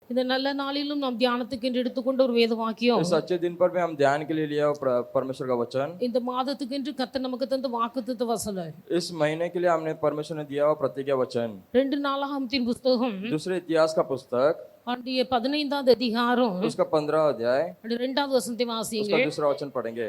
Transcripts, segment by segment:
இந்த நல்ல நாளிலும் நாம் தியானத்துக்கு என்று எடுத்துக்கொண்ட ஒரு வேத வாக்கியம். इस अच्छे दिन पर भी हम ध्यान के लिए लिया परमेश्वर का वचन. இந்த மாதத்துக்கு என்று கர்த்தர் நமக்கு தந்த வாக்குத்தத்த வசனம். इस महीने के लिए हमने परमेश्वर ने दिया हुआ प्रतिज्ञा वचन. 2 நாளாகமத்தின் புத்தகம் दूसरे इतिहास का पुस्तक அதனுடைய 15வது அதிகாரம் उसका 15वां अध्याय 2வது வசனத்தை வாசியுங்க. उसका दूसरा वचन पढ़ेंगे.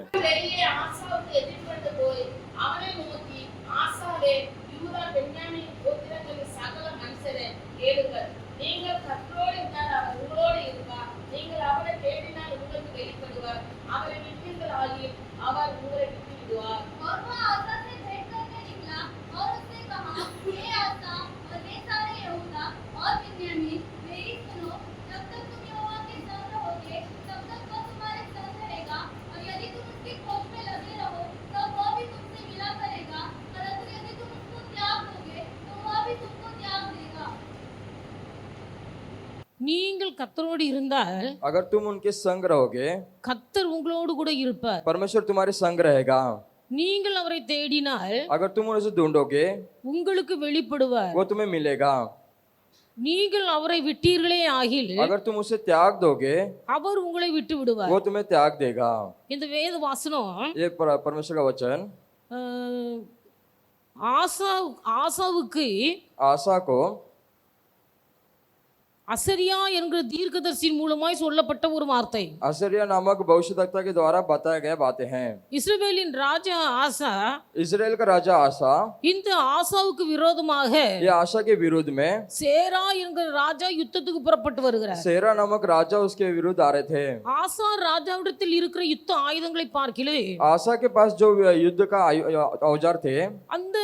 நீங்கள் கர்த்தரோடு இருந்தால் அவர் உங்களோடு இருப்பார். நீங்கள் அவரை தேடினால் உங்களுக்கு வெளிப்படுவார். அவரை விட்டீர்கள் ஆகிய அவர் உங்களை விட்டு விடுவார். और वह आसा से भेंट करके निकला और उसने कहा, हे आसा और हे सारे यहूदा और बिन्यामीन, मेरी सुनो. जब तक तुम यहोवा के संग रहोगे तब तक वह तुम्हारे संग रहेगा, और यदि तुम उसकी खोज में लगे रहो तब वह भी तुमसे मिला करेगा. परंतु यदि तुम उसको त्याग दोगे तो वह भी तुमको त्याग देगा. நீங்கள் கர்த்தரோடு இருந்தால் अगर तुम उनके संग रहोगे கர்த்தர் உங்களோடு கூட இருப்பார். परमेश्वर तुम्हारे संग रहेगा. நீங்கள் அவரை தேடினால் अगर तुम उसे ढूंढोगे உங்களுக்கு வெளிப்படுவார். वो तुम्हें मिलेगा. நீங்கள் அவரை விட்டீர்களே ஆகில் अगर तुम उसे त्याग दोगे அவர் உங்களை விட்டு விடுவார். वो तुम्हें त्याग देगा. இந்த வேத வாசனம் ये परमेश्वर का वचन அஹ், ஆசாவுக்கு आशा को அசரியா என்கிற தீர்க்கதரிசியின் மூலமாய் சொல்லப்பட்ட ஒரு வார்த்தை. असरिया नामक भविष्यद्वक्ता के द्वारा बताया गया बातें हैं. இஸ்ரவேலின் ராஜா ஆசா इजराइल का राजा आशा இந்த ஆசாவுக்கு விரோதமாக ये आशा के विरुद्ध में சேரா என்கிற ராஜா யுத்தத்துக்கு புறப்பட்டு வருகிறார். सेरा नामक राजा उसके विरुद्ध आ रहे थे. ஆசா ராஜாவிடத்தில் இருக்கிற யுத்த ஆயுதங்களை பார்க்கிலே आशा के पास जो युद्ध का औजार थे அந்த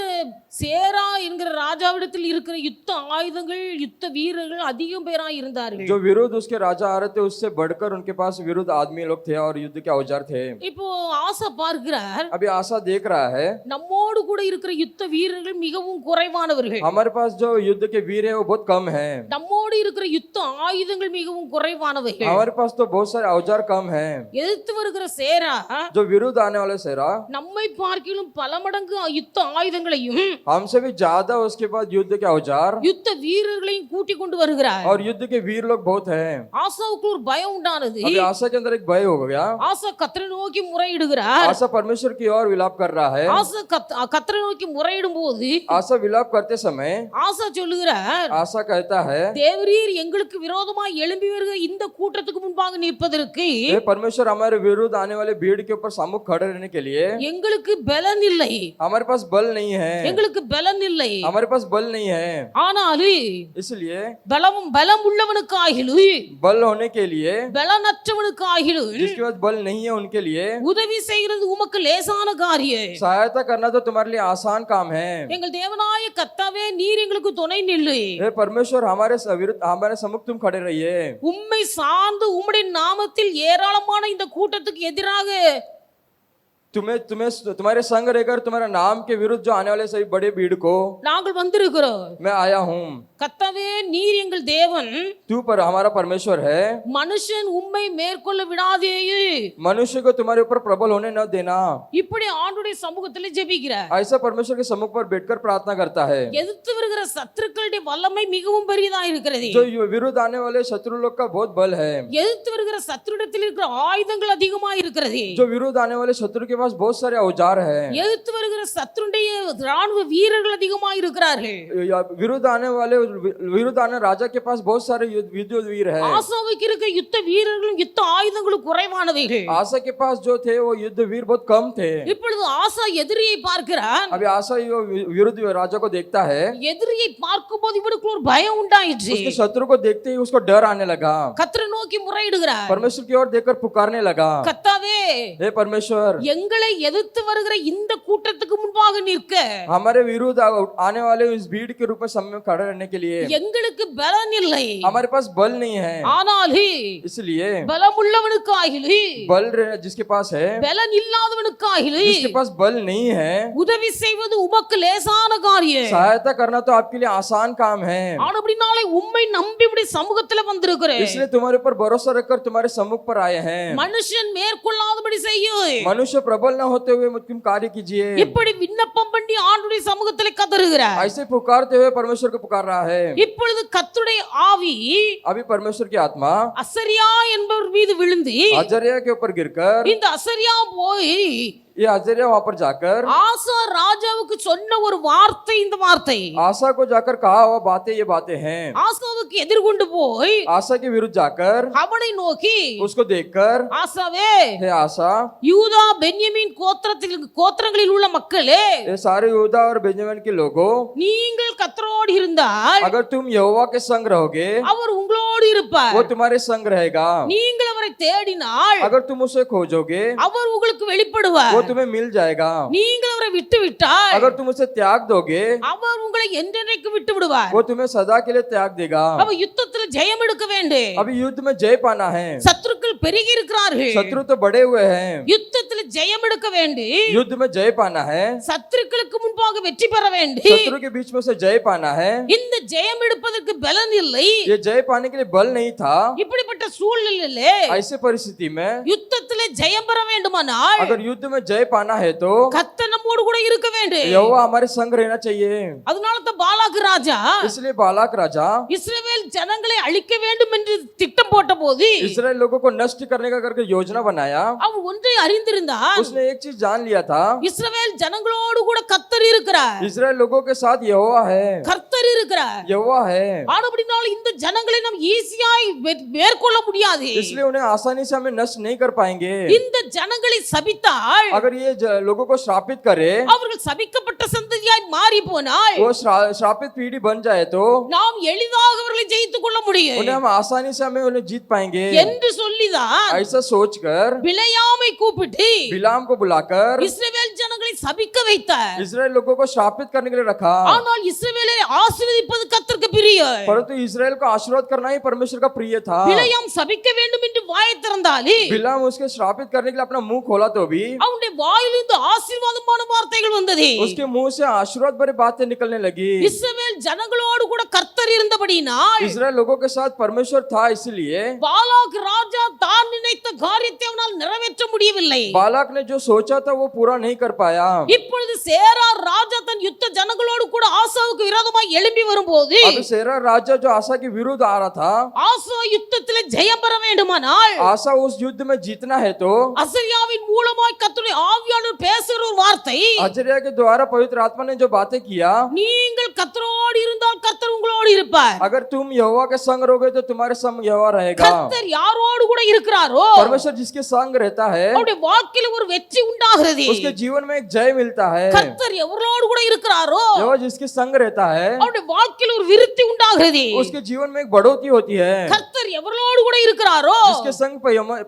சேரா என்கிற ராஜாவிடத்தில் இருக்கிற யுத்த ஆயுதங்கள் யுத்த வீரர்கள் அதிகம் பேராய் இருந்தார்கள். जो विरुद्ध उसके राजा आ रहे थे उससे बढ़कर उनके पास विरुद्ध आदमी लोग थे और युद्ध के औजार थे. இப்போ ஆசா பார்க்கிறார், अभी आशा देख रहा है நம்மோடு கூட இருக்கிற யுத்த வீரர்கள் மிகவும் குறைவானவர்கள். हमारे पास जो युद्ध के वीर है वो बहुत कम है. நம்மோடு இருக்கிற யுத்த ஆயுதங்கள் மிகவும் குறைவானவைகள். हमारे पास तो बहुत सारे औजार कम है. எதிர்த்து வருகிற சேரா जो विरुद्ध आने वाले सेरा நம்மை பார்க்கிலும் பல மடங்கு யுத்த ஆயுதங்களையும் हमसे भी ज्यादा उसके बाद युद्ध के औजार யுத்த வீரர்களையும் கூட்டி கொண்டு வருகிறார். और युद्ध के वीर लोग बहुत हैं. ஆசாவுக்கு ஒரு பயம் உண்டானது. अभी आशा के अंदर एक भय हो गया. ஆசா கர்த்தரை நோக்கி முறையிடுகிறார். आशा परमेश्वर की ओर विलाप कर रहा है. ஆசா கர்த்தரை நோக்கி முறையிடும் போது आशा विलाप करते समय ஆசா சொல்லுகிறார், आशा कहता है தேவரீர் எங்களுக்கு விரோதமாய் எழும்பி வருகிற இந்த கூட்டத்துக்கு முன்பாக நிற்பதற்கு हे परमेश्वर हमारे विरुद्ध आने वाले भीड़ के ऊपर सम्मुख खड़े रहने के लिए எங்களுக்கு பலன் இல்லை, हमारे पास बल नहीं है. எங்களுக்கு பலன் இல்லை. हमारे पास बल नहीं है. ஆனாலும் इसलिए பலம் உள்ளவனுக்காகிலும் बल होने के लिए பலனற்றவனுக்காகிலும் जिसके पास बल नहीं है उनके लिए உதவி செய்கிறது உமக்கு லேசான காரியம். सहायता करना तो तुम्हारे लिए आसान काम है. எங்கள் தேவனாய கர்த்தாவே, நீர் எங்களுக்கு துணை நில்லு. हे परमेश्वर हमारे विरुद्ध हमारे सम्मुख तुम खड़े रहिए. உம்மை சார்ந்து உம்முடைய நாமத்தில் ஏராளமான இந்த கூட்டத்துக்கு எதிராக तुम्हारे संग रहकर तुम्हारे नाम के विरुद्ध जो आने वाले सभी बड़े भीड़ को நாங்கள் வந்திருக்கிறோம். मैं आया हूँ. கர்த்தாவே, நீர் எங்கள் தேவன். तू पर हमारा परमेश्वर है. மனுஷன் உம்மை மேற்கொள்ள விடாதேயே. मनुष्य को तुम्हारे ऊपर प्रबल होने न देना. இப்படி ஆண்டுடைய சமூகத்தில் ஜெபிக்கிறார். ऐसा परमेश्वर के सम्मुख पर बैठकर प्रार्थना करता है. எதிர்த்து வருகிற சத்துருக்களுடைய வல்லமை மிகவும் பெரியதா இருக்கிறது. जो विरुद्ध आने वाले शत्रु लोग का बहुत बल है. எதிர்த்து வருகிற சத்துருடத்தில் இருக்கிற ஆயுதங்கள் அதிகமா இருக்கிறது. जो विरुद्ध आने वाले शत्रु के पास बहुत सारे औजार है. எதிர்த்து வருகிற சத்துருடைய ராணுவ வீரர்கள் அதிகமா இருக்கிறார்கள். विरुद्ध आने राजा के पास बहुत सारे युद्ध वीर है. ஆசாவுக்கு இருக்கிற யுத்த வீரர்களும் யுத்த ஆயுதங்களும் குறைவானவைகள். आशा के पास जो थे वो युद्ध वीर बहुत कम थे. இப்பொழுது ஆசா எதிரியை பார்க்கிறான். अभी आशा विरुद्ध राजा को देखता है. எதிரியை பார்க்கும்போது இவனுக்கு ஒரு பயம் உண்டாயிற்று. उसके शत्रु को देखते ही उसको डर आने लगा. கர்த்தரை நோக்கி முறையிடுகிறார். परमेश्वर की ओर देखकर पुकारने लगा, கர்த்தாவே, हे परमेश्वर எங்களை எதிர்த்து வருகிற இந்த கூட்டத்துக்கு முன்பாக நிற்க हमारे विरुद्ध आने वाले इस भीड़ के रूप में सामने खड़े रहने के लिए எங்களுக்கு பலன் இல்லை. हमारे पास बल नहीं है. ஆனாலும் इसलिए பலம் உள்ளவனுக்காகிலும் बल जिसके पास है பலன் இல்லாதவனுக்காகிலும் जिसके पास बल नहीं है உதவி செய்வது உமக்கு லேசான காரியம். सहायता करना तो आपके लिए आसान काम है. ஆனபடினாலே உம்மை நம்பி இப்படி சமூகத்துல வந்திருக்கிறேன். इसलिए तुम्हारे ऊपर भरोसा रखकर तुम्हारे सम्मुख पर आए हैं. மனுஷன் மேற்கொள்ளாதபடி செய்யும். मनुष्य प्रबल प्रबल न होते हुए तुम कार्य कीजिए। இப்படி விண்ணப்பம் பண்ணி ஆண்டுடைய சமூகத்திலே கதறுகிறார். ऐसे पुकारते हुए परमेश्वर को पुकार रहा है। இப்பொழுது கர்த்தருடைய ஆவி अभी परमेश्वर की आत्मा அசரியா என்பவர் மீது விழுந்து अजर्या के ऊपर गिरकर, இந்த அசரியா போய் ये अजर्या वहां पर जाकर ஆசா ராஜாவுக்கு சொன்ன ஒரு வார்த்தை, இந்த வார்த்தை आशा को जाकर कहा हुआ बातें ये बातें हैं। ஆசாவுக்கு எதிர்கொண்டு போய் आशा के विरुद्ध जाकर அவனை நோக்கி, उसको देखकर, ஆசாவே, हे आशा, யூதா பென்யமீன் கோத்திரங்களில் உள்ள மக்களே, ये सारे यहूदा और बेंजामिन के लोगों, நீங்கள் கர்த்தரோடு இருந்தால் अगर तुम यहोवा के संग रहोगे அவர் உங்களோடு இருப்பார். वो तुम्हारे संग रहेगा। நீங்கள் அவரை தேடினால் अगर तुम उसे खोजोगे அவர் உங்களுக்கு வெளிப்படுவார். वो तुम्हें मिल जाएगा। நீங்கள் அவரை விட்டு விட்டால் अगर तुम उसे त्याग दोगे அவர் உங்களை என்றென்றைக்கு விட்டு விடுவார். वो तुम्हें सदा के लिए त्याग देगा। அவ யுத்தத்தில் ஜெயம் எடுக்க வேண்டும். अभी युद्ध में जय पाना है। சத்துருக்கள் பெருகி இருக்கிறார்கள். शत्रु तो बड़े हुए हैं। யுத்தத்தில் ஜெயம் எடுக்க வேண்டும். युद्ध में जय पाना है। சத்துருக்களுக்கு முன்பாக வெற்றி பெற வேண்டும். शत्रु के बीच में से जय पाना है। இந்த ஜெயம் எடுப்பதற்கு பலன் இல்லை. ये जय पाने के लिए बल नहीं था। இப்படிப்பட்ட சூழ்நிலையிலே ऐसे परिस्थिति में யுத்தத்திலே ஜெயம் பெற வேண்டுமானால் अगर युद्ध में जय पाना है तो கர்த்தர் நம்மோடு கூட இருக்க வேண்டும். यहोवा हमारे संग रहना चाहिए। அதனால தான் பாலாக் ராஜா इसलिए बालाक राजा இஸ்ரவேல் ஜனங்களை அழிக்க வேண்டும் என்று திட்டம் போட்டபோது इस्राएल लोगों को नष्ट करने का करके योजना बनाया। அவன் ஒன்றை அறிந்திருந்தான், उसने एक चीज जान लिया था, இஸ்ரவேல் ஜனங்களோடு கூட கர்த்தர் இருக்கிறார். इस्राएल लोगों के साथ यहोवा है। கர்த்தர் இருக்கிறார். यहोवा है, ஆனபடினால இந்த ஜனங்களை நாம் ஈஸியாய் மேற்கொள்ள முடியாது. इसलिए उन्हें आसानी से हमें नष्ट नहीं कर पाएंगे। இந்த ஜனங்களை சபித்தால், अगर ये लोगों को श्रापित करे, அவர்கள் சபிக்கப்பட்ட சந்ததியாய் மாறி போனால் वो श्रापित पीढ़ी बन जाए तो நாம் எளிதாக அவர்களை ஜெயித்துக் கொள்ள முடியும் उन्हें हम आसानी से हमें उन्हें जीत पाएंगे। என்று சொல்லிதான் ऐसा सोचकर பிலேயாமை கூப்பிட்டு बिलाम को बुलाकर இஸ்ரவேல் ஜனங்களை சபிக்க வைத்தார். इस्राएल लोगों को श्रापित करने के लिए रखा। ஆனால் இஸ்ரவேலை ஆசீர்வதிப்பது கர்த்தருக்கு பிரியம். परंतु इस्राएल को आशीर्वाद करना ही परमेश्वर का प्रिय था। பிலேயாம் சபிக்க வேண்டும் என்று வாயை திறந்தாலே बिलाम उसके श्रापित करने के लिए अपना मुंह खोला तो भी அவனுடைய வாயிலிருந்து ஆசீர்வாதமான வார்த்தைகள் வந்தது. उसके मुंह से आशीर्वाद भरी बातें निकलने लगी। இஸ்ரவேல் ஜனங்களோடு கூட கர்த்தர் இருந்தபடியினால் इस्राएल लोगों के साथ परमेश्वर था, इसलिए பாலாக் ராஜா தான் நினைத்த காரியத்தை அவனால் நிறைவேற்ற முடியவில்லை. बालाक ने जो सोचा था वो पूरा नहीं कर पाया। இப்பொழுது சேரா ராஜா தன் யுத்த ஜனங்களோடு கூட ஆசாவுக்கு விரோதமாய் எழும்பி வரும்போது अब सेरा राजा जो आशा के विरुद्ध आ रहा था, ஆசா யுத்தத்திலே ஜெயம் பெற வேண்டுமானால் आशा उस युद्ध में जीतना है तो அசரியாவின் மூலமாய் கர்த்தருடைய ஆவியானவர் பேசுகிற ஒரு வார்த்தை, अजर्या के द्वारा पवित्र आत्मा ने जो बातें किया, நீங்கள் கர்த்தரோடு இருந்தால் கர்த்தர் உங்களோடு இருப்பார். अगर तुम यहोवा के संग रहोगे तो तुम्हारे संग यहोवा रहेगा। கர்த்தர் யாரோடு கூட இருக்கிறாரோ परमेश्वर जिसके संग रहता है அவருடைய வாழ்க்கையில ஒரு வெற்றி உண்டாகிறது. उसके जीवन में एक जय मिलता है। கர்த்தர் எவரோடு கூட இருக்கிறாரோ यहोवा जिसके संग रहता है அவருடைய வாழ்க்கையில ஒரு விருத்தி உண்டாகிறது. उसके जीवन में एक बढ़ोतरी होती है। கர்த்தர் எவரோடு கூட இருக்கிறாரோ जिसके संग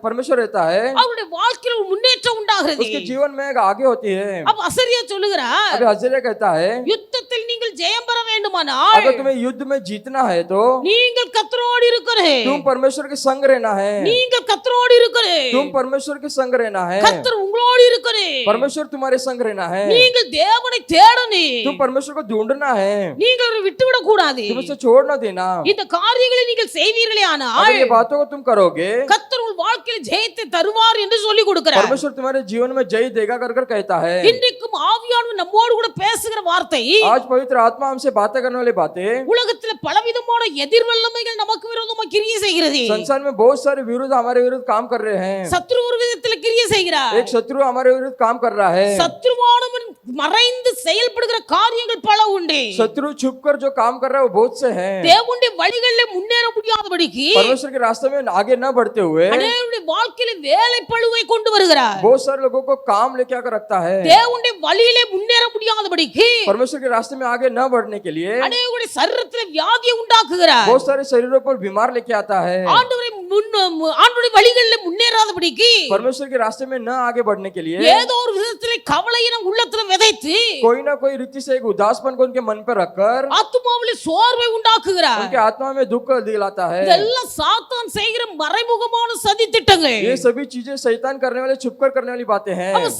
परमेश्वर रहता है அவருடைய வாழ்க்கையில ஒரு முன்னேற்றம் உண்டாகிறது. उसके जीवन में एक आगे होती है। அப்ப அசரியா சொல்லுகிறார், अभी अजर्या कहता है யுத்தத்தில் நீங்கள் ஜெயம் பெற வேண்டுமானால் अगर तुम्हें युद्ध में जीतना है तो நீங்கள் கர்த்தரோடு இருக்கிறேன். तुम परमेश्वर के संग रहना है। நீங்கள் கர்த்தரோடு இருக்கிறேன். तुम परमेश्वर के संग रहना है। கர்த்தர் உங்களோடு இருக்கிறேன். परमेश्वर तुम्हारे संग रहना है। நீங்கள் தேவனை தேடணும். तुम परमेश्वर को ढूंढना है। நீங்கள் அவரை விட்டுவிட கூடாது. तुम उसे छोड़ ना देना। இந்த காரியங்களை நீங்கள் செய்வீர்களே ஆனால் अगर ये बातों को तुम करोगे, கர்த்தர் உங்கள் வாழ்க்கையில் ஜெயத்தை தருவார் என்று சொல்லி கொடுக்கிறார். परमेश्वर तुम्हारे जीवन में जय देगा कर कर कहता है। இன்றைக்கும் ஆவியானவர் நம்மோடு கூட பேசுகிற வார்த்தை, आज पवित्र आत्मा हमसे बातें करने वाली बातें, உலகத்தில் பலவிதமான எதிர்வல்லமைகள் நமக்கு விரோதமாக கிரியை செய்கிறது. संसार में बहुत सारे विरुद्ध हमारे विरुद्ध काम कर रहे हैं। சத்ரு ஒரு விதத்தில் கிரியை செய்கிறார். एक शत्रु हमारे विरुद्ध काम कर रहा है। சத்ருவானவன் மறைந்து செயல்படுகிற காரியங்கள் பல உண்டு. शत्रु छुप कर जो काम कर रहा है वो बहुत से हैं। தேவனுடைய வழிகளில் முன்னேற முடியாதபடிக்கு परमेश्वर के रास्ते में आगे न बढ़ते हुए அநேகருடைய வாழ்க்கையில வேலை பளுவை கொண்டு வருகிறார். बहुत सारे लोगों को काम लेके आकर रखता है। தேவனுடைய வழியிலே முன்னேற முடியாதபடிக்கு परमेश्वर के रास्ते में आगे न बढ़ने के लिए அநேகருடைய சரீரத்தில் வியாதியை உண்டாக்குகிறார். बहुत सारे शरीरों पर बीमार लेके आता है। ஆண்டவருடைய வழிகளில் முன்னேறாதபடிக்கு परमेश्वर के रास्ते में न आगे बढ़ने के लिए ஏதோ ஒரு விதத்திலே கவலையை நம் உள்ளத்துல விதைத்து कोई ना कोई रीति से एक उदासपन को उनके मन पर रखकर ஆத்துமாவிலே சோர்வை உண்டாக்குகிறார். उनके आत्मा में दुख दिलाता है। இதெல்லாம் சாத்தான் செய்கிற மறைமுகமான சதி திட்டங்கள். ये सभी चीजें शैतान करने वाले छुपकर करने वाली बातें हैं। அவன்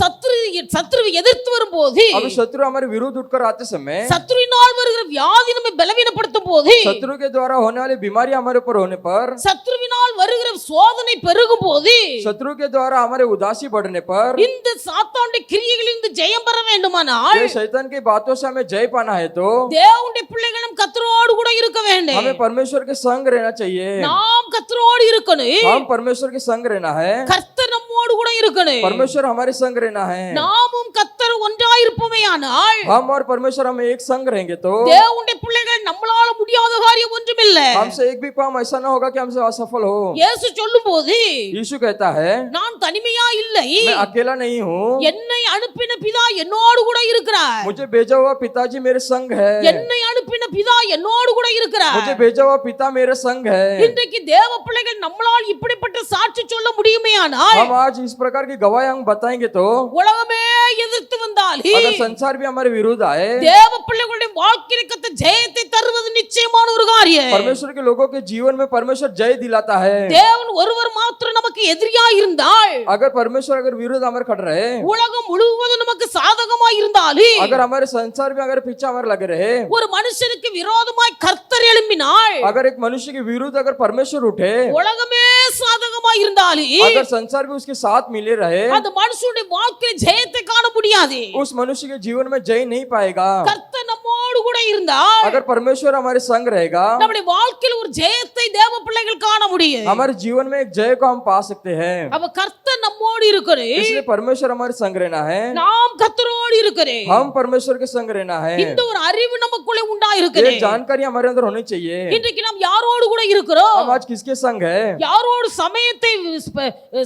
சத்ருவை எதிர்த்து வரும்போது, अभी शत्रु हमारे विरुद्ध उठकर आते समय, சத்ருவினால் வருகிற வியாதி நம்மை பலவீனப்படுத்தும் போது, शत्रु के द्वारा होने वाली बीमारी हमारे ऊपर होने पर, சத்ருவினால் வருகிற சோதனை பெருகும் போது शत्रु के द्वारा हमारे उदासी बढ़ने पर இந்த சாத்தானுடைய கிரியைகளிலிருந்து ஜெயம் பெற வேண்டுமானால் ये शैतान की बातों से हमें जय पाना है तो தேவனுடைய பிள்ளைகளும் கர்த்தரோடு கூட இருக்க வேண்டும். हमें परमेश्वर के संग रहना चाहिए. நாம் கர்த்தரோடு இருக்கணும். हम परमेश्वर के संग रहना है. கர்த்தர் நம்மோடு கூட இருக்கணும். परमेश्वर हमारे संग रहना है. நாமும் கர்த்தர் ஒன்றாய் இருப்போமேயானால் हम और परमेश्वर हम एक संग रहेंगे तो தேவனுடைய பிள்ளைகள் நம்மளால முடியாத காரியம் ஒன்றுமில்லை. हमसे एक भी काम ऐसा ना होगा कि हमसे असफल हो. இயேசு சொல்லும்போது यीशु कहता है நான் தனிமையா இல்லை, मैं अकेला नहीं हूँ. என்னை அனுப்பின பிதா என்னோடு கூட இருக்கிறார். मुझे भेजा हुआ पिताजी मेरे संग है. என்னை அனுப்பின பிதா என்னோடு கூட இருக்கிறார். मुझे भेजा हुआ पिता मेरे संग है. இன்றைக்கு தேவ பிள்ளைகள் நம்மளால் இப்படிப்பட்ட சாட்சி சொல்ல முடியுமேயானால் हम आज इस प्रकार की गवाही हम बताएंगे तो உலகமே எதிர்த்து வந்தாலும் अगर संसार भी हमारे विरुद्ध आए தேவ பிள்ளைகளுடைய வாழ்க்கையில் கத்த ஜெயத்தை தருவது நிச்சயமான ஒரு காரியம். परमेश्वर के लोगों के जीवन में परमेश्वर जय दिलाता है. தேவன் ஒருவர் மாத்திரம் நமக்கு எதிரியா இருந்தால் अगर परमेश्वर अगर विरुद्ध हमारे खड़ रहे உலகம் முழுவதும் நமக்கு சாதகமா இருந்தாலும் अगर हमारे संसार में अगर पीछे हमारे लगे रहे ஒரு மனுஷனுக்கு விரோதமாய் கர்த்தர் எழும்பினால் अगर एक मनुष्य के विरुद्ध अगर परमेश्वर उठे உலகமே சாதகமா இருந்தாலும் अगर संसार भी उसके साथ मिले रहे அந்த மனுஷனுடைய வாழ்க்கையில் ஜெயத்தை காண முடியாது. उस मनुष्य के जीवन में जय नहीं पाएगा. கர்த்தர் நம்மோடு கூட இருந்தால் अगर परमेश्वर हमारे संग रहेगा நம்முடைய வாழ்க்கையில் ஒரு ஜெயத்தை தேவ பிள்ளைகள் காண முடியும். हमारे जीवन में एक जय को हम पा सकते हैं. அப்ப கர்த்தர் நம்மோடு இருக்கிறே, इसलिए परमेश्वर हमारे संग रहना है. நாம் கர்த்தரோடு இருக்கிறே. हम परमेश्वर के संग रहना है. இந்த ஒரு அறிவு நமக்குள்ளே உண்டா ये இருக்கிறே. जानकारी हमारे अंदर होनी चाहिए. இன்றைக்கு நாம் யாரோடு கூட இருக்கிறோம்? हम आज किसके संग है? யாரோடு சமயத்தை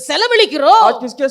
செலவழிக்கிறோம்? आज किसके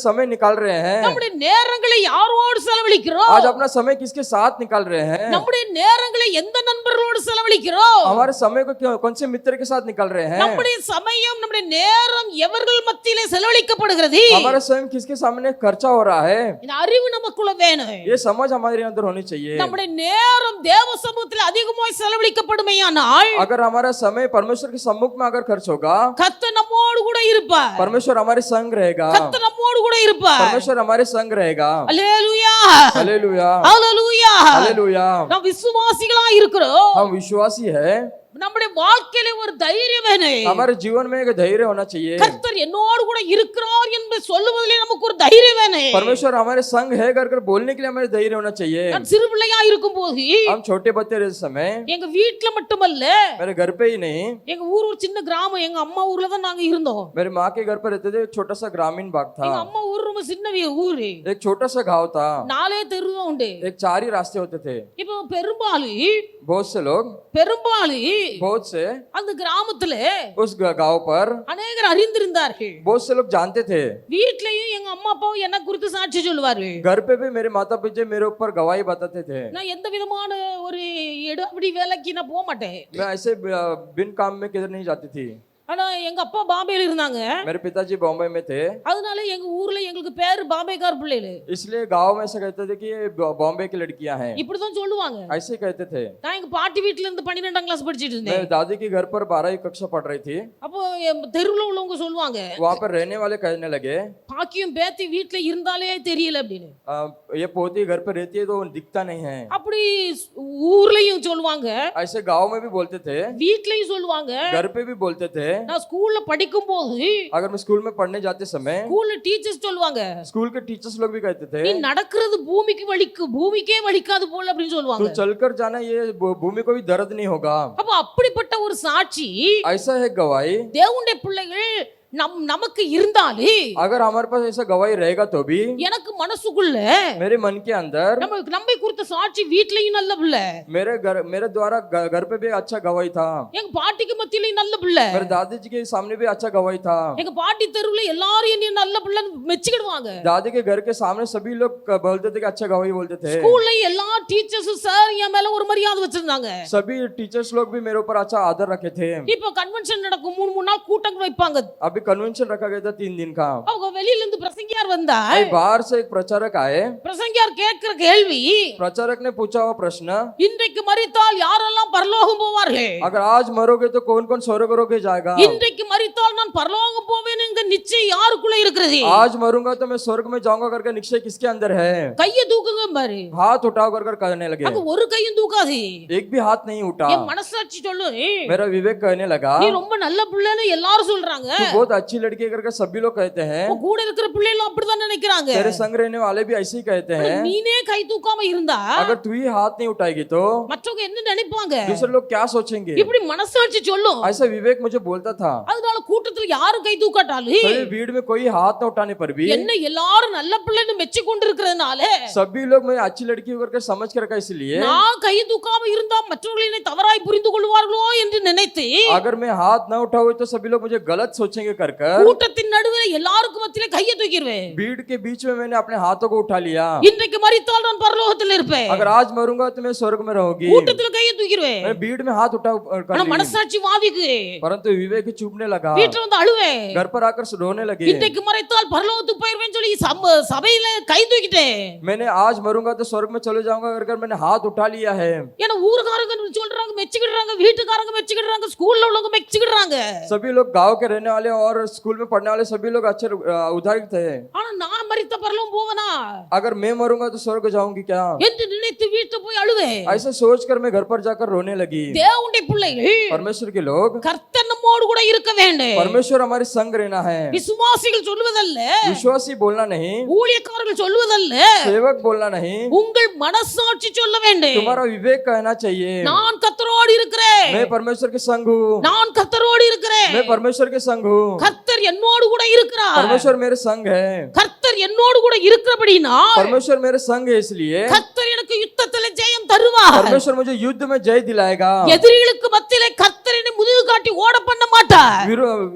समय निकाल रहे हैं? நம்முடைய நேரங்களை யாரோடு செலவழிக்கிறோம்? आज अपना समय किसके साथ निकाल रहे हैं? நம்முடைய நேரங்களை எந்த நண்பர்களோடு செலவழிக்கிறோம்? हमारे समय को कौन से मित्र के साथ निकाल रहे हैं? நம்முடைய சமயம் நம்முடைய நேரம் எவர்கள் மத்தியிலே செலவழிக்கப்படுகிறது? हमारा समय किसके सामने खर्चा हो रहा है? இந்த அறிவு நமக்குள்ள வேணும். ये समझ हमारे अंदर होनी चाहिए. நம்முடைய நேரம் தேவ சமூகத்தில் அதிகமாய் செலவழிக்கப்படுமேயானால் अगर हमारा समय परमेश्वर के सम्मुख में अगर खर्च होगा கர்த்தர் நம்மோடு கூட இருப்பார். परमेश्वर हमारे संग रहेगा. கர்த்தர் நம்மோடு கூட இருப்பார். परमेश्वर हमारे संग रहेगा. அல்லேலூயா, हालेलुया, அல்லேலூயா. हालेलुया. நாம் விசுவாசிகளா இருக்கிறோம். हम विश्वासी है. நம்முடைய வாழ்க்கையில ஒரு தைரியம் வேணும். हमारे जीवन में एक धैर्य होना चाहिए. கர்த்தர் என்னோடு கூட இருக்கிறார் என்று சொல்லுவதிலே நமக்கு ஒரு தைரியம் வேணும். परमेश्वर हमारे संग है कर बोलने के लिए हमारे धैर्य होना चाहिए. நான் சிறு பிள்ளையா இருக்கும்போது हम छोटे बच्चे रहते समय எங்க வீட்ல மட்டுமல்ல, मेरे घर पे ही नहीं, எங்க ஊர் ஒரு சின்ன கிராமம், எங்க அம்மா ஊர்ல தான் நாங்க இருந்தோம். मेरे माँ के घर पर रहते थे. एक छोटा सा ग्रामीण भाग था. எங்க அம்மா ஊர் ரொம்ப சின்ன ஊரு, एक छोटा सा गांव था. 4 தெரு தான் உண்டு. एक 4 ही रास्ते होते थे. இப்போ பெரும்பாலும் बहुत से लोग बहुत से அந்த கிராமத்துல उस गांव पर அநேகர் அறிந்திருந்தார்கள். बहुत से लोग जानते थे. வீட்லயும் எங்க அம்மா அப்பாவும் என்ன குறித்து சாட்சி சொல்லுவார்கள். घर पे भी मेरे माता पिता मेरे ऊपर गवाही बताते थे. நான் எந்த விதமான ஒரு எடுபடி வேலைக்கு நான் போக மாட்டேன். मैं ऐसे बिन काम में किधर नहीं जाती थी. ஆனா எங்க அப்பா பாம்பேல இருந்தாங்க. मेरे पिताजी बॉम्बे में थे. அதனால எங்க ஊர்ல எங்களுக்கு பேரு பாம்பேக்கார் பிள்ளைகள். इसलिए गांव में ऐसे कहते थे कि ये बॉम्बे की लड़कियां हैं. இப்படிதான் சொல்லுவாங்க. ऐसे कहते थे. நான் எங்க பாட்டி வீட்ல இருந்து 12ஆம் கிளாஸ் படிச்சிட்டு मैं இருந்தேன். दादी के घर पर 12वीं कक्षा पढ़ रही थी. அப்போ தெருவுல உள்ளவங்க சொல்லுவாங்க, वहां पर रहने वाले कहने लगे பாக்கியும் பேத்தி வீட்ல இருந்தாலே தெரியல அப்படின்னு. ये पोती घर पर रहती है तो दिखता नहीं है. அப்படி ஊர்லயும் சொல்லுவாங்க, ऐसे गांव में भी बोलते थे, வீட்லயும் சொல்லுவாங்க. घर पे भी बोलते थे. நான் ஸ்கூல்ல படிக்கும் போது अगर मैं स्कूल में पढ़ने जाते समय ஸ்கூல்ல டீச்சர்ஸ் சொல்லுவாங்க, स्कूल के टीचर्स लोग भी कहते थे நீ நடக்கிறது பூமிக்கே வலிக்காது போல அப்படின்னு तू சொல்லுவாங்க. चलकर जाना, ये भूमि को भी दर्द नहीं होगा. அப்ப அப்படிப்பட்ட ஒரு சாட்சி ऐसा है गवाही. தேவனுடைய பிள்ளைகள் நமக்கு இருந்தாலே, अगर हमारे पास ऐसा गवाही रहेगा तो भी எனக்கு மனசுக்குள்ள मेरे मन के अंदर நம்மை குறித்த சாட்சி வீட்லயும் நல்ல பிள்ளை, मेरे द्वारा घर पे भी अच्छा गवाही था. எங்க பாட்டிக்கு மத்தியிலயும் நல்ல பிள்ளை, मेरे दादी जी के सामने भी अच्छा गवाही था. எங்க பாட்டி தெருவுல எல்லாரும் என்னைய நல்ல பிள்ளைன்னு மெச்சிக்கிடுவாங்க. दादी के घर के सामने सभी लोग बोलते थे कि अच्छा गवाही बोलते थे. ஸ்கூல்ல எல்லா டீச்சர்ஸும் சார் என் மேல ஒரு மரியாதை வச்சிருந்தாங்க. सभी टीचर्स लोग भी मेरे ऊपर अच्छा आदर रखे थे. இப்போ கன்வென்ஷன் நடக்கும், 3 நாள் கூட்டங்கள் வைப்பாங்க. अभी अभी कन्वेंशन रखा गया था 3 दिन का। அவங்க வெளியில இருந்து பிரசங்கியார் வந்தா अभी बाहर से एक प्रचारक आए। பிரசங்கியார் கேட்கிற கேள்வி, प्रचारक ने पूछा हुआ प्रश्न, இன்றைக்கு மரித்தால் யாரெல்லாம் பரலோகம் போவார்கள்? अगर आज मरोगे तो कौन कौन स्वर्ग रोके जाएगा? இன்றைக்கு மரித்தால் நான் பரலோகம் போவேன் என்கிற நிச்சயம் யாருக்குள்ள இருக்கிறது? आज मरूंगा तो मैं स्वर्ग में जाऊंगा करके निश्चय किसके अंदर है? கையை தூக்குங்க பாரு. हाथ उठाओ कर करने लगे। அங்க ஒரு கையும் தூக்காது. एक भी हाथ नहीं उठा। என் மனசாட்சி சொல்லு, मेरा विवेक कहने लगा, நீ ரொம்ப நல்ல பிள்ளைன்னு எல்லாரும் சொல்றாங்க. तू बहुत अच्छी लड़की है करके सभी लोग कहते हैं। உன் கூட இருக்கிற பிள்ளைகளும் அப்படிதான் நினைக்கிறாங்க. तेरे संग रहने वाले भी ऐसे ही कहते हैं। நீனே கை தூக்காம இருந்தா अगर तू ही हाथ नहीं उठाएगी तो மற்றவங்க என்ன நினைப்பாங்க? दूसरे लोग क्या सोचेंगे? இப்படி மனசாட்சி சொல்லும். ऐसा विवेक मुझे बोलता था। அதனால கூட்டத்துல யாரும் கை தூக்காட்டாலும் सभी भीड़ में कोई हाथ न उठाने पर भी என்ன எல்லாரும் நல்ல பிள்ளைன்னு மெச்சி கொண்டு இருக்கிறதுனால सभी लोग मैं अच्छी लड़की करके समझ कर रखा, इसलिए நான் கை தூக்காம இருந்தா மற்றவர்கள் என்னை தவறாய் புரிந்து கொள்வார்களோ என்று நினைத்து अगर मैं हाथ न उठाऊं तो सभी लोग मुझे गलत सोचेंगे कर கூட்டத்தின் நடுவில் எல்லாருக்கும் மத்தியில கையை தூக்கிடுவேன். भीड़ के बीच में मैंने अपने हाथों को उठा लिया। இன்றைக்கு மரித்தால் நான் பரலோகத்தில் இருப்பேன். अगर आज मरूंगा तो मैं स्वर्ग में रहूंगी। கூட்டத்துல கையை தூக்கிடுவேன். मैं भीड़ में हाथ उठा कर ஆனா ली। மனசாட்சி வாதிக்கு परंतु विवेक चुभने लगा। வீட்டுல வந்து அழுவேன். घर पर आकर रोने लगे। இன்றைக்கு மரித்தால் பரலோகத்துக்கு போயிருவேன்னு சொல்லி சபையில கை தூக்கிட்டேன். मैंने आज मरूंगा तो स्वर्ग में चले जाऊंगा कर मैंने हाथ उठा लिया है। ஏன்னா ஊர்காரங்க சொல்றாங்க, மெச்சிக்கிடுறாங்க, வீட்டுக்காரங்க மெச்சிக்கிடுறாங்க, ஸ்கூல்ல உள்ளவங்க மெச்சிக்கிடுறாங்க. सभी लोग गांव के रहने वाले और स्कूल में पढ़ने वाले सभी लोग अच्छे उदाहरित थे। ஆனா நான் மரித்த பரலோகம் போவனா अगर मैं मरूंगा तो स्वर्ग जाऊंगी क्या? என்று நினைத்து வீட்டு போய் அழுவேன். ऐसा सोचकर मैं घर पर जाकर रोने लगी। தேவனுடைய பிள்ளைகள், परमेश्वर के लोग, கர்த்தர் நம்மோடு கூட இருக்க வேண்டும். परमेश्वर हमारे संग रहना है। விசுவாசிகள் சொல்வதல்ல, विश्वासी बोलना नहीं, ஊழியக்காரர்கள் சொல்வதல்ல, सेवक बोलना नहीं, உங்கள் மனசாட்சி சொல்ல வேண்டும். तुम्हारा विवेक कहना चाहिए, நான் கர்த்தரோடு இருக்கிறேன், मैं परमेश्वर के संग हूँ, நான் கர்த்தரோடு இருக்கிறேன், मैं परमेश्वर के संग हूँ, கர்த்தர் என்னோடு கூட இருக்கிறார். परमेश्वर मेरे संग है। கர்த்தர் என்னோடு கூட இருக்கிறபடினா परमेश्वर मेरे संग है, इसलिए கர்த்தர் எனக்கு யுத்தத்தில் ஜெயம் தருவார். परमेश्वर मुझे युद्ध में जय दिलाएगा। எதிரிகளுக்கு மத்தியிலே கர்த்தர் என்னை முதுகு காட்டி ஓட பண்ண மாட்டார்.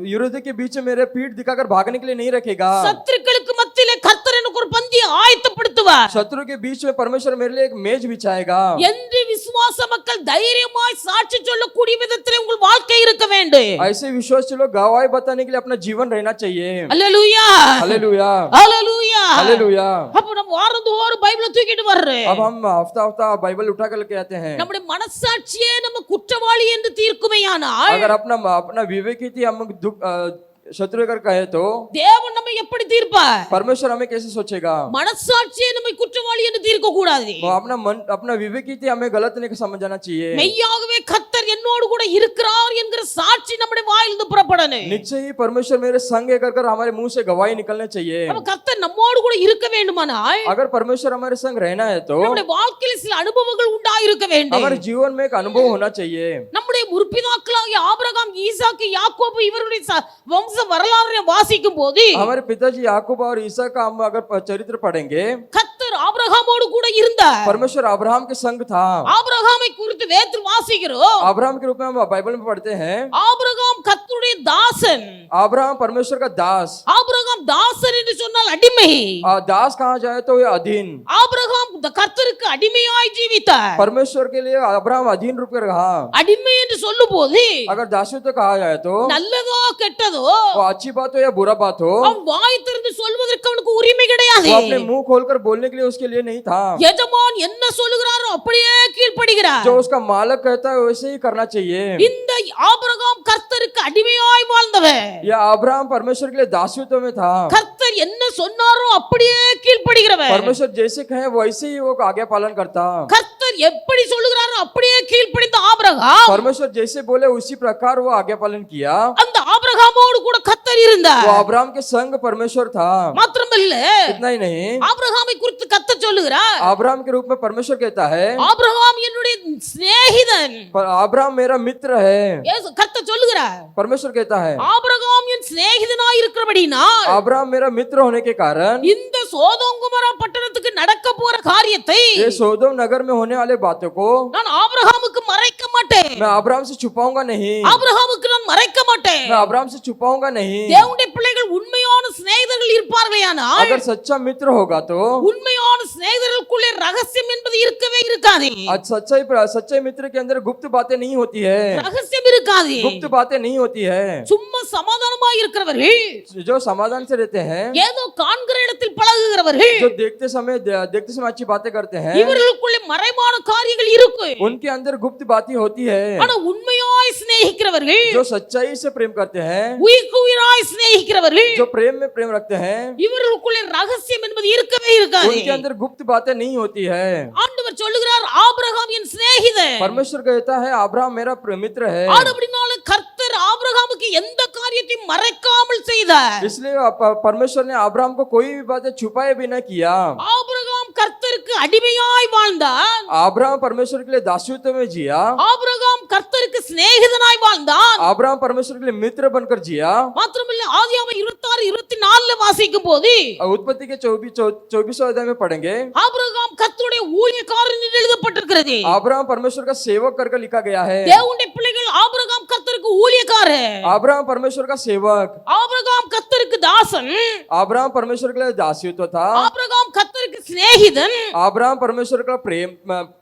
विरोधी के बीच में मेरे पीठ दिखाकर भागने के लिए नहीं रखेगा। சத்துருக்களுக்கு மத்தியிலே கர்த்தர் எனக்கு ஒரு பந்தியை ஆயத்தப்படுத்துவார். शत्रु के बीच में परमेश्वर मेरे लिए एक मेज बिछाएगा। என்று விசுவாச மக்கள் தைரியமாய் சாட்சி சொல்லக்கூடிய விதத்திலே உங்கள் வாழ்க்கை இருக்க வேண்டும். ऐसे विश्वासी लोग गवाही बताने के लिए अपना जीवन रहना चाहिए। அல்லேலூயா, हालेलुया, அல்லேலூயா. हालेलुया। அப்ப நம்ம வாரந்தோறும் பைபிளை தூக்கிட்டு வர்றோம். अब हम हफ्ता हफ्ता बाइबल उठा कर लेके आते हैं। நம்முடைய மனசாட்சியே நம்ம குற்றவாளி என்று தீர்க்குமேயானால் अगर अपना अपना विवेक ही थी हम दुख शत्रु कर कहे तो தேவன் நம்மை எப்படி தீர்ப்பார்? परमेश्वर हमें कैसे सोचेगा? மனசாட்சியே நம்மை குற்றவாளி என்று தீர்க்க கூடாது. वो अपना मन अपना विवेक ही थी हमें गलत नहीं समझना चाहिए। மெய்யாகவே கர்த்தர் என்னோடு கூட இருக்கிறார் என்கிற சாட்சி நம்முடைய வாயிலிருந்து புறப்படணும். निश्चय ही परमेश्वर मेरे संग है कर हमारे मुंह से गवाही निकलने चाहिए। அப்ப கர்த்தர் நம்மோடு கூட இருக்க வேண்டுமானால் अगर परमेश्वर हमारे संग रहना है तो நம்முடைய வாழ்க்கையில் சில அனுபவங்கள் உண்டாயிருக்க வேண்டும். हमारे जीवन में एक अनुभव होना चाहिए। நம்முடைய முற்பிதாக்களாகிய ஆபிரகாம், ஈசாக்கு, யாக்கோபு இவருடைய வம்ச வரலாறை வாசிக்கும் போது हमारे पिताजी याकूब और ईसा का हम अगर चरित्र पढ़ेंगे, கர்த்தர் ஆபிரகாமோடு கூட இருந்தார். परमेश्वर अब्राहम के संग था। ஆபிரகாமை குறித்து வேதத்தில் வாசிக்கிறோம். अब्राहम के रूप में हम बाइबल में पढ़ते हैं, ஆபிரகாம் கர்த்தருடைய தாசன். अब्राहम परमेश्वर का दास। ஆபிரகாம் தாசன் என்று சொன்னால் அடிமை. दास कहा जाए तो ये अधीन। ஆபிரகாம் கர்த்தருக்கு அடிமையாய் ஜீவித்தார். परमेश्वर के लिए अब्राहम अधीन रूप में रहा। அடிமை என்று சொல்லும்போது अगर दासत्व तो कहा जाए तो நல்லதோ கெட்டதோ वो अच्छी बात हो या बुरा बात हो, அவன் வாய் திறந்து சொல்வதற்கு அவனுக்கு உரிமை கிடையாது. वो अपने मुंह खोलकर बोलने के लिए उसके लिए नहीं था। எஜமான் என்ன சொல்லுகிறாரோ அப்படியே கீழ்ப்படிகிறார். जो उसका मालक कहता है वैसे ही करना चाहिए। இந்த ஆபிரகாம் கர்த்தருக்கு அடிமையாய் வாழ்ந்தவன். या अब्राहम परमेश्वर के लिए दासत्व में था। கர்த்தர் என்ன சொன்னாரோ அப்படியே கீழ்ப்படிகிறவன். परमेश्वर जैसे कहे वैसे ही वो आज्ञा पालन करता। கர்த்தர் எப்படி சொல்லுகிறாரோ அப்படியே கீழ்ப்படிந்த ஆபிரகாம், परमेश्वर जैसे बोले उसी प्रकार वो आज्ञा पालन किया। அந்த ஆபிரகாமோடு கூட கர்த்தர் இருந்தார். वो अब्राहम के संग परमेश्वर था। மாத்திரமல்ல, इतना ही नहीं, ஆபிரகாமை குறித்து கர்த்தர் சொல்லுகிறார், अब्राहम के रूप में परमेश्वर कहता है, ஆபிரகாம் என்னுடைய சிநேகிதன். अब्राहम मेरा मित्र है। கர்த்தர் சொல்லுகிறார், परमेश्वर कहता है, ஆபிரகாம் என் சிநேகிதனாய் இருக்கிறபடினால் अब्राहम मेरा मित्र होने के कारण இந்த சோதோம் குமரா பட்டணத்துக்கு நடக்க போற காரியத்தை ये सोदोम नगर में होने वाले बातों को நான் ஆபிரகாமுக்கு மறைக்க மாட்டேன். मैं अब्राहम से छुपाऊंगा नहीं। ஆபிரகாமுக்கு நான் மறைக்க மாட்டேன். मैं अब्राहम से छुपाऊंगा नहीं। தேவனுடைய பிள்ளைகள் உண்மையான சிநேகிதர்கள் இருப்பார்களேயானால் अगर सच्चा मित्र होगा तो உண்மையான சிநேகிதர்களுக்குள்ளே ரகசியம் என்பது இருக்கவே இருக்காது. आज सच्चे मित्र के अंदर गुप्त बातें नहीं होती है। ரகசியம் இருக்காது. गुप्त बातें नहीं होती है। சும்மா சமாதானமாய் இருக்கிறவர்கள், जो समाधान से रहते हैं, ஏதோ காண்கிற இடத்தில் பழகுகிறவர்கள், जो देखते समय अच्छी बातें करते हैं, இவர்களுக்குள்ளே மறைமான காரியங்கள் இருக்கு. उनके अंदर गुप्त बातें होती है. ஆனா உண்மையாய் சிநேகிக்கிறவர்கள், जो सच्चाई से प्रेम करते हैं, உயிருக்கு உயிராய் சிநேகிக்கிறவர்கள், जो प्रेम में प्रेम रखते हैं, இவர்களுக்குள்ளே ரகசியம் என்பது இருக்கவே இருக்காது. उनके अंदर गुप्त बातें नहीं होती है. ஆண்டவர் சொல்லுகிறார், ஆபிரகாம் என் சிநேகிதன். परमेश्वर कहता है अब्राहम मेरा मित्र है. ஆனபடினால கர்த்தர் ஆபிரகாமுக்கு எந்த காரியத்தையும் மறைக்காமல் செய்தார். इसलिए परमेश्वर ने अब्राहम को कोई भी बातें छुपाए भी न किया. ஆபிரகாம் கர்த்தருக்கு அடிமையாய் வாழ்ந்தான். अब्राहम परमेश्वर के लिए दासत्व में जिया. ஆபிரகாம் கர்த்தருக்கு சிநேகிதனாய் வாழ்ந்தான். अब्राहम परमेश्वर के लिए मित्र बनकर जिया. மாத்திரமல்ல, ஆதியாகமம் 26-24 வாசிக்கும் போது उत्पत्ति के 24 अध्याय में पढ़ेंगे. ஆபிரகாம் கர்த்தருடைய ஊழியக்காரன் என்று எழுதப்பட்டிருக்கிறது. अब्राहम परमेश्वर का सेवक करके लिखा गया है. தேவனுடைய பிள்ளைகள், ஆபிரகாம் கர்த்தருக்கு ஊழியக்காரன், अब्राहम परमेश्वर का सेवक, ஆபிரகாம் கர்த்தருக்கு தாசன், अब्राहम परमेश्वर के लिए दासत्व था. ஆபிரகாம் கர்த்தருக்கு சிநேகிதன், अब्राहम परमेश्वर का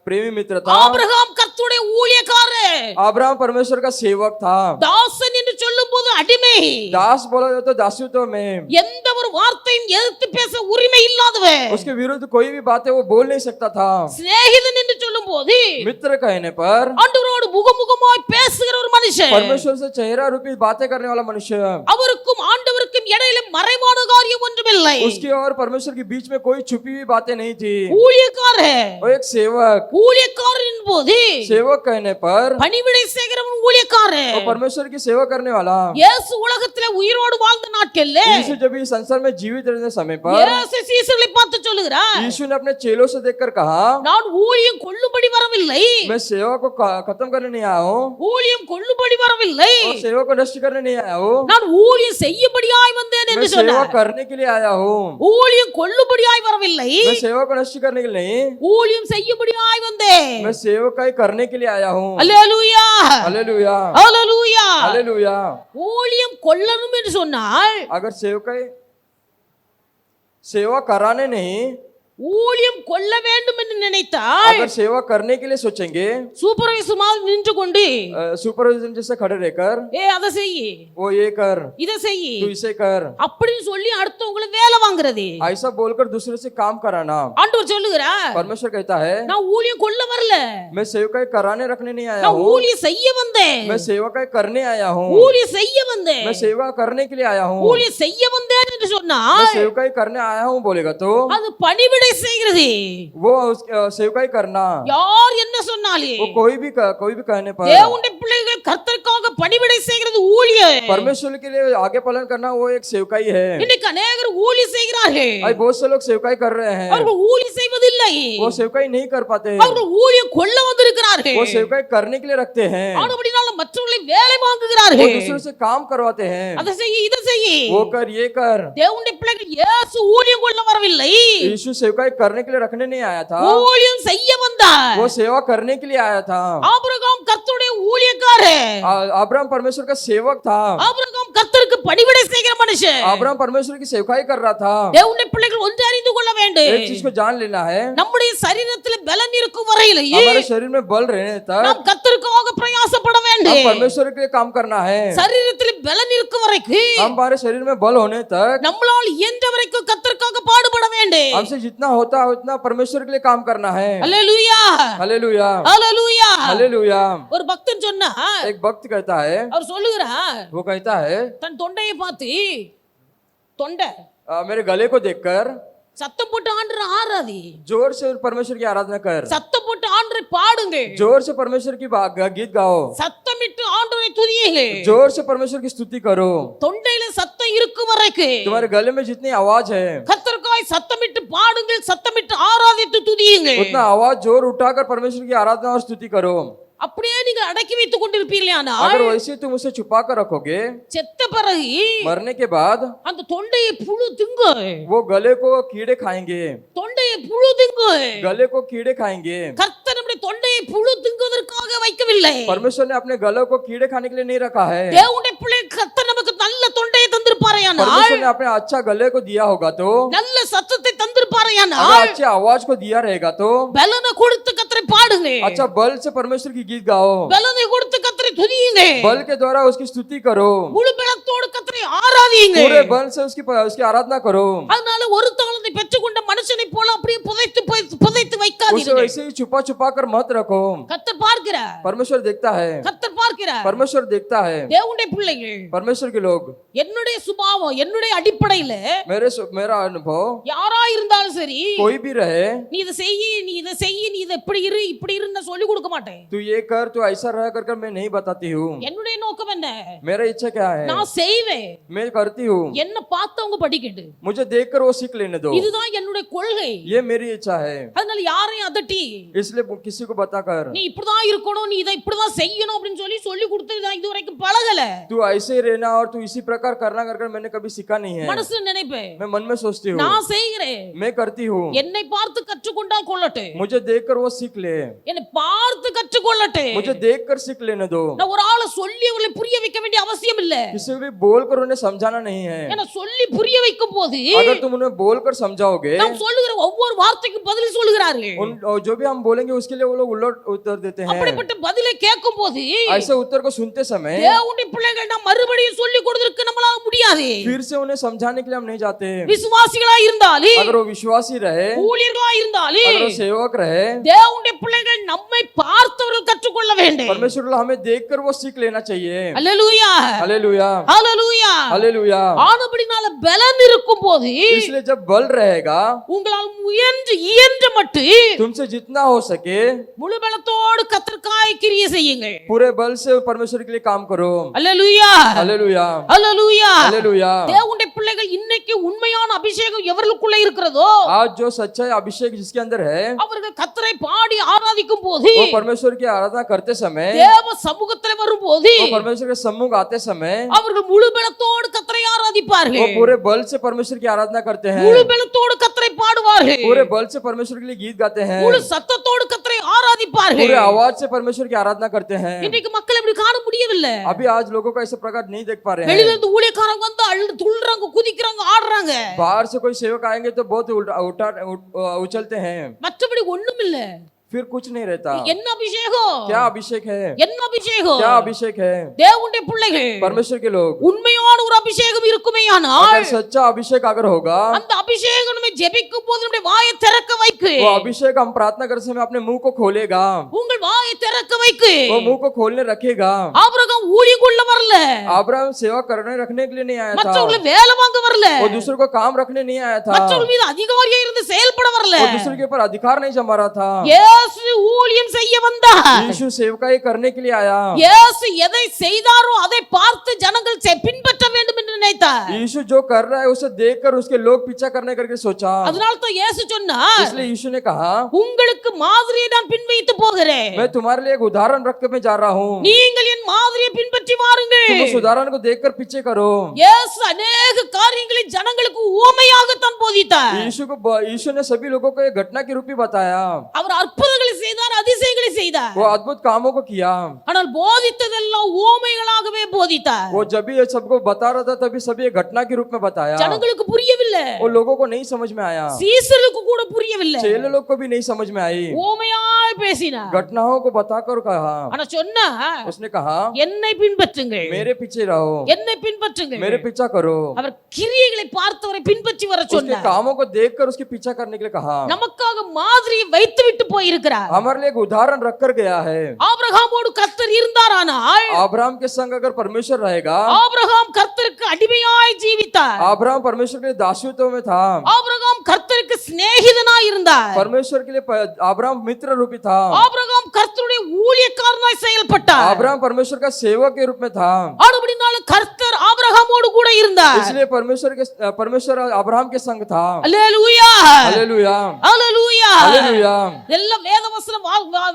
प्रेमी मित्र था. ஆபிரகாம் கர்த்தருடைய ஊழியக்காரன். अब्राहम परमेश्वर का सेवक था. தாசன் என்று சொல்லும்போது அடிமை, दास बोला जाता तो दासत्व में எந்த ஒரு வார்த்தையும் எதிர்த்து பேச உரிமை இல்லாதவன். उसके विरुद्ध कोई भी बातें वो बोल नहीं सकता था. சிநேகிதன் என்று சொல்லும்போது मित्र कहने पर ஆண்டவரோடு முகமுகமாய் பேசுகிற ஒரு மனுஷன், परमेश्वर से चेहरा रूपी बातें करने वाला मनुष्य, அவருக்கும் ஆண்டவருக்கும் இடையில மறைமான காரியம் ஒன்றுமில்லை. उसके और परमेश्वर के बीच में कोई छुपी हुई बातें नहीं थी. ஊழியக்காரன், वो एक सेवक, ஊழியக்காரன் போது सेवक कहने पर பணிவிடை செய்கிறவன் ஊழியக்காரன். वो परमेश्वर की सेवा करने वाला. இயேசு உலகத்திலே உயிரோடு வாழ்ந்த நாட்கள்ல यीशु जब इस संसार में जीवित रहने समय पर இயேசு சீசர்களை பார்த்து சொல்லுகிறார், यीशु ने अपने चेलों से देखकर कहा, நான் ஊழியம் கொள்ளும்படி வரவில்லை, मैं सेवा को खत्म करने नहीं आया हूँ ஊழியம் கொள்ளும்படி வரவில்லை, और सेवा को नष्ट करने नहीं आया हूँ. நான் ஊழியம் செய்யும்படியாய் வந்தேன் मैं என்று सेवा சொன்னார். करने के लिए आया हूँ. ஊழியம் கொள்ளும்படியாய் வரவில்லை, मैं सेवा को नष्ट करने के लिए नहीं, ஊழியம் செய்யும்படியாய் வந்தேன். मैं सेवकाई करने के लिए आया हूँ. அல்லேலூயா, हालेलुया, அல்லேலூயா. हालेलुया. ஊழியம் கொள்ளணும் என்று சொன்னால், अगर सेवकाई सेवा कराने नहीं, ஊழியம் கொள்ள வேண்டும் என்று நினைத்தால் अगर सेवा करने के लिए सोचेंगे, சூப்பர்வைசர் மாதிரி நின்று கொண்டு सुपरविजन जैसे खड़े रहकर அதை செய், वो ये कर, இதை செய் तू इसे कर, அப்படின்னு சொல்லி அடுத்தவங்களை வேலை வாங்குறது. ऐसा बोलकर दूसरे से काम कराना. ஆண்டவர் சொல்லுகிறார், परमेश्वर कहता है நான் ஊழியம் கொள்ள வரல, मैं सेवकाई कराने रखने नहीं आया நான் हूँ, ஊழியம் செய்ய வந்தேன், मैं सेवकाई करने आया हूँ. ஊழியம் செய்ய வந்தேன், मैं सेवा करने के लिए आया हूँ. ஊழியம் செய்ய வந்தேன் என்று मैं சொன்னால் सेवकाई करने आया हूँ बोलेगा तो அது பணிவிடை செய்கிறது. वो सेवकाई करना. யார் என்ன சொன்னாலே वो कोई भी कहने पर தேவனுடைய பிள்ளைகள் கர்த்தருக்காக பணிவிடை செய்கிறது ஊழியம். परमेश्वर के लिए आगे पालन करना वो एक सेवकाई है. இன்னைக்கு अनेகர் ஊழியம் செய்கிறார்கள், आज बहुत से लोग सेवकाई कर रहे हैं, அவர்கள் ஊழியம் செய்வதில்லை, वो सेवकाई नहीं कर पाते, அவர்கள் ஊழியம் கொள்ள வந்திருக்கிறார்கள். वो सेवकाई करने के लिए रखते हैं, ஆனபடினால மற்றவர்களை வேலை वो வாங்குகிறார்கள். दूसरों से काम करवाते हैं. அதை செய், இதை செய். वो कर, ये कर. தேவனுடைய பிள்ளைகள் இயேசு ஊழியம் கொள்ள வரவில்லை, यीशु सेवकाई करने के लिए रखने नहीं आया था, ஊழியம் செய்ய வந்தார். वो सेवा करने के लिए आया था. ஆபிரகாம் கர்த்தருடைய ஊழியக்காரன், अब्राहम परमेश्वर का सेवक था. ஆபிரகாம் கர்த்தருக்கு பணிவிடை செய்கிற மனுஷன். अब्राहम परमेश्वर की सेवकाई कर रहा था. தேவனுடைய பிள்ளைகள் ஒன்று அறிந்து கொள்ள வேண்டும், एक चीज को जान लेना है, நம்முடைய சரீரத்தில் பலன் இருக்கும் வரையிலேயே हमारे शरीर में बल रहने तक நாம் கர்த்தருக்காக பிரயாசப்பட हम வேண்டும். परमेश्वर के लिए काम करना है. சரீரத்தில் பலன் இருக்கும் வரைக்கும் हमारे शरीर में बल होने तक நம்மளால் இயன்ற வரைக்கும் கர்த்தருக்காக பாடுபட வேண்டும். हमसे जितना होता है उतना परमेश्वर के लिए काम करना है. அல்லேலூயா, हालेलुया, அல்லேலூயா. हालेलुया. ஒரு பக்தன் சொன்னா, एक भक्त कहता है, அவர் சொல்லுகிறார், वो कहता है தன் தொண்டையை பார்த்து, தொண்டை मेरे गले को देखकर சத்தம் போட்டு ஆண்டரை ஆராதி, जोर से परमेश्वर की आराधना कर, சத்தம் போட்டு ஆண்டரை பாடுங்க, जोर से परमेश्वर की गीत गाओ, சத்தமிட்டு ஆண்டரை துதியுங்க. जोर से परमेश्वर की स्तुति करो. தொண்டையில சத்தம் இருக்கும் வரைக்கும் तुम्हारे गले में जितनी आवाज है கர்த்தருக்காய் சத்தமிட்டு பாடுங்கள், சத்தமிட்டு ஆராதித்து துதியுங்க. उतना आवाज जोर उठाकर परमेश्वर की आराधना और स्तुति करो. அப்படியே நீங்க அடக்கி வைத்துக் கொண்டிருப்பீர்களானால் अगर वैसे तुम उसे छुपा कर रखोगे, செத்த பிறகு मरने के बाद அந்த தொண்டையை புழு திங்கு, वो गले को कीड़े खाएंगे, தொண்டையை புழு திங்கு. गले को कीड़े खाएंगे. கர்த்தர் நம்முடைய தொண்டையை புழு திங்குவதற்காக வைக்கவில்லை. परमेश्वर ने अपने गले को कीड़े खाने के लिए नहीं रखा है. தேவனுடைய பிள்ளை கர்த்தர் நமக்கு நல்ல தொண்டையை தந்திருப்பாரையானால், परमेश्वर ने अपने अच्छा गले को दिया होगा तो, நல்ல சத்தத்தை தந்திருப்பாரையானால், अगर अच्छे आवाज को दिया रहेगा तो பலனை கொடுத்து கர்த்தரை பாடுங்க, अच्छा बल से परमेश्वर की गीत गाओ, பலனை கொடுத்து கர்த்தரை துதியுங்க, बल के द्वारा उसकी स्तुति करो, முழு பலத்தோடு கர்த்தரை ஆராதியுங்கள். पूरे बल से उसकी आराधना करो। அதனால ஒரு தாளந்தை பெற்றுக்கொண்ட மனுஷனை போல அப்படியே புதைத்து उसे வைக்காதீர்கள். वैसे ही छुपा छुपा कर मत रखो। கர்த்தர் பார்க்கிறார். परमेश्वर देखता है, கர்த்தர் பார்க்கிறார். परमेश्वर देखता है। தேவனுடைய பிள்ளைகள், परमेश्वर के लोग, என்னுடைய சுபாவம், என்னுடைய அடிப்படையில मेरा अनुभव, யாரா இருந்தாலும் சரி, कोई भी रहे, நீ இதை செய்யி, நீ இதை செய்யி, நீ இதை இப்படி இரு நான் சொல்லி கொடுக்க மாட்டேன். तू ये कर, तू ऐसा रह कर मैं नहीं बताती हूँ। என்னுடைய நோக்கம் என்ன? मेरा इच्छा क्या है, நான் செய்வேன். मैं करती हूँ। என்ன பார்த்தவங்க படிக்கட்டும். मुझे देखकर वो सीख लेने दो। இதுதான் என்னுடைய கொள்கை. ये मेरी इच्छा है। அதனால யாரையும் அதட்டி, इसलिए किसी को बताकर நீ இப்படிதான் இருக்கணும், நீ இதை இப்படிதான் செய்யணும் அப்படின்னு சொல்லி கொடுத்து நான் இதுவரைக்கும் பழகல. तू ऐसे ही रहना और तू इसी प्रकार करना कर मैंने कभी सीखा नहीं है। மனசுல நினைப்பேன், मैं मन में सोचती हूँ, நான் செய்கிறேன். मैं करती हूँ। என்னை பார்த்து கற்றுக்கொண்டால் கொள்ளட்டும். मुझे देखकर वो सीख ले, என்னை பார்த்து கற்றுக்கொள்ளட்டும். मुझे देखकर सीख लेने दो। நான் ஒரு ஆளை சொல்லி அவளை புரிய வைக்க வேண்டிய அவசியம் இல்ல. किसी को भी बोलकर उन्हें समझाना नहीं है। ஏன்னா சொல்லி புரிய வைக்கும் போது अगर तुम उन्हें बोलकर समझाओगे, நாம் சொல்லுகிற ஒவ்வொரு வார்த்தைக்கும் பதில் சொல்லுகிறார்கள். जो भी हम बोलेंगे उसके लिए वो लोग उलट उत्तर देते हैं। அப்படிப்பட்ட பதிலை கேட்கும் போது ऐसे उत्तर को सुनते समय தேவனுடைய பிள்ளைகள் நாம் மறுபடியும் சொல்லி கொடுக்கிறதுக்கு நம்மளால முடியாது. फिर से उन्हें समझाने के लिए हम नहीं जाते। விசுவாசிகளா இருந்தாலும், अगर वो विश्वासी रहे, ஊழியர்களா இருந்தாலும், अगर वो सेवक रहे, தேவனுடைய பிள்ளைகள் நம்மை பார்த்தவர்கள் கற்றுக்கொள்ள வேண்டும். परमेश्वर हमें देखकर वो सीख लेना चाहिए। அல்லேலூயா, हालेलुया, அல்லேலூயா. हालेलुया। ஆனபடினால பலன் இருக்கும் போது इसलिए जब बल रहेगा, உங்களால் இயன்ற மட்டும் तुमसे जितना हो सके முழு பலத்தோடு கர்த்தருக்காய் கிரியை செய்யுங்கள். पूरे बल से परमेश्वर के लिए काम करो। அல்லேலூயா, हालेलुया, அல்லேலூயா. हालेलुया। தேவனுடைய பிள்ளைகள் இன்னைக்கு உண்மையான அபிஷேகம் எவர்களுக்குள்ள இருக்கிறதோ आज जो सच्चा अभिषेक जिसके अंदर है, அவர்கள் கர்த்தரை பாடி ஆராதிக்கும் போது, वो परमेश्वर की आराधना करते समय, தேவ சமூகத்துல வரும்போது वो परमेश्वर के सम्मुख आते समय அவர்கள் முழு பலத்தோடு கர்த்தரை वो ஆராதிப்பார்கள். पूरे बल से परमेश्वर की आराधना करते हैं, முழு பலத்தோடு கர்த்தரை பாடுவார்கள். पूरे बल से परमेश्वर के लिए गीत गाते हैं, முழு சத்தத்தோடு கர்த்தரை ஆராதிப்பார்கள். पूरे आवाज से परमेश्वर की आराधना करते हैं। இன்னைக்கு மக்கள் இப்படி காண முடியவில்லை. अभी आज लोगों को ऐसे प्रकार नहीं देख पा रहे வெளியில हैं। இருந்து ஊழியக்காரங்க வந்து அழுது துள்ளுறாங்க, குதிக்கிறாங்க, ஆடுறாங்க. बाहर से कोई सेवक आएंगे तो बहुत उछलते हैं, மற்றபடி ஒண்ணும் இல்ல. फिर कुछ नहीं रहता। என்ன அபிஷேகம்? क्या अभिषेक है, என்ன அபிஷேகம்? क्या अभिषेक है? தேவனுடைய பிள்ளைகள் परमेश्वर के लोग, உண்மையான ஒரு அபிஷேகம் இருக்குமேயானால் अगर सच्चा अभिषेक अगर होगा, அந்த அபிஷேகம் நம்மை ஜெபிக்கும் போது நம்முடைய வாயை திறக்க வைக்கு. वो अभिषेक हम प्रार्थना करते समय अपने मुंह को खोलेगा, உங்கள் வாயை திறக்க வைக்கு. वो मुंह को खोलने रखेगा। ஆபிரகாம் ஊழியக்குள்ள வரல, अब्राहम सेवा करने रखने के लिए नहीं आया था, மற்றவங்களை வேலை வாங்க வரல, वो दूसरे को काम रखने नहीं आया था, மற்றவர்கள் மீது அதிகாரியா இருந்து செயல்பட வரல. वो दूसरे के ऊपर अधिकार नहीं जमा रहा था। இயேசு ஊழியம் செய்ய வந்தார். यीशु सेवकाई करने के लिए आया। இயேசு எதை செய்தாரோ அதை பார்த்து ஜனங்கள் பின்பற்ற வேண்டும் என்று நினைத்தார். यीशु जो कर रहा है उसे देखकर उसके लोग पीछा करने करके सोचा। அதனால தான் இயேசு சொன்னார், इसलिए यीशु ने कहा, உங்களுக்கு மாதிரியை நான் பின்வைத்து போகிறேன், मैं तुम्हारे लिए एक उदाहरण रख के मैं जा रहा हूँ, நீங்கள் என் மாதிரியை பின்பற்றி வாருங்கள். तुम उस उदाहरण को देखकर पीछे करो। இயேசு अनेक காரியங்களை ஜனங்களுக்கு உவமையாக தான் போதித்தார். यीशु ने सभी लोगों को एक घटना के रूप में बताया। அவர் அற்புதங்களை செய்தார், அதிசயங்களை செய்தார். वो अद्भुत कामों को किया। ஆனால் போதித்ததெல்லாம் உவமைகளாகவே போதித்தார். वो जब भी ये सबको बता रहा था तभी सभी एक घटना के रूप में बताया। ஜனங்களுக்கு புரியவில்லை, वो लोगों को नहीं समझ में आया, சீசருக்கு கூட புரியவில்லை. चेले लोग को भी नहीं समझ में आई। உவமையாய் பேசினார். घटनाओं को बताकर कहा, ஆனா சொன்னா, उसने कहा, என்னை பின்பற்றுங்கள், मेरे पीछे रहो, என்னை பின்பற்றுங்கள். मेरे पीछा करो। அவர் கிரியைகளை பார்த்தவரை பின்பற்றி வர उसके சொன்னார். कामों को देखकर उसके पीछा करने के लिए कहा। நமக்காக மாதிரியை வைத்து விட்டு போயிருக்கிறார். हमारे लिए एक उदाहरण रख कर गया है। ஆபிரகாமோடு கர்த்தர் இருந்தாரானால், अब्राहम के संग अगर परमेश्वर रहेगा, ஆபிரகாம் கர்த்தருக்கு அடிமையாய் ஜீவித்தார். अब्राहम परमेश्वर के लिए दासत्व में था, ஆபிரகாம் கர்த்தருக்கு சிநேகிதனாய் இருந்தார். परमेश्वर के लिए अब्राहम मित्र रूपी था, ஆபிரகாம் கர்த்தருடைய ஊழியக்காரனாய் செயல்பட்டார். अब्राहम परमेश्वर का सेवक के रूप में था। ஆனபடினால கர்த்தர் ஆபிரகாமோடு கூட இருந்தார். इसलिए परमेश्वर अब्राहम के संग था। அல்லேலூயா, हालेलुया, அல்லேலூயா. हालेलुया। எல்லாம் வேத வசனம்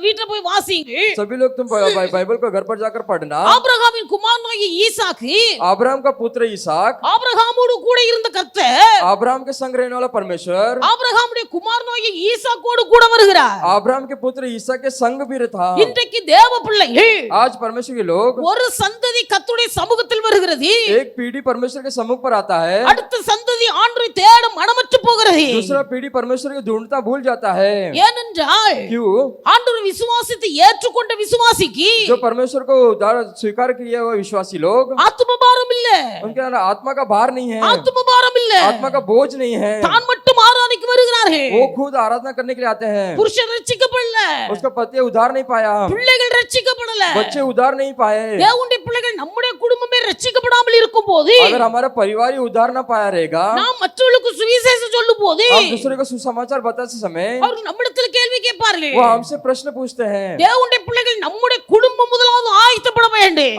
வீட்டுல போய் வாசிங்க. सभी लोग तुम बाइबल को घर पर जाकर पढ़ना। ஆபிரகாமின் குமாரனாகிய ஈசாக்கு, अब्राहम का पुत्र इसहाक, ஆபிரகாமோடு கூட இருந்த கர்த்தர் अब्राहम के संग रहने वाला परमेश्वर ஆபிரகாமுடைய குமாரனாகிய ஈசாக்கோடு கூட வருகிறார். अब्राहम के पुत्र इसहाक के संग भी था। இன்றைக்கு தேவ பிள்ளைகள் आज परमेश्वर के लोग, ஒரு சந்ததி கர்த்தருடைய சமூகத்தில் வருகிறது. एक पीढ़ी परमेश्वर के सम्मुख पर आता है, அடுத்த சந்ததி ஆண்டவரை தேட மனமற்று போகிறது. दूसरा पीढ़ी परमेश्वर को ढूंढता भूल जाता है। ஏனென்றால் क्यों? ஆண்டவர் விசுவாசித்து ஏற்றுக்கொண்ட விசுவாசிக்கு जो परमेश्वर को उद्धार स्वीकार किए हुए विश्वासी लोग, ஆத்தும பாரம் இல்ல, उनके अंदर आत्मा का भार नहीं है, ஆத்தும பாரம் இல்ல, आत्मा का बोझ नहीं है। தான் மட்டும் ஆராதனைக்கு வருகிறார்கள். वो खुद आराधना करने के लिए आते हैं। புருஷன் ரட்சிக்கப்படல, उसका पति उद्धार नहीं पाया, பிள்ளைகள் ரட்சிக்கப்படல. बच्चे उद्धार नहीं पाए। தேவனுடைய பிள்ளைகள் நம்முடைய குடும்பமே ரட்சிக்கப்படாமல் இருக்கும்போது अगर हमारा परिवार ही उद्धार ना पाया रहेगा, நாம் மற்றவர்களுக்கு சுவிசேஷம் சொல்லும்போது हम दूसरे को सुसमाचार बताते समय அவர்கள் நம்மிடத்தில் கேள்வி கேட்பார்கள். वो हमसे प्रश्न पूछते हैं। தேவனுடைய பிள்ளைகள் நம்முடைய குடும்பம் முதலாவது ஆயத்தப்பட வேண்டும்.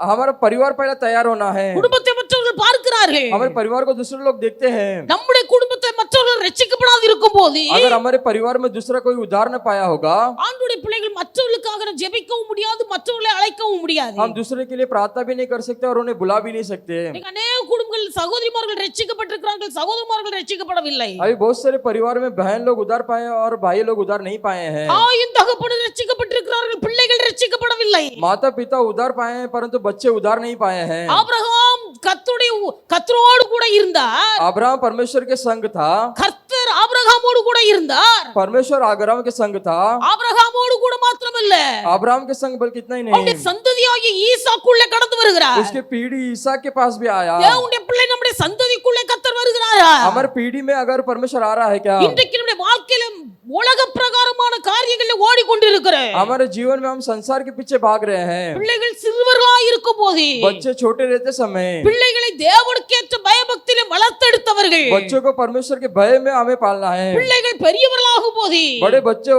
हमारा परिवार पहले तैयार होना है। குடும்பத்தை மற்றவர்கள் பார்க்கிறார்கள். हमारे परिवार को दूसरे लोग देखते हैं। நம்முடைய குடும்பத்தை மற்றவர்கள் ரட்சிக்கப்படாது இருக்கும்போது अगर हमारे परिवार में दूसरा कोई उद्धार न पाया होगा, ஆண்டவருடைய பிள்ளைகள் மற்றவர்களுக்காக ஜெபிக்கவும் முடியாது, மற்றவர்களை அழைக்கவும் முடியாது. हम दूसरे के लिए प्रार्थना भी नहीं कर सकते और उन्हें बुला भी नहीं सकते। இன்னைக்கு अनेक குடும்பங்கள் சகோதரிமார்கள் ரட்சிக்கப்பட்டிருக்கிறார்கள், சகோதரமார்கள் ரட்சிக்கப்படவில்லை. अभी बहुत सारे परिवार में बहन लोग उद्धार पाए और भाई लोग उद्धार नहीं पाए हैं। தாயும் தகப்பனும் ரட்சிக்கப்பட்டிருக்கிறார்கள், பிள்ளைகள் ரட்சிக்கப்படவில்லை. माता पिता उद्धार पाए हैं परंतु बच्चे उद्धार नहीं पाए हैं। ஆபிரகாம் கர்த்தரோடு கூட இருந்தார். अब्राहम परमेश्वर के संग था, கர்த்தர் ஆபிரகாமோடு கூட இருந்தார். परमेश्वर अब्राहम के संग था। ஆபிரகாமோடு கூட மாத்திரமல்ல, अब्राहम के संग बल्कि इतना ही அவருடைய नहीं, சந்ததியாகிய ஈசாக்குள்ளே கடந்து வருகிறார். उसके पीढ़ी ईसा के पास भी आया। தேவனுடைய பிள்ளை நம்முடைய சந்ததிக்குள்ளே கர்த்தர் வருகிறாரா? हमारे पीढ़ी में अगर परमेश्वर आ रहा है क्या? இன்றைக்கு நம்முடைய வாழ்க்கையில உலக பிரகாரமான காரியங்கள்ல ஓடிக்கொண்டிருக்கிறோம். हमारे जीवन में हम संसार के पीछे भाग रहे हैं। பிள்ளைகள் சிறுவர்களாய் இருக்கும்போது, बच्चे छोटे रहते समय பிள்ளைகளை தேவனுக்கேற்ற பயபக்தியிலே வளர்த்தெடுத்தவர்கள், बच्चों को परमेश्वर के भय में हमें पालना है। பிள்ளைகள் பெரியவர்களாகும் போது बड़े बच्चे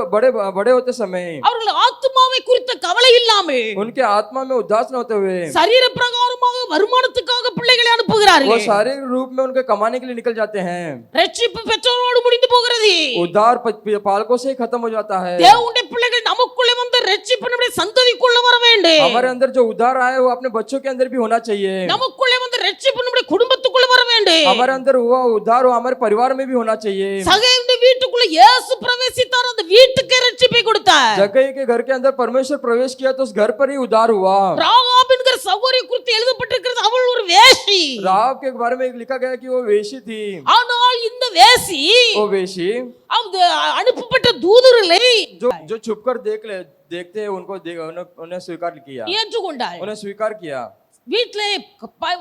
बड़े होते समय அவர்கள் ஆத்துமாவை குறித்த கவலை இல்லாமல் उनके आत्मा में उदास न होते हुए சரீர பிரகாரமாக வருமானத்துக்காக பிள்ளைகளை वो அனுப்புகிறார்கள். शारीरिक रूप में उनके कमाने के लिए निकल जाते हैं। ரட்சிப்பு பெற்றோரோடு முடிந்து போகிறது. उद्धार पालकों से ही खत्म हो जाता है। தேவனுடைய பிள்ளைகள் நமக்குள்ளே வந்த ரட்சிப்பு நம்முடைய சந்ததிக்குள்ள வர வேண்டும். हमारे अंदर जो उद्धार आया वो अपने बच्चों के अंदर भी होना चाहिए। நமக்குள்ளே வந்த ரட்சிப்பு நம்முடைய குடும்பத்துக்குள்ள வர வேண்டும். हमारे अंदर हुआ उद्धार वो हमारे परिवार में भी होना चाहिए। சகேயுடைய வீட்டுக்குள்ள இயேசு பிரவேசித்தார், அந்த வீட்டுக்கே ரட்சிப்பை கொடுத்தார். जक्कई के घर के अंदर परमेश्वर प्रवेश किया तो उस घर पर ही उद्धार हुआ। ராகாப் என்கிற சகோதரியை குறித்து எழுதப்பட்டிருக்கிறது, அவள் ஒரு வேசி. राहाब के बारे में लिखा गया कि वो वेशी थी। ஆனால் இந்த வேசி वो वेशी அந்த அனுப்பப்பட்ட தூதர்களை जो छुपकर देखते हैं उनको उन्हें स्वीकार किया, ஏற்றுக்கொண்டாள். उन्हें स्वीकार किया, வீட்டிலே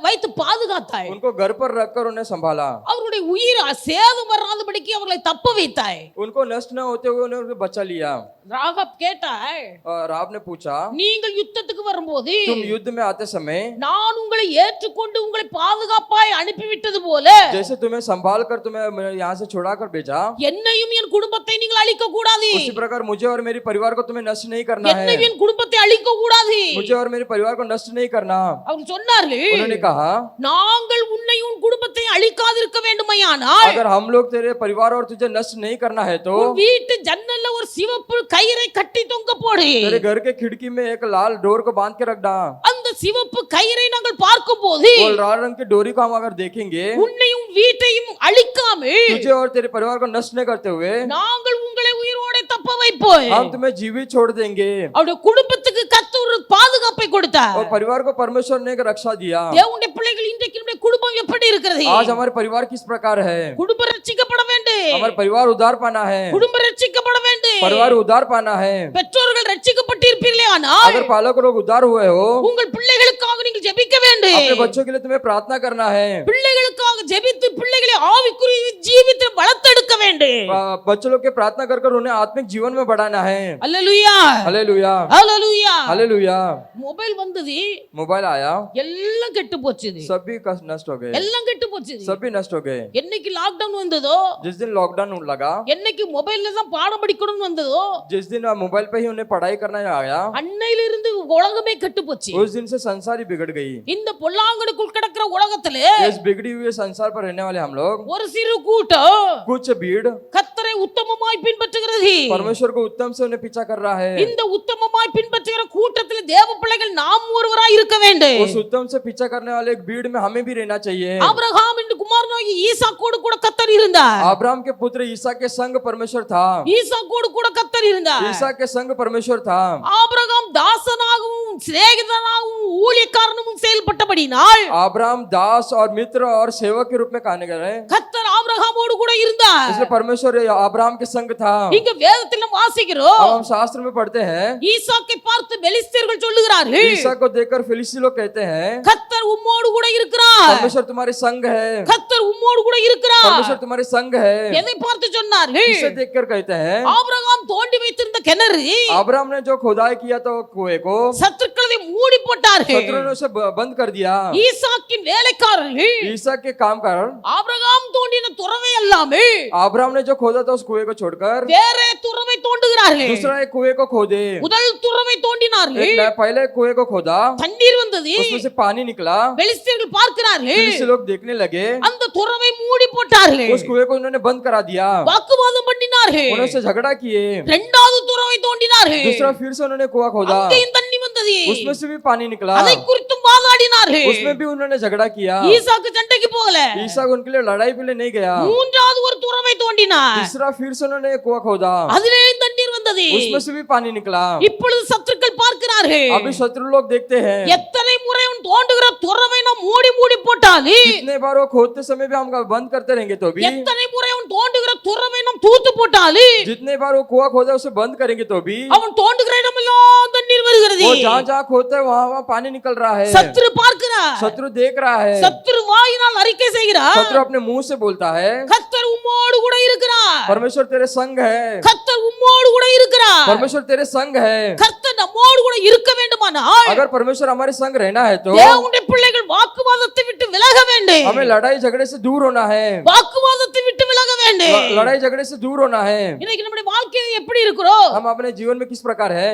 வைத்து பாதுகாத்தாள். उनको घर पर रखकर उन्हें संभाला, அவருடைய உயிர் சேதம் வராதபடிக்கு அவர்களை தப்ப வைத்தாள். उनको नष्ट न होते हुए उन्हें बचा लिया। ராகாப் கேட்டாள், और राहाब ने पूछा, நீங்கள் யுத்தத்துக்கு வரும்போது तुम युद्ध में आते समय நான் உங்களை ஏற்றுக்கொண்டு உங்களை பாதுகாப்பாய் அனுப்பிவிட்டது போல जैसे तुम्हें संभाल कर तुम्हें यहाँ से छुड़ा कर भेजा, என்னையும் என் குடும்பத்தை நீங்கள் அழிக்க கூடாது. उसी प्रकार मुझे और मेरे परिवार को तुम्हें नष्ट नहीं करना है। என்னையும் என் குடும்பத்தை அழிக்க கூடாது. मुझे और मेरे परिवार को नष्ट नहीं करना। அவங்க சொன்னார்கள், उन्होंने कहा, நாங்கள் உன்னை உன் குடும்பத்தை அழிக்காதிருக்க வேண்டுமையானால் अगर हम लोग तेरे परिवार और तुझे नष्ट नहीं करना है तो உன் வீட்டு ஜன்னல்ல ஒரு சிவப்பு கயிறை கட்டி தொங்க போடு. तेरे घर के खिड़की में एक लाल डोर को बांध के रख डाल। அந்த சிவப்பு கயிறை நாங்கள் பார்க்கும்போது वो लाल रंग की डोरी को हम अगर देखेंगे, உன்னையும் வீட்டையும் அழிக்காமல் तुझे और तेरे परिवार को नष्ट नहीं करते हुए நாங்கள் உங்களை உயிரோட தப்ப வைப்போம். हम तुम्हें जीवित छोड़ देंगे। அவருடைய குடும்பத்துக்கு கர்த்தர் ஒரு பாதுகாப்பை கொடுத்தார். और परिवार को परमेश्वर ने एक रक्षा दिया। தேவனுடைய பிள்ளைகள் இன்றைக்கு நம்முடைய குடும்பம் எப்படி இருக்கிறது? आज हमारे परिवार किस प्रकार है? குடும்பம் ரட்சிக்கப்பட வேண்டும். हमारे परिवार उद्धार पाना है, குடும்பம் ரட்சிக்கப்பட வேண்டும். परिवार उद्धार पाना है। பெற்றோர்கள் ரட்சிக்கப்பட்டிருப்பீர்களே ஆனால் अगर पालक लोग उद्धार हुए हो, உங்கள் பிள்ளைகளுக்காக நீங்கள் ஜெபிக்க வேண்டும். अपने बच्चों के लिए तुम्हें प्रार्थना करना है। பிள்ளைகளுக்காக ஜெபித்து பிள்ளைகளை ஆவிக்குரிய ஜீவிதத்தில் வளர்த்தெடுக்க வேண்டும். बच्चों लोग के प्रार्थना कर कर उन्हें आत्मिक जीवन में बढ़ाना है। அல்லேலூயா, हालेलुया, அல்லேலூயா. हालेलुया। மொபைல் வந்தது, मोबाइल आया, எல்லாம் கெட்டு போச்சு. सभी नष्ट हो गए, எல்லாம் கெட்டு போச்சு. सभी नष्ट हो गए। என்னைக்கு லாக்டவுன் வந்ததோ, जिस दिन लॉकडाउन लगा, என்னைக்கு மொபைல்ல தான் பாடம் படிக்கணும்னு வந்ததோ, जिस दिन मोबाइल पे ही उन्हें पढ़ाई करना आया, அன்னையில இருந்து உலகமே கெட்டு போச்சு. उस दिन से संसार ही बिगड़ गई। இந்த பொல்லாங்கனுக்குள் கிடக்கிற உலகத்திலே इस बिगड़ी हुई संसार पर रहने वाले हम लोग, ஒரு சிறு கூட்டம் कुछ भीड़ கர்த்தரை உத்தமமாய் பின்பற்றுகிறது. परमेश्वर को उत्तम से उन्हें पीछा कर रहा है। இந்த உத்தமமாய் பின்பற்றுகிற கூட்டத்தில் தேவ பிள்ளைகள் நாம் ஒருவராய் இருக்க வேண்டும். उस उत्तम से पीछा करने वाले एक भीड़ में हमें भी रहना चाहिए। ஆபிரகாம் என்று குமாரனாகிய குமாரனாகிய ஈசாக்கோடு கூட கர்த்தர் இருந்தார். अब्राहम के पुत्र ईसा के संग परमेश्वर था, ஈசாக்கோடு கூட கர்த்தர் இருந்தார். ईसा के संग परमेश्वर था। ஆபிரகாம் தாசனாகவும் சிநேகிதனாகவும் ஊழியக்காரனும் செயல்பட்டபடினால் अब्राहम दास और मित्र और सेवक के रूप में कहने गए, கர்த்தர் ஆபிரகாமோடு கூட இருந்தார். इसलिए परमेश्वर अब्राहम के संग था। இங்க வேதத்தில் நாம் வாசிக்கிறோம், अब हम शास्त्र में पढ़ते हैं, ஈசாக்கை பார்த்து பெலிஸ்தர்கள் சொல்லுகிறார்கள், ईसा को देखकर फिलिस्ती लोग कहते हैं, கர்த்தர் உம்மோடு கூட இருக்கிறார், परमेश्वर तुम्हारे संग है, கர்த்தர் உம்மோடு கூட இருக்கிறார். परमेश्वर तुम्हारे संग है। எதை பார்த்து சொன்னார்கள்? इसे देखकर कहते हैं, ஆபிரகாம் தோண்டி வைத்திருந்த கிணறு अब्राहम ने जो खुदाई किया था वो कुएं को சத்துருக்களை மூடி போட்டார்கள். शत्रुओं ने उसे बंद कर दिया। ஈசாக்கின் வேலைக்காரர்கள் ईसा के काम कारण ஆபிரகாம் தோண்டின துறவை அல்லாமல் अब्राहम ने जो खोदा था उस कुएं को छोड़कर வேற துறவை தோண்டுகிறார்கள். दूसरा एक कुएं को खोदे। முதல் துறவை தோண்டினார்கள், एक पहले कुएं को खोदा, தண்ணீர் வந்தது, उसमें से पानी निकला। பெலிஸ்தர்கள் பார்க்கிறார்கள், फिलिस्ती लोग देखने लगे, அந்த துறவை மூடி போட்டார்கள். उस कुएं को उन्होंने बंद करा दिया, வாக்குவாதம் பண்ணினார்கள். उन्होंने से झगड़ा किए। இரண்டாவது துறவை தோண்டினார்கள், दूसरा फिर से उन्होंने कुआं खोदा, அங்கேயும் தண்ணி வந்தது, उसमें से भी पानी निकला, அதை குறித்தும் வாதாடினார்கள். उसमें भी उन्होंने झगड़ा किया। ஈசாக்கு சண்டைக்கு போகல, ईसा उनके लिए लड़ाई के लिए नहीं गया। மூன்றாவது ஒரு துறவை தோண்டினார், तीसरा फिर से उन्होंने एक कुआं खोदा, அதிலேயும் தண்ணீர் வந்தது. उसमें से भी पानी निकला। இப்பொழுது சத்துருக்கள் பார்க்கிறார்கள், अभी शत्रु लोग देखते हैं, எத்தனை முறை அவன் தோண்டுகிற துறவை நாம் மூடி மூடி போட்டாலே, कितने बार वो खोदते समय भी हम बंद करते रहेंगे तो भी, எத்தனை முறை அவன் தோண்டுகிற துறவை நாம் தூத்து போட்டாலே, जितने बार वो कुआं खोदा उसे बंद करेंगे तो भी, அவன் தோண்டுகிற இடமெல்லாம் தண்ணீர் வருகிறது. वो जहाँ जहाँ खोदता है वहाँ वहाँ पानी निकल रहा है। சத்துரு பார்க்கிறார், शत्रु देख रहा है, சத்துரு வாயினால் அறிக்கை செய்கிறார், शत्रु अपने मुंह से बोलता है, கர்த்தர் உம்மோடு கூட இருக்கிறார், परमेश्वर तेरे संग है, கர்த்தர் உம்மோடு கூட இருக்கிறார். परमेश्वर तेरे संग है। கர்த்தர் நம்மோடு கூட இருக்க வேண்டுமானால் अगर परमेश्वर हमारे संग रहना है तो தேவனுடைய பிள்ளைகள் வாக்குவாதத்தை விட்டு விலக வேண்டும். हमें लड़ाई झगड़े से दूर होना है, வாக்குவாதத்தை விட்டு விலக வேண்டும். लड़ाई झगड़े से दूर होना है। இன்னைக்கு நம்முடைய வாழ்க்கையை எப்படி இருக்கிறோம்? हम अपने जीवन में किस प्रकार है?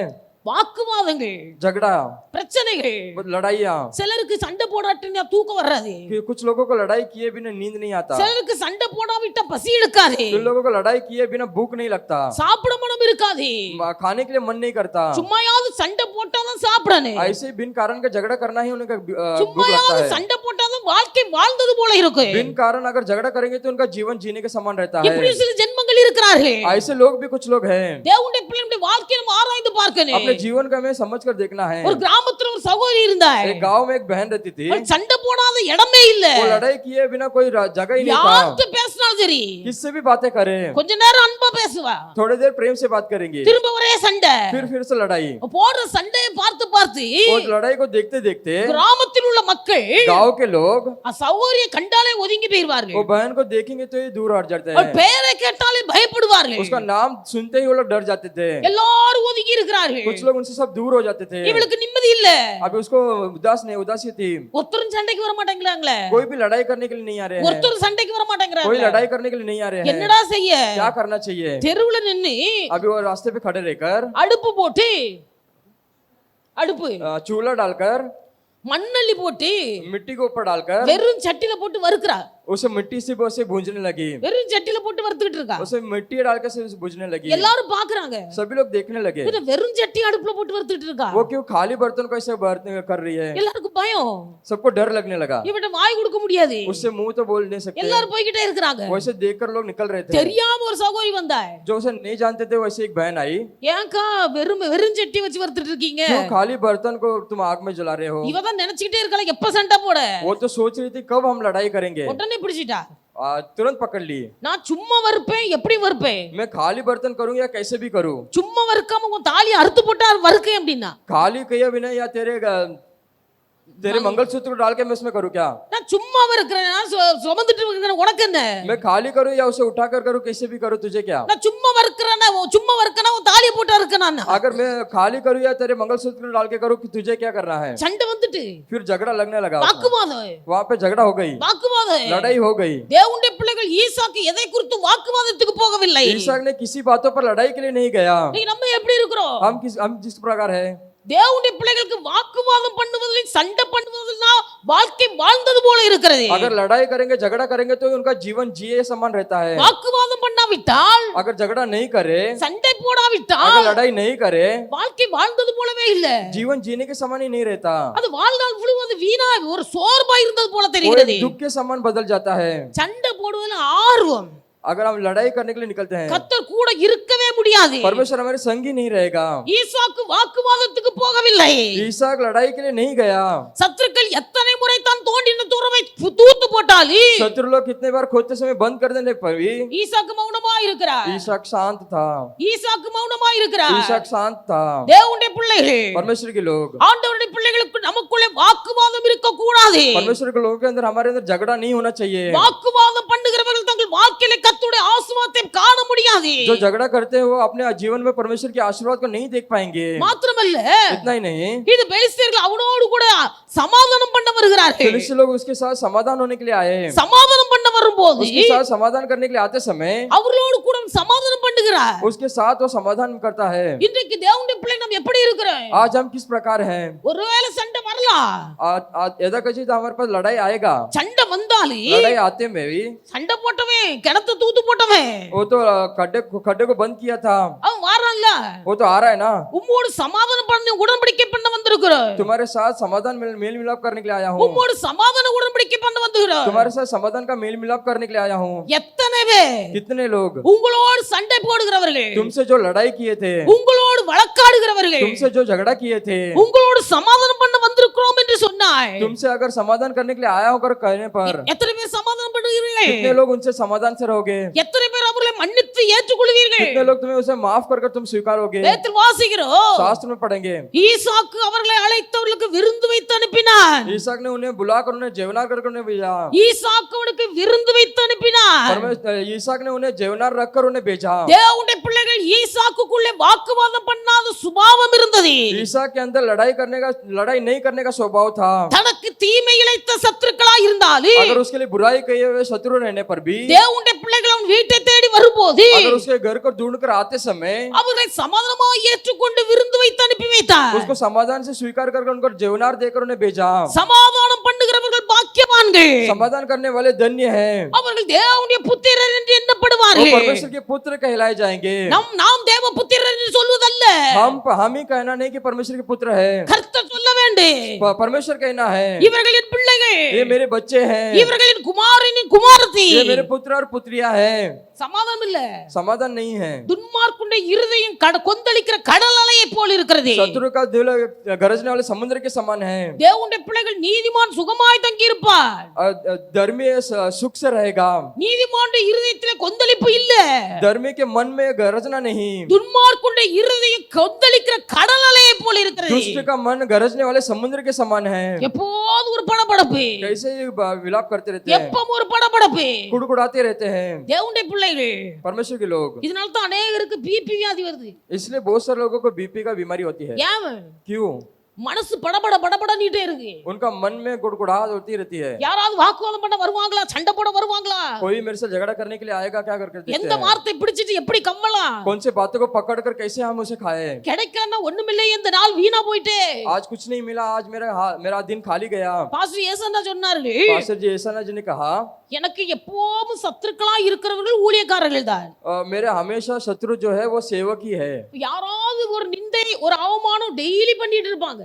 வாக்குவாதங்கள், झगड़ा, பிரச்சனைகள். लड़ाइयाँ, சிலருக்கு சண்டை போடாட்டினா தூக்கம் வராது, कि कुछ लोगों को लड़ाई किए बिना नींद नहीं आता, சிலருக்கு சண்டை போடாவிட்டா பசி எடுக்காது, जिन लोगों को लड़ाई किए बिना भूख नहीं लगता, சாப்பிட மனம் இருக்காது, खाने के लिए मन नहीं करता, சும்மாயாவது சண்டை போட்டாதான் சாப்பிடணும், ऐसे ही बिन कारण का झगड़ा करना ही उनका भूख लगता சும்மாயாவது है। சண்டை போட்டாதான் வாழ்க்கை வாழ்ந்தது போல இருக்கு. बिन कारण अगर झगड़ा करेंगे तो उनका जीवन जीने के समान रहता இப்படி है। சில ஜென்மங்கள் இருக்கிறார்கள். ऐसे लोग भी कुछ लोग हैं। தேவனுடைய பிள்ளைகளுடைய வாழ்க்கையை நம்ம ஆராய்ந்து பார்க்கணும். अपने जीवन का हमें समझ कर देखना है। ஒரு கிராமத்துல ஒரு சகோதரி இருந்தார், एक गांव में एक बहन रहती थी, அவள் சண்டை போடாத இடமே இல்ல, वो लड़ाई किए बिना कोई जगह ही नहीं था, யார்கிட்ட பேசினாலும் சரி किससे भी बातें करे, கொஞ்ச நேரம் அன்பா பேசுவா, थोड़ी देर प्रेम से बात करेंगे, திரும்ப ஒரே சண்டை, फिर से लड़ाई। போடுற சண்டையை பார்த்து பார்த்து वो लड़ाई को देखते देखते கிராமத்தில் உள்ள மக்கள் गांव के लोग சகோதரியை கண்டாலே ஒதுங்கி போயிருவார்கள், वो बहन को देखेंगे तो ये दूर हट जाते அவள் हैं, பெயரை கேட்டாலே பயப்படுவார்கள், उसका नाम सुनते ही वो लोग डर जाते थे, எல்லாரும் ஒதுங்கி இருக்கிறார்கள், कुछ लोग उनसे सब दूर हो जाते थे। இவளுக்கு நிம்மதி இல்ல, अभी उसको उदासी थी, ஒருத்தரும் சண்டைக்கு வர மாட்டேங்கிறாங்களே, कोई भी लड़ाई करने के लिए नहीं आ रहे हैं, ஒருத்தரும் சண்டைக்கு வர कोई மாட்டேங்கிறாங்க, लड़ाई करने के लिए नहीं आ रहे हैं, என்னடா செய்ய? क्या करना चाहिए? தெருவுல நின்னு अभी वो रास्ते पे खड़े रहकर அடுப்பு போட்டு, அடுப்பு चूल्हा डालकर மண்ணள்ளி போட்டு मिट्टी के ऊपर डालकर வெறும் சட்டில போட்டு வறுக்கிறா, उसे मिट्टी से उसे भूंजने लगी, வெறும் சட்டில போட்டு வறுத்துக்கிட்டு இருக்கா, उसे मिट्टी डालकर से उसे भूंजने लगी, எல்லாரும் பாக்குறாங்க, सभी लोग देखने लगे, இது வெறும் சட்டி அடுப்புல போட்டு வறுத்துக்கிட்டு இருக்கா, वो क्यों खाली बर्तन को ऐसे कर रही है। எல்லாருக்கும் பயம், सबको डर लगने लगा, இவட்ட வாய் கொடுக்க முடியாது, उससे मुंह तो बोल नहीं सकते, எல்லாரும் போய்கிட்டே இருக்காங்க. वैसे देखकर लोग निकल रहे थे, தெரியாம ஒரு சகோதரி வந்தா, जो उसे नहीं जानते थे वैसे एक बहन आई, ஏன்க்கா வெறும் சட்டி வச்சு வறுத்துட்டு இருக்கீங்க? क्यों खाली बर्तन को तुम आग में जला रहे हो? இவ தான் நினைச்சுக்கிட்டே இருக்கல எப்ப சண்டை போட, वो तो सोच रही थी कब हम लड़ाई करेंगे, உடனே பிடிச்சிட்டா, तुरंत पकड़ ली, நான் சும்மா வறுப்பேன், எப்படி வறுப்பேன்? मैं खाली बर्तन करूं या कैसे भी करूं, சும்மா வறுக்காம உன் தாலி அறுத்து போட்டா வறுக்கேன் அப்படின்னா, खाली किए बिना या तेरे मंगलसूत्र को डाल के मैं उसमें करूं क्या? நான் சும்மா வறுக்கிறேன், நான் சுமந்துட்டு இருக்கிறேன், உனக்கு என்ன? मैं खाली करूं या उसे उठाकर करूं, कैसे भी करूं, तुझे क्या? நான் சும்மா வறுக்கிறேன்னா சும்மா வறுக்கனா உன் தாலியை போட்டு அறுக்கனா? अगर मैं खाली करूं या तेरे मंगलसूत्र को डाल के करूं, तुझे क्या करना है? சண்டை வந்துட்டு फिर झगड़ा लगने लगा, வாக்குவாதம், वहां पे झगड़ा हो गई, வாக்குவாதம், लड़ाई हो गई। தேவனுடைய பிள்ளைகள் ஈசாக்கு எதை குறித்து வாக்குவாதத்துக்கு போகவில்லை. ईसाक ने किसी बातों पर लड़ाई के लिए नहीं गया। இன்னைக்கு நம்ம எப்படி இருக்கிறோம்? हम जिस प्रकार है, தேவனுடைய பிள்ளைகளுக்கு வாக்குவாதம் பண்ணுவதில் சண்டை பண்ணுவதில்னா வாழ்க்கை வாழ்ந்தது போல இருக்கிறது. अगर लड़ाई करेंगे झगड़ा करेंगे तो उनका जीवन जिए समान रहता है। வாக்குவாதம் பண்ணாவிட்டால், अगर झगड़ा नहीं करे, சண்டை போடாவிட்டால் अगर लड़ाई नहीं करे, வாழ்க்கை வாழ்ந்தது போலவே இல்ல. जीवन जीने के समान ही नहीं रहता, அது வாழ்நாள் முழுவதும் வீணா ஒரு சோர்வா இருந்தது போல वो தெரிகிறது. एक दुख के समान बदल जाता है। சண்டை போடுவதில் ஆர்வம், अगर हम लड़ाई करने के लिए निकलते हैं, கர்த்தர் கூட இருக்கவே முடியாது. परमेश्वर हमारे संग ही नहीं रहेगा। ஈசாக்கு வாக்குவாதத்துக்கு போகவில்லை. ईसाक लड़ाई के लिए नहीं गया। சத்துருக்கள் எத்தனை முறை தான் தோண்டின துறவை தூத்து போட்டாலும் शत्रु लोग कितने बार खोदते समय बंद कर देने पर भी ஈசாக்கு மௌனமா இருக்கிறார். ईसाक शांत था। ஈசாக்கு மௌனமா இருக்கிறார். ईसाक शांत था। தேவனுடைய பிள்ளைகள், परमेश्वर के लोग, ஆண்டவருடைய பிள்ளைகளுக்கு நமக்குள்ளே வாக்குவாதம் இருக்க கூடாது. परमेश्वर के लोगों के अंदर, हमारे अंदर झगड़ा नहीं होना चाहिए। வாக்குவாதம் பண்ணுகிறவர்கள் தங்கள் வாழ்க்கையில கர்த்தருடைய ஆசீர்வாதத்தை காண முடியாது. जो झगड़ा करते हैं वो अपने जीवन में परमेश्वर के आशीर्वाद को नहीं देख पाएंगे। மாத்திரமல்ல, इतना ही नहीं, இது பெலிஸ்தர்கள் அவனோடு கூட சமாதானம் பண்ண வருகிறார்கள். फिलिस्ती लोग उसके साथ समाधान होने के लिए आए। சமாதானம் பண்ண வரும்போது उसके साथ समाधान करने के लिए आते समय அவர்களோடு கூட சமாதானம் பண்ணுகிறார். उसके साथ वो समाधान करता है। இன்றைக்கு தேவனுடைய பிள்ளை நாம் எப்படி இருக்கிறோம்? आज हम किस प्रकार हैं? ஒருவேளை சண்டை வரலாம், यदा कचित हमारे पास लड़ाई आएगा। சண்டை வந்தாலும் लड़ाई आते में भी சண்டை போட்டவன் கிணத்து தூத்து போட்டவன் वो तो खड्डे को बंद किया था, அவன் வாரான்ல, वो तो आ रहा है ना। உம்மோடு சமாதானம் பண்ணி உடன்படிக்கை பண்ண வந்திருக்கிறோம். तुम्हारे साथ समाधान मेल मिलाप करने के लिए आया हूँ। உம்மோடு சமாதான உடன்படிக்கை பண்ண வந்திருக்கிறோம். तुम्हारे साथ समाधान का मेल मिलाप करने के लिए आया हूँ। எத்தனை பேர் कितने लोग உங்களோடு சண்டை போடுகிறவர்கள், तुमसे जो लड़ाई किए थे, உங்களோடு வழக்காடுகிறவர்கள், तुमसे जो झगड़ा किए थे, உங்களோடு சமாதானம் பண்ண வந்திருக்கிறோம் என்று சொன்னாய். तुमसे अगर समाधान करने के लिए आया होकर कहने पर எத்தனை பேர் சமாதானம் பண்ணுகிறீர்கள்? कितने लोग उनसे समाधान से रहोगे? எத்தனை பேர் அவர்களை மன்னித்து ஏற்றுக்கொள்வீர்கள்? कितने लोग तुम्हें उसे माफ कर तुम स्वीकारोगे? வேதத்தில் வாசிக்கிறோம், शास्त्र में पढ़ेंगे, ஈசாக்கு அவர்களை அழைத்தவர்களுக்கு விருந்து வைத்து அனுப்பினான். ईसाक ने उन्हें बुलाकर उन्हें जेवनार करके उन्हें भेजा। ஈசாக்கு அவனுக்கு விருந்து வைத்து அனுப்பினான். ईसाक ने उन्हें जेवनार रखकर उन्हें भेजा। தேவனுடைய பிள்ளைகள் ஈசாக்குக்குள்ளே வாக்குவாதம் பண்ணாத சுபாவம் இருந்தது. ईसाक के अंदर लड़ाई नहीं करने का स्वभाव था। தனக்கு தீமை இழைத்த சத்துருக்களாய் இருந்தாலும் अगर उसके लिए बुराई किए हुए शत्रु रहने पर भी, தேவனுடைய பிள்ளைகள் அவன் வீட்டை தேடி வரும்போது अगर उसके घर को ढूंढ कर आते समय அவர்களை சமாதானமாக ஏற்றுக்கொண்டு விருந்து வைத்து அனுப்பி வைத்தார். उसको समाधान से स्वीकार करके उनको जेवनार देकर उन्हें भेजा। சமாதானம் பண்ணுகிறவர்கள் பாக்கியவான்கள், समाधान करने वाले धन्य हैं, அவர்கள் தேவனுடைய புத்திரர் என்று वो எண்ணப்படுவார்கள். परमेश्वर के पुत्र कहलाए जाएंगे। நாம் தேவ புத்திரர் என்று சொல்வதல்ல, हम ही कहना नहीं कि परमेश्वर के पुत्र है, கர்த்தர் சொல்ல வேண்டும். परमेश्वर कहना है இவர்களின் பிள்ளைகள், ये मेरे बच्चे हैं, இவர்களின் குமாரனின் குமாரத்தி. ये मेरे पुत्र और पुत्रियां हैं। சமாதானம் இல்ல, समाधान नहीं है। துன்மார்க்குடைய இருதயம் கொந்தளிக்கிற கடல் அலையை போல் இருக்கிறது. शत्रु का दिल गरजने वाले समुद्र के समान है। தேவனுடைய பிள்ளைகள் நீதிமான் சுகமாய் தங்கி இருப்பார். धर्मी सुख से रहेगा। நீதிமானுடைய இருதயத்திலே கொந்தளிப்பு இல்ல, धर्मी के मन में गरजना नहीं। துன்மார்க்குடைய இருதயம் கொந்தளிக்கிற கடல் அலையை போல் இருக்கிறது. दुष्ट का मन गरजने वाले समुद्र के समान है। எப்போது ஒரு படபடப்பு, कैसे ये विलाप करते रहते हैं, எப்பவும் ஒரு படபடப்பு. कुड़कुड़ाते रहते हैं தேவனுடைய பிள்ளைகள், परमेश्वर के लोग। இதனால தான் அநேகருக்கு பிபி வியாதி வருது. इसलिए बहुत सारे लोगों को बीपी का बीमारी होती है। ஏன்? क्यों? மனசு படபட படபட நீட்டே இருக்கு. उनका मन में गुड़गुड़ाहट होती रहती है। யாராவது வாக்குவாதம் பண்ண வருவாங்களா, சண்டை போட வருவாங்களா, कोई मेरे से झगड़ा करने के लिए आएगा, क्या कर देते எந்த हैं? வார்த்தை பிடிச்சிட்டு எப்படி கம்மலாம்? कौन से बातों को पकड़ कर कैसे हम उसे खाए? கிடைக்கலன்னா ஒண்ணுமில்லை, இந்த நாள் வீணா போயிட்டே. आज कुछ नहीं मिला, आज मेरा दिन खाली गया। பாஸ்டர் ஏசன்னா சொன்னாரு, पास्टर जी ऐसा जी ने कहा, எனக்கு எப்பவும் சத்துருக்களா இருக்கிறவர்கள் ஊழியக்காரர்கள் தான். मेरे हमेशा शत्रु जो है वो सेवक ही है। யாராவது ஒரு நிந்தை ஒரு அவமானம் டெய்லி பண்ணிட்டு இருப்பாங்க.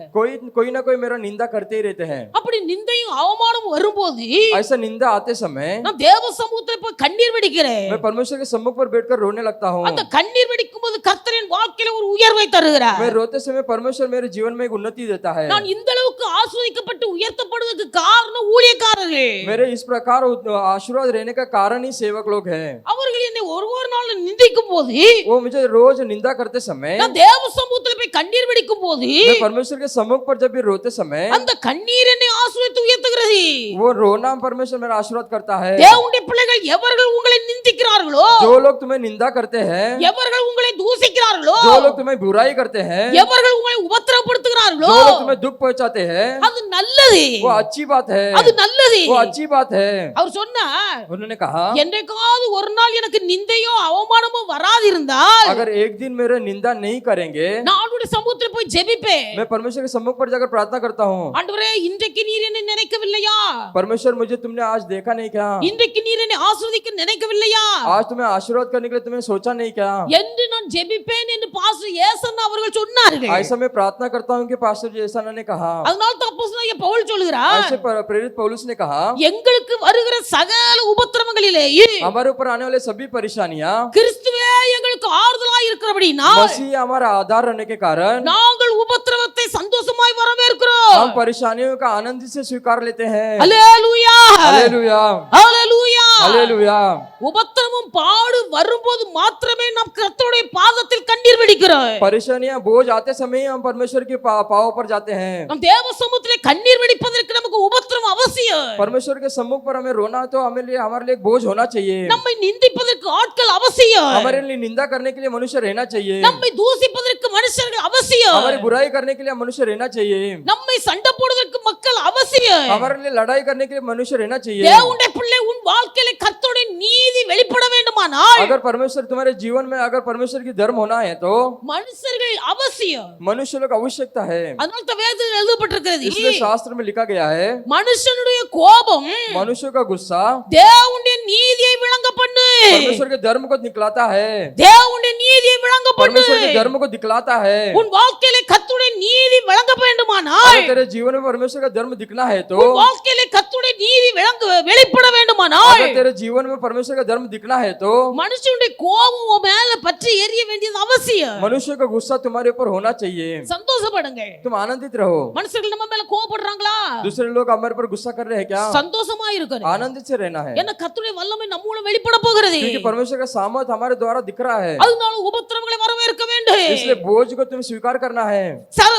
कोई ना कोई मेरा निंदा करते ही रहते हैं। அப்படி நிந்தையும் அவமானமும் வரும்போது ऐसा निंदा आते समय நான் தேவ சமூகத்துல போய் கண்ணீர் வடிக்கிறேன். मैं परमेश्वर के सम्मुख पर बैठकर रोने लगता हूँ। அந்த கண்ணீர் வடிக்கும் போது கர்த்தரின் வாழ்க்கையில ஒரு உயர்வை தருகிறார். मैं रोते समय परमेश्वर मेरे जीवन में एक उन्नति देता है। நான் இந்த அளவுக்கு ஆசீர்வதிக்கப்பட்டு உயர்த்தப்படுவதற்கு காரணம் ஊழியக்காரர்கள். मेरे इस प्रकार आशीर्वाद रहने का कारण ही सेवक लोग हैं। அவர்கள் என்னை ஒரு நாள் நிந்திக்கும் போது, वो मुझे रोज निंदा करते समय, நான் தேவ சமூகத்துல போய் கண்ணீர் வடிக்கும் போது, मैं परमेश्वर के सम्मुख पर जब भी रोते समय அந்த கண்ணீர் என்னை ஆசீர்வதித்து உயர்த்துகிறது. वो रोना परमेश्वर मेरा आशीर्वाद करता है। தேவனுடைய பிள்ளைகள் எவர்கள் உங்களை நிந்திக்கிறார்களோ, जो लोग तुम्हें निंदा करते हैं, எவர்கள் உங்களை தூசிக்கிறார்களோ, जो लोग तुम्हें बुराई करते हैं, எவர்கள் உங்களை உபத்திரப்படுத்துகிறார்களோ, जो लोग तुम्हें दुख पहुंचाते हैं, அது நல்லது, वो अच्छी बात है, அது நல்லது. वो अच्छी बात है। அவர் சொன்னார், उन्होंने कहा, என்றைக்காவது ஒரு நாள் எனக்கு நிந்தையோ அவமானமோ வராதிருந்தால் अगर एक दिन मेरे निंदा नहीं करेंगे, நான் ஆண்டவருடைய சமூகத்துல போய் ஜெபிப்பேன். मैं परमेश्वर के सम्मुख पर जाकर प्रार्थना करता हूँ, ஆண்டவரே இன்றைக்கு நீர் என்னை நினைக்கவில்லையா? परमेश्वर मुझे तुमने आज देखा नहीं क्या? இன்றைக்கு நீர் என்னை ஆசீர்வதிக்க நினைக்கவில்லையா आज तुम्हें आशीर्वाद करने के लिए तुम्हें सोचा नहीं क्या? என்று நான் ஜெபிப்பேன் என்று பாஸ்டர் ஏசன்னா அவர்கள் சொன்னார்கள். ऐसा मैं प्रार्थना करता हूँ कि पास्टर जैसा ने कहा। அதனால தான் அப்போஸ்தலனாகிய பவுல் சொல்கிறார், ऐसे प्रेरित पौलुस ने कहा, எங்களுக்கு வருகிற சகல உபத்திரவங்களிலேயே हमारे ऊपर आने वाले सभी परेशानियां கிறிஸ்துவே எங்களுக்கு ஆறுதலாய் இருக்கிறபடினால் मसीह हमारा आधार रहने के कारण நாங்கள் உபத்திரவத்தை சந்தோஷமாய் வரவேற்கிறோம். हम परेशानियों का आनंद से स्वीकार लेते हैं। அல்லேலூயா हालेलुया, அல்லேலூயா. हालेलुया। உபத்திரமும் பாடு வரும்போது மாத்திரமே நாம் கர்த்தருடைய பாதத்தில் கண்ணீர் வடிக்கிறோம். परेशानियां बोझ आते समय हम परमेश्वर के पांव पर जाते हैं। நம் தேவ சமூகத்திலே கண்ணீர் வடிப்பதற்கு நமக்கு உபத்திரம் அவசியம். परमेश्वर के सम्मुख पर हमें रोना तो हमारे लिए एक बोझ होना चाहिए। நம்மை நிந்திப்பதற்கு ஆட்கள் அவசியம். हमारे लिए निंदा करने के लिए मनुष्य रहना चाहिए। நம்மை தூசிப்பதற்கு மனுஷர்கள் அவசியம். हमारी बुराई करने के लिए मनुष्य रहना चाहिए। நம்மை சண்டை போடுவதற்கு மக்கள் அவசியம். हमारे लिए लड़ाई करने के लिए मनुष्य रहना चाहिए। தேவனுடைய பிள்ளை உன் வாழ்க்கையில கர்த்தருடைய நீதி வெளிப்பட வேண்டுமானால் अगर परमेश्वर तुम्हारे जीवन में अगर परमेश्वर की धर्म होना है तो மனுஷர்கள் அவசியம். मनुष्य लोग आवश्यकता है। அதனால தான் வேதத்தில் எழுதப்பட்டிருக்கிறது, इसलिए शास्त्र में लिखा गया है, மனுஷனுடைய கோபம் मनुष्य का गुस्सा தேவனுடைய நீதியை விளங்க பண்ணு. परमेश्वर के धर्म को दिखलाता है। தேவனுடைய நீதியை விளங்க பண்ணு. परमेश्वर के धर्म को दिखलाता है। உன் வாழ்க்கையில கர்த்தருடைய நீதி விளங்க வேண்டுமானால், अगर तेरे जीवन में परमेश्वर का धर्म दिखना है तो, உன் வாழ்க்கையில கர்த்தருடைய நீதி வெளிப்பட வேண்டுமானால், अगर तेरे जीवन में परमेश्वर का धर्म दिखना है तो மனுஷனுடைய கோபம் உன் மேல பற்றி எரிய வேண்டியது அவசியம். मनुष्य का गुस्सा तुम्हारे ऊपर होना चाहिए। சந்தோஷப்படுங்க. तुम आनंदित रहो। மனுஷர்கள் நம்ம மேல கோபப்படுறாங்களா? दूसरे लोग हमारे पर गुस्सा कर रहे हैं क्या? சந்தோஷமா இருக்கணும். आनंदित से रहना है, ஏன்னா கர்த்தருடைய வல்லமை நம்ம மூலம் வெளிப்பட போகிறது. क्योंकि परमेश्वर का सामर्थ हमारे द्वारा दिख रहा है। அதனால உபத்திரவங்களை வரவேற்க வேண்டும். इसलिए बोझ को तुम्हें स्वीकार करना है।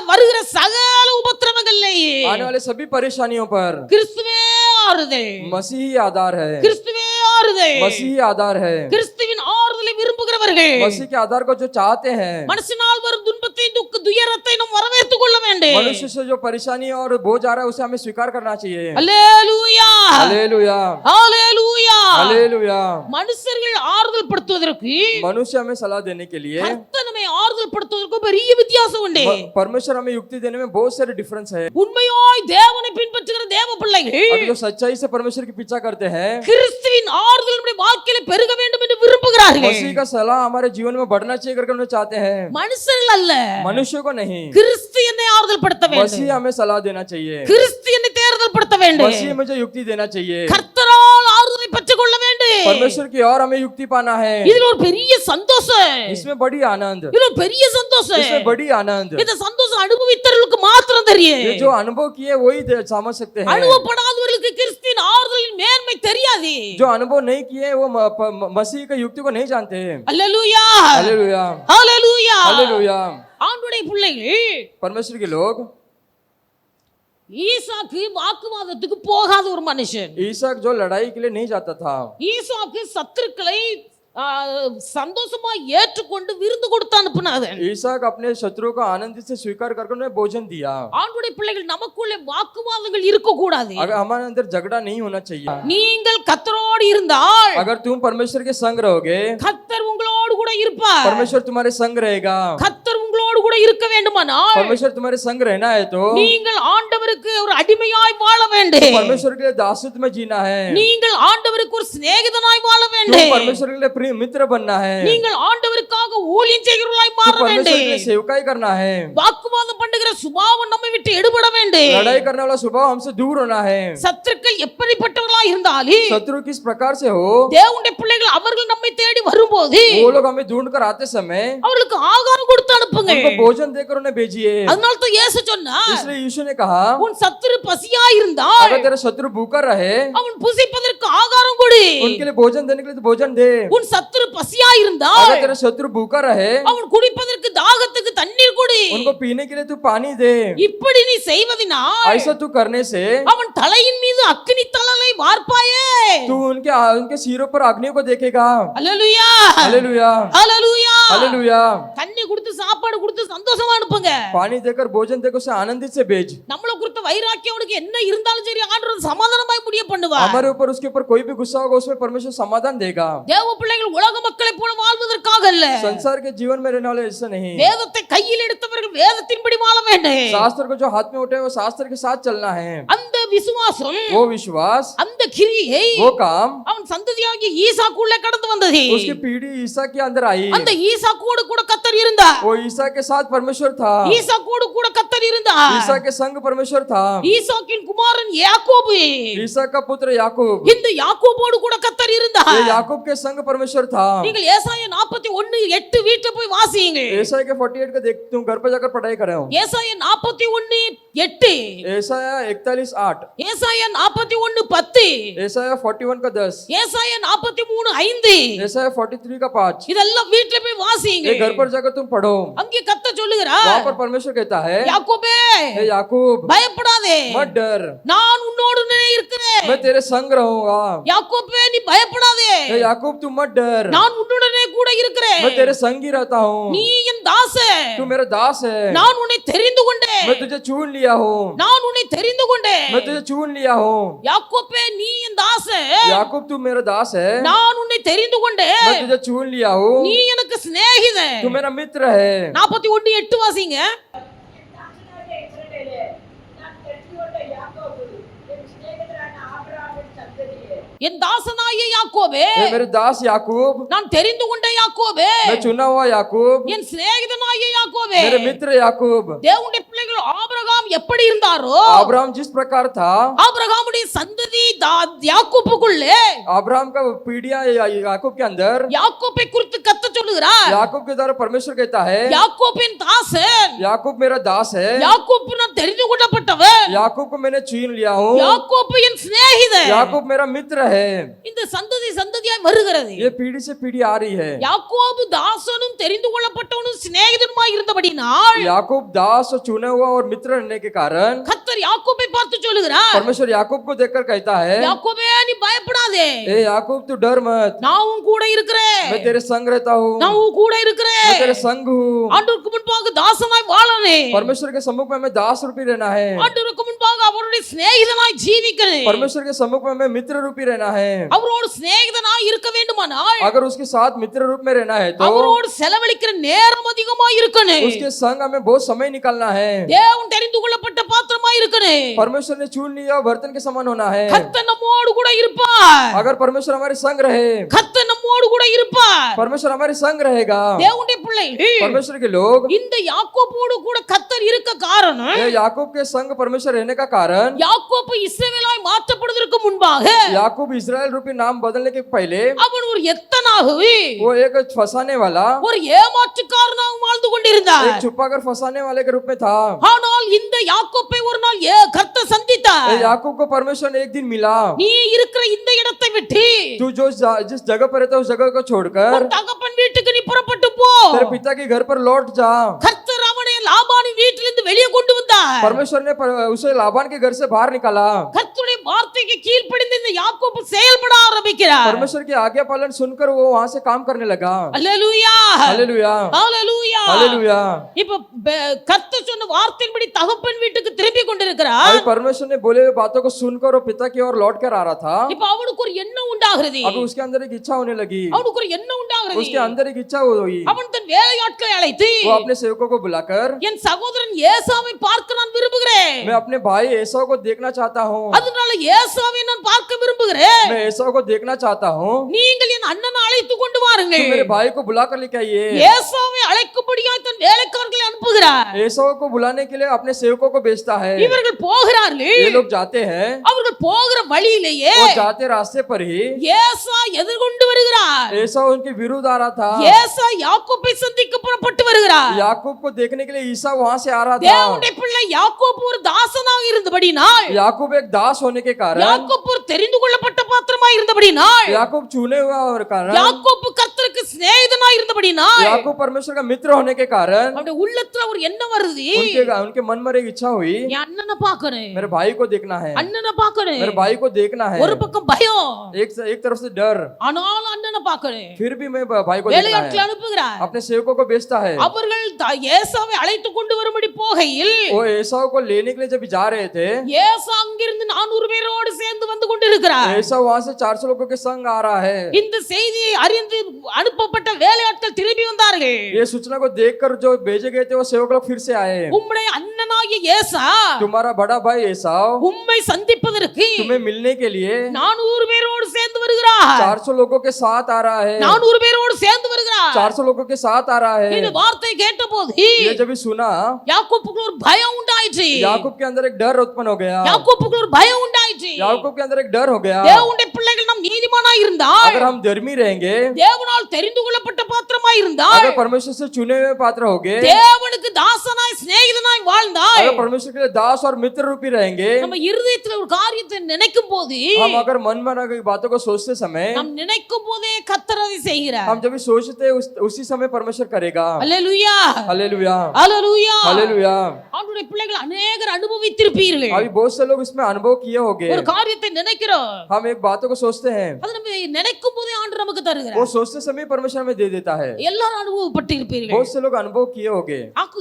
வருகிற சகல உபத்திரவங்களிலேயே आने वाले सभी परेशानियों पर கிறிஸ்துவே ஆறுதல். मसीह ही आधार है। கிறிஸ்துவே ஆறுதல். मसीह ही आधार है। கிறிஸ்துவின் ஆறுதலை விரும்புகிறவர்கள் मसीह के आधार को जो चाहते हैं, மனுஷனால் வரும் துன்பத்தை துயரத்தை நாம் வரவேற்றுக் கொள்ள வேண்டும். मनुष्य से जो परेशानी और बोझ आ रहा है उसे हमें स्वीकार करना चाहिए। அல்லேலூயா, हालेलुया, அல்லேலூயா. हालेलुया। மனுஷர்கள் ஆறுதல் படுத்துவதற்கு मनुष्य हमें सलाह देने के लिए, கர்த்தர் நம்மை ஆறுதல் படுத்துவதற்கு பெரிய வித்தியாசம் உண்டு. परमेश्वर हमें युक्ति देने में बहुत सारे डिफरेंस है। உண்மையாய் தேவனை பின்பற்றுகிற தேவ பிள்ளைகள் अगर जो सच्चाई से परमेश्वर के पीछा करते हैं, கிறிஸ்துவின் ஆறுதல் நம்முடைய வாழ்க்கையில பெருக வேண்டும் என்று விரும்புகிறார்கள். मसीह का सलाह हमारे जीवन में बढ़ना चाहिए करके हम चाहते हैं। மனுஷர்கள் அல்ல, मनुष्य को नहीं, கிறிஸ்து என்னை ஆறுதல் படுத்த வேண்டும். मसीह हमें सलाह देना चाहिए। கிறிஸ்து என்னை தேர்தல் படுத்த வேண்டும். मसीह मुझे युक्ति देना चाहिए। கர்த்தரால் ஆறுதலை பெற்றுக் கொள்ள வேண்டும். परमेश्वर की और हमें युक्ति पाना है। இதுல ஒரு பெரிய சந்தோஷம், इसमें बड़ी आनंद, இதுல ஒரு பெரிய சந்தோஷம். इसमें बड़ी आनंद। இந்த சந்தோஷம் அனுபவித்தவர்களுக்கு மாத்திரம் தெரியும். ये जो अनुभव किए वही समझ सकते हैं। அனுபவப்படாதவர்களுக்கு கிறிஸ்துவின் ஆறுதலின் மேன்மை தெரியாது. जो अनुभव नहीं किए वो मसीह का युक्ति को नहीं जानते। அல்லேலூயா, हालेलुया, அல்லேலூயா. हालेलुया। ஆண்டவருடைய பிள்ளைகள் परमेश्वर के लोग, ஈசாக்கு வாக்குவாதத்துக்கு போகாத ஒரு மனுஷன். ईसाक जो लड़ाई के लिए नहीं जाता था, ஈசாக்கு சத்துருக்களை சந்தோஷமா ஏற்றுக்கொண்டு விருந்து கொடுத்து அனுப்பினாதன். ईसाक अपने शत्रु को आनंद से स्वीकार करके उन्हें भोजन दिया। ஆண்டவருடைய பிள்ளைகள் நமக்குள்ளே வாக்குவாதங்கள் இருக்க கூடாது. अगर हमारे अंदर झगड़ा नहीं होना चाहिए। நீங்கள் கர்த்தரோடு இருந்தால் अगर तुम परमेश्वर के संग रहोगे, கர்த்தர் உங்களோடு கூட இருப்பார். परमेश्वर तुम्हारे संग रहेगा। கர்த்தர் உங்களோடு கூட இருக்க வேண்டுமானால் परमेश्वर तुम्हारे संग रहना है तो நீங்கள் ஆண்டவருக்கு ஒரு அடிமையாய் வாழ வேண்டும். परमेश्वर के लिए दासत्व में जीना है। நீங்கள் ஆண்டவருக்கு ஒரு சிநேகிதனாய் வாழ तुम வேண்டும். परमेश्वर के लिए प्रिय मित्र बनना है। நீங்கள் ஆண்டவருக்காக ஊழியம் செய்கிறவர்களாய் மாற परमेश्वर வேண்டும். के लिए सेवकाई करना है। வாக்குவாதம் பண்ணுகிற சுபாவம் நம்மை விட்டு எடுபட வேண்டும். लड़ाई करने वाला स्वभाव हमसे दूर होना है। சத்துருக்கள் எப்படிப்பட்டவர்களாய் இருந்தாலும் शत्रु किस प्रकार से हो, தேவனுடைய பிள்ளைகள் அவர்கள் நம்மை தேடி வரும்போது वो लोग हमें ढूंढ कर आते समय அவர்களுக்கு ஆகாரம் கொடுத்து அனுப்புங்க. उनको भोजन देकर उन्हें भेजिए। அதனால தான் இயேசு சொன்னார், इसलिए यीशु ने कहा, உன் சத்துரு பசியாய் இருந்தால் अगर तेरा शत्रु भूखा रहे, அவன் புசிப்பதற்கு ஆகாரம் கொடு. उनके लिए भोजन देने के लिए तो भोजन दे। உன் சத்துரு பசியாய் இருந்தால் अगर तेरा शत्रु भूखा रहे, அவன் குடிப்பதற்கு தாகத்துக்கு தண்ணீர் கொடு. उनको पीने के लिए तू पानी दे। இப்படி நீ செய்வதினால் ऐसा तू करने से அவன் தலையின் மீது அக்கினி தழலை வார்ப்பாயே. तू उनके सिरों पर अग्नि को देखेगा। அல்லேலூயா, हालेलुया, அல்லேலூயா. हालेलुया। தண்ணி கொடுத்து சாப்பிட சாப்பாடு கொடுத்து சந்தோஷமா அனுப்புங்க. पानी देकर भोजन देकर उसे आनंदित से भेज। நம்மளை குறித்த வைராக்கியம் அவனுக்கு என்ன இருந்தாலும் சரி ஆண்டவர் சமாதானமாய் முடிய பண்ணுவார். हमारे ऊपर उसके ऊपर कोई भी गुस्सा होगा उसमें परमेश्वर समाधान देगा। தேவ பிள்ளைகள் உலக மக்களைப் போல வாழ்வதற்காக அல்ல, संसार के जीवन में रहने वाले ऐसा नहीं। வேதத்தை கையில் எடுத்தவர்கள் வேதத்தின்படி வாழ வேண்டும். शास्त्र को जो हाथ में उठाए वो शास्त्र के साथ चलना है। அந்த விசுவாசம், वो विश्वास, அந்த கிரியை वो काम அவன் சந்ததியாகிய ஈசாக்குள்ளே கடந்து வந்தது. उसकी पीढ़ी ईसा के अंदर आई। அந்த ஈசாக்கோடு கூட கர்த்தர் இருந்தார். वो ईसा के साथ परमेश्वर था। ஈசாக்கோடு கூட கர்த்தர் இருந்தார். ईसा के संग परमेश्वर था। ஈசாக்கின் குமாரன் யாக்கோபு, ईसा का पुत्र याकूब, இந்த யாக்கோபோடு கூட கர்த்தர் இருந்தார். ये याकूब के संग परमेश्वर था। நீங்கள் ஏசாயா 41:8 வீட்ல போய் வாசிங்க. एसाया के 48 को देख तुम घर पर जाकर पढ़ाई करो। ஏசாயா 41:8, एसाया 41:8, ஏசாயா 41:10, एसाया 41 का 10, ஏசாயா 43:5, एसाया 43 का 5। இதெல்லாம் வீட்ல போய் வாசிங்க. ये घर पर जाकर तुम पढ़ो। அங்கே கர்த்தர் சொல்லுகிறார், वहाँ पर परमेश्वर कहता है, யாக்கோபே हे याकूब பயப்படாதே, मत डर, நான் உன்னோடு இருக்கிறேன். मैं तेरे संग रहूंगा। யாக்கோபே நீ பயப்படாதே, हे याकूब तू मत डर, நான் உன்னுடனே கூட இருக்கிறேன். मैं तेरे संग ही रहता हूँ। நீ என் தாசன், तू मेरा दास है। நான் உன்னை தெரிந்து கொண்டேன். मैं तुझे चुन लिया हूँ। நான் உன்னை தெரிந்து கொண்டேன். मैं तुझे चुन लिया हूँ। யாக்கோபே நீ என் தாசன், याकूब तू मेरा दास है। நான் உன்னை தெரிந்து கொண்டேன். मैं तुझे चुन लिया हूँ। நீ எனக்கு சிநேகிதன். तू मेरा मित्र है। 41:8 வாசிங்க. தாசனாகிய இஸ்ரவேலே, நான் தெரிந்துகொண்ட யாக்கோபு, என் சிநேகிதரான ஆபிரகாமின் சந்ததியே. என் தாசனாகிய யாக்கோபே, हे मेरे दास याकूब, நான் தெரிந்து கொண்ட யாக்கோபே, मैं चुना हुआ याकूब, என் சிநேகிதனாகிய யாக்கோபே. मेरे मित्र याकूब। தேவனுடைய பிள்ளைகள் ஆபிரகாம் எப்படி இருந்தாரோ, अब्राहम जिस प्रकार था, ஆபிரகாமுடைய சந்ததி யாக்கோபுக்குள்ளே अब्राहम का पीढ़ियां याकूब के अंदर, யாக்கோபை குறித்து கர்த்தர் சொல்லுகிறார், याकूब के द्वारा परमेश्वर कहता है, யாக்கோபின் தாசன், याकूब मेरा दास है। யாக்கோபு நான் தெரிந்து கொள்ளப்பட்டவன், याकूब को मैंने चुन लिया हूँ। யாக்கோபு என் சிநேகிதன். याकूब मेरा मित्र है। இந்த சந்ததி சந்ததியாய் வருகிறது. ये पीढ़ी से पीढ़ी आ रही है। யாக்கோபு தாசனும் தெரிந்து கொள்ளப்பட்டவனும் சிநேகிதனுமாய் இருந்தபடினால் याकूब दास और चुना हुआ और मित्र रहने के कारण கர்த்தர் யாக்கோபை பார்த்து சொல்லுகிறார், परमेश्वर याकूब को देखकर कहता है, யாக்கோபே நீ பயப்படாதே, ए याकूब तू डर मत, நான் உன் கூட இருக்கிறேன். मैं तेरे संग रहता हूँ। நான் உன் கூட मैं இருக்கிறேன். तेरे संग हूँ। ஆண்டவருக்கு முன்பாக தாசனாய் வாழனே, परमेश्वर के सम्मुख में हमें दास रूपी रहना है। ஆண்டவருக்கு முன்பாக அவருடைய சிநேகிதனாய் ஜீவிக்கணும். परमेश्वर के सम्मुख में हमें मित्र रूपी रहना है। அவரோடு சிநேகிதனாய் இருக்க வேண்டுமானால் अगर उसके साथ मित्र रूप में रहना है तो அவரோடு செலவழிக்கிற நேரம் அதிகமாய் இருக்கணும். उसके संग हमें बहुत समय निकालना है। தேவன் தெரிந்து கொள்ளப்பட்ட பாத்திரமாய் இருக்கணும். परमेश्वर ने चुन लिया बर्तन के समान होना है। கர்த்தர் நம்மோடு கூட இருப்பார். अगर परमेश्वर हमारे संग रहे, கர்த்தர் நம்மோடு கூட இருப்பார். परमेश्वर हमारे संग रहेगा। தேவனுடைய பிள்ளைகள், परमेश्वर के लोग, இந்த யாக்கோபோடு கூட கர்த்தர் இருக்க காரணம், ये याकूब के संग परमेश्वर रहने का कारण, யாக்கோபு இஸ்ரவேலாய் மாற்றப்படுவதற்கு முன்பாக याकूब इस्राएल रूपी नाम बदलने के पहले அவன் ஒரு எத்தனாகவே, वो एक फंसाने वाला, ஒரு ஏமாற்றுக்காரனாக வாழ்ந்து கொண்டிருந்தார். एक छुपाकर फंसाने वाले के रूप में था। ஆனால் இந்த யாக்கோபை ஒரு நாள் கர்த்தர் சந்தித்தார். ये याकूब को परमेश्वर ने एक दिन मिला, நீ இருக்கிற இந்த இடத்தை விட்டு तू जिस जगह पर रहता है उस जगह को छोड़कर உன் தகப்பன் வீட்டுக்கு நீ புறப்பட்டு போ. तेरे पिता के घर पर लौट जा। கர்த்தர் அவனை லாபானின் வீட்டிலிருந்து வெளியே கொண்டு வந்தார். परमेश्वर ने उसे लाबान के घर से बाहर निकाला। கர்த்தருடைய வார்த்தைக்கு கீழ்ப்படிந்து இந்த யாக்கோபு செயல்பட ஆரம்பிக்கிறார். परमेश्वर की आज्ञा पालन सुनकर वो वहां से काम करने लगा। அல்லேலூயா, हालेलुया, அல்லேலூயா. हालेलुया। இப்ப கர்த்தர் சொன்ன வார்த்தையின்படி தகப்பன் வீட்டுக்கு திரும்பி கொண்டிருக்கிறார். अभी परमेश्वर ने बोले हुए बातों को सुनकर वो पिता की ओर लौट कर आ रहा था। இப்ப அவனுக்கு ஒரு எண்ணம் உண்டாகிறது. अभी उसके अंदर एक इच्छा होने लगी। அவனுக்கு ஒரு எண்ணம் உண்டாகிறது. उसके अंदर एक इच्छा हुई। அவன் தன் வேலையாட்களை அழைத்து, वो अपने सेवकों को बुलाकर, என் சகோதரன் ஏசாவை பார்க்க நான் விரும்புகிறேன். मैं अपने भाई एसाव को देखना चाहता हूँ। அதனால ஏசாவை நான் பார்க்க விரும்புகிறேன். मैं एसाव को देखना चाहता हूँ। நீங்கள் என் அண்ணனை அழைத்து கொண்டு வாருங்கள். तुम मेरे भाई को बुलाकर लेके आइए। ஏசாவை அழைக்கும்படியாய் தன் வேலைக்காரர்களை அனுப்புகிறார். एसाव को बुलाने के लिए अपने सेवकों को भेजता है। இவர்கள் போகிறார்கள். ये लोग जाते हैं। அவர்கள் போகிற வழியிலேயே वो जाते रास्ते पर ही ஏசா எதிர்கொண்டு வருகிறார். एसाव उनके विरुद्ध आ रहा था। ஏசா யாக்கோபை சந்திக்க புறப்பட்டு வருகிறார். याकूब को देखने के लिए ईसा वहां से आ रहा था। தேவனுடைய பிள்ளை யாக்கோபு ஒரு தாசனாக இருந்தபடினால், याकूब एक दास होने के कारण, யாக்கோபு ஒரு தெரிந்து கொள்ளப்பட்ட பாத்திரமாய் இருந்தபடினால், याकूब चुने हुआ और कारण, யாக்கோபு கர்த்தருக்கு சிநேகிதனா இருந்தபடினால் याकूब परमेश्वर का मित्र होने के कारण அவருடைய உள்ளத்துல ஒரு எண்ணம் வருது, उनके मन में एक इच्छा हुई, என் அண்ணனை பார்க்கணும், मेरे भाई को देखना है, அண்ணனை பார்க்கணும். मेरे भाई को देखना है। ஒரு பக்கம் பயம், एक तरफ से डर, ஆனாலும் அண்ணனை பார்க்கணும். फिर भी मैं भाई को देखना வேலையாட்களை है। அனுப்புகிறார். अपने सेवकों को भेजता है। அவர்கள் ஏசாவை அழைத்து கொண்டு வரும்படி போகையில் वो एसाव को लेने के लिए जब जा रहे थे, ஏசா அங்கிருந்து 400 பேரோடு சேர்ந்து வந்து கொண்டிருக்கிறார். एसाव वहां से 400 लोगों के संग आ रहा है। இந்த செய்தியை அறிந்து அனுப்பப்பட்ட வேலையாட்கள் திரும்பி வந்தார்கள். ये सूचना को देखकर जो भेजे गए थे वो सेवक लोग फिर से आए। உம்முடைய அண்ணனாகிய ஏசா तुम्हारा बड़ा भाई एसाव உம்மை சந்திப்பதற்கு तुम्हें मिलने के लिए 400 பேரோடு சேர்ந்து வருகிறார். 400 लोगों के साथ आ रहा है। 400 பேரோடு சேர்ந்து வருகிறார். 400 लोगों के साथ आ रहा இந்த है। வார்த்தை கேட்டபோது ये जब भी सुना, யாக்கோபுக்கு ஒரு பயம் உண்டாயிற்று. याकूब के अंदर एक डर उत्पन्न हो गया। யாக்கோபுக்கு ஒரு பயம் உண்டாயிற்று. याकूब के अंदर एक डर हो गया। தேவனுடைய பிள்ளைகள் நாம் நீதிமானாய் இருந்தால், अगर हम धर्मी रहेंगे, தேவனால் தெரிந்து கொள்ளப்பட்ட பாத்திரமாய் இருந்தால், अगर परमेश्वर से चुने हुए पात्र होंगे, தேவனுக்கு தாசனாய் சிநேகிதனாய் வாழ்ந்தால், अगर परमेश्वर के लिए दास और मित्र रूपी रहेंगे, நம்ம இருதயத்துல ஒரு காரியத்தை நினைக்கும் போது, हम अगर मन में की बातों को सोचते समय, நாம் நினைக்கும் போதே கர்த்தர் அதை செய்கிறார். हम जब भी सोचते हैं उसी समय परमेश्वर करेगा। அல்லேலூயா, हालेलुया, அல்லேலூயா. हालेलुया। ஆண்டவருடைய பிள்ளைகள் अनेகர் அனுபவித்திருப்பீர்கள். अभी बहुत से लोग इसमें अनुभव किए होंगे। ஒரு காரியத்தை நினைக்கிறோம், हम एक बातों को सोचते हैं, அது நம்ம நினைக்கும் போதே ஆண்டவர் நமக்கு वो தருகிறார். सोचते समय परमेश्वर हमें दे देता है। எல்லாரும் அனுபவப்பட்டு இருப்பீர்கள். बहुत से लोग अनुभव किए होंगे।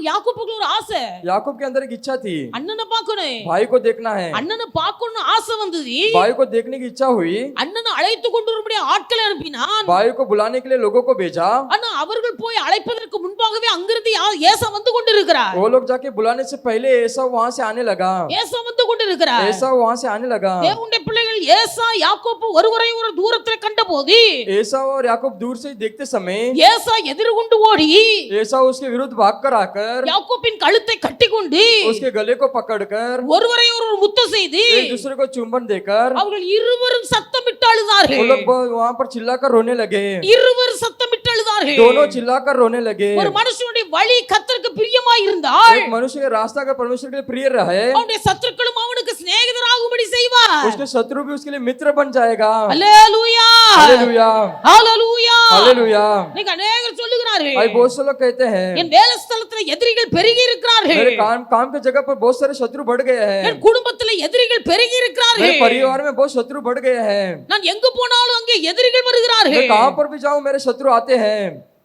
யாக்கோபுக்கு ஒரு ஆசை, याकूब के अंदर एक इच्छा थी, அண்ணனை பார்க்கணும், भाई को देखना है। அண்ணனை பார்க்கணும்னு ஆசை வந்தது. भाई को देखने की इच्छा हुई, அண்ணனை அழைத்து கொண்டு வரும்படி ஆட்களை அனுப்பினான். भाई को बुलाने के लिए लोगों को भेजा। ஆனா அவர்கள் போய் அழைப்பதற்கு முன்பாகவே அங்கிருந்து ஏசா வந்து கொண்டிருக்கிறார். वो लोग जाके बुलाने से पहले एसाव वहां से आने लगा। ஏசா வந்து கொண்டிருக்கிறார். एसाव वहां से आने लगा। தேவனுடைய பிள்ளைகள் ஏசா யாக்கோபு ஒருவரை ஒரு தூரத்தில் கண்டபோது एसाव और याकूब दूर से देखते समय ஏசா எதிர்கொண்டு ஓடி एसाव उसके विरुद्ध भागकर आकर யாக்கோபின் கழுத்தை கட்டிக்கொண்டு उसके गले को पकड़कर ஒருவரை ஒருவர் முத்தம் செய்து एक दूसरे को चुंबन देकर அவர்கள் இருவரும் சத்தமிட்டு वो அழுதார்கள். लोग वहां पर चिल्लाकर रोने लगे। இருவரும் சத்தமிட்டு அழுதார்கள். दोनों चिल्लाकर रोने लगे। ஒரு மனுஷனுடைய வழி கர்த்தருக்கு பிரியமாய் இருந்தால் एक मनुष्य का रास्ता अगर परमेश्वर के लिए प्रिय रहे, அவனுடைய சத்துருக்களும் அவனுக்கு சிநேகிதராகும்படி செய்வார். उसके शत्रु भी उसके लिए मित्र बन जाएगा। அல்லேலூயா, हालेलुया, அல்லேலூயா. हालेलुया। இன்னைக்கு अनेகர் சொல்லுகிறார்கள், भाई बहुत से लोग कहते हैं என் வேலை ஸ்தலத்துல எதிரிகள் பெருகி இருக்கிறார்கள், मेरे काम के जगह पर बहुत सारे शत्रु बढ़ गए हैं, என் குடும்பத்துல எதிரிகள் பெருகி मेरे இருக்கிறார்கள், परिवार में बहुत शत्रु बढ़ गए हैं, நான் எங்க போனாலும் அங்கே எதிரிகள் मैं வருகிறார்கள். कहां पर भी जाऊं मेरे शत्रु आते हैं।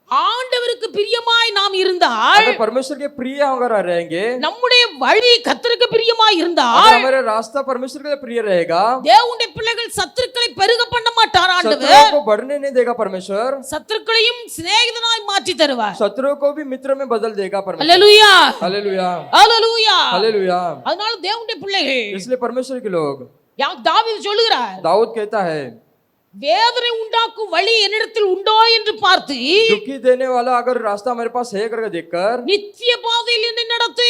ஆண்டவருக்கு பிரியமாய் நாம் இருந்தால், अगर परमेश्वर के प्रिय अगर रहेंगे, நம்முடைய வழி கர்த்தருக்கு பிரியமாய் अगर இருந்தால், हमारा रास्ता परमेश्वर के लिए प्रिय रहेगा, தேவனுடைய பிள்ளைகள் சத்துருக்களை பெருக பண்ண மாட்டார் ஆண்டவர். शत्रुओं को बढ़ने नहीं देगा परमेश्वर, சத்துருக்களையும் சிநேகிதனாய் மாற்றி தருவார். शत्रुओं को भी मित्र में बदल देगा परमेश्वर। அல்லேலூயா, हालेलुया, அல்லேலூயா. हालेलुया। அதனால தேவனுடைய பிள்ளைகள் इसलिए परमेश्वर के लोग, தாவீது சொல்லுகிறார், दाऊद कहता है, வேதனை உண்டாக்கும் வழி என்னிடத்தில் உண்டோ என்று பார்த்து दुखी देने वाला अगर रास्ता मेरे पास है करके देखकर, நித்திய பாதையில் என்னை நடத்து,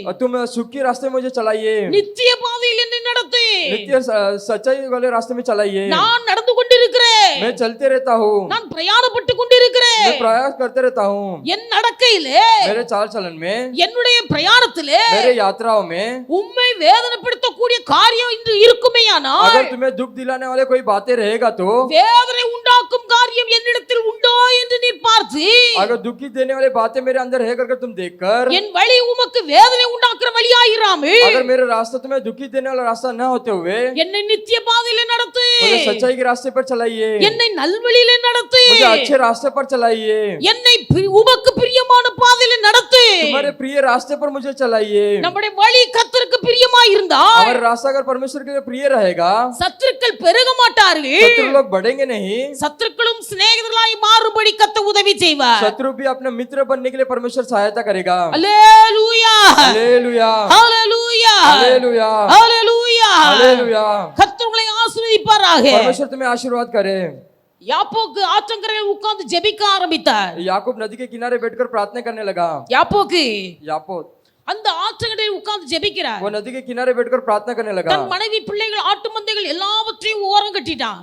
और तुम सुख के रास्ते में मुझे चलाइए, நித்திய பாதையில் என்னை நடத்து. नित्य सच्चाई वाले रास्ते में चलाइए। நான் நடந்து கொண்டிருக்கிறேன், मैं चलते रहता हूँ, நான் பிரயாணப்பட்டு கொண்டிருக்கிறேன். मैं प्रयास करते रहता हूँ, என் நடக்கையிலே, मेरे चाल चलन में, என்னுடைய பிரயாணத்திலே मेरे यात्राओं में உம்மை வேதனைப்படுத்தக்கூடிய காரியம் இன்று இருக்குமேயானால், अगर तुम्हें दुख दिलाने वाले कोई बातें रहेगा तो, வேதனை உண்டாக்கும் காரியம் என்னிடத்தில் உண்டோ என்று நீர் பார்த்து, अगर दुखी देने वाली बातें मेरे अंदर है करके तुम देखकर, என் வழி உமக்கு வேதனை உண்டாக்குற வழியாயிராமல் अगर मेरा रास्ता तुम्हें दुखी देने वाला रास्ता न होते हुए என்னை நித்திய பாதையிலே நடத்து, मुझे सच्चाई के रास्ते पर चलाइए, என்னை நல்வழியிலே நடத்து, मुझे अच्छे रास्ते पर चलाइए, என்னை உமக்கு பிரியமான பாதையிலே நடத்து. तुम्हारे प्रिय रास्ते पर मुझे चलाइए। நம்முடைய வழி கர்த்தருக்கு பிரியமாய் இருந்தால் हमारा रास्ता अगर परमेश्वर के लिए प्रिय रहेगा, சத்துருக்கள் பெருக மாட்டார்கள், शत्रु लोग बढ़ेंगे नहीं, சத்துருக்களும் சிநேகிதர்களாய் மாறும்படி கர்த்தர் உதவி செய்வார். शत्रु भी अपने मित्र बनने के लिए परमेश्वर सहायता करेगा। அல்லேலூயா, हालेलुया, அல்லேலூயா, हालेलुया, அல்லேலூயா. हालेलुया। கர்த்தர் உங்களை ஆசீர்வதிப்பாராக. परमेश्वर तुम्हें आशीर्वाद करे। யாப்போக்கு ஆற்றங்கரையில் உட்கார்ந்து ஜெபிக்க ஆரம்பித்தார். याकूब नदी के किनारे बैठकर प्रार्थना करने लगा। யாப்போக்கு यापोत அந்த ஆற்றங்கரையில் உட்கார்ந்து ஜெபிக்கிறார். वो नदी के किनारे बैठकर प्रार्थना करने लगा। தன் மனைவி பிள்ளைகள் ஆட்டு மந்தைகள் எல்லாவற்றையும் ஓரம் கட்டிட்டான்.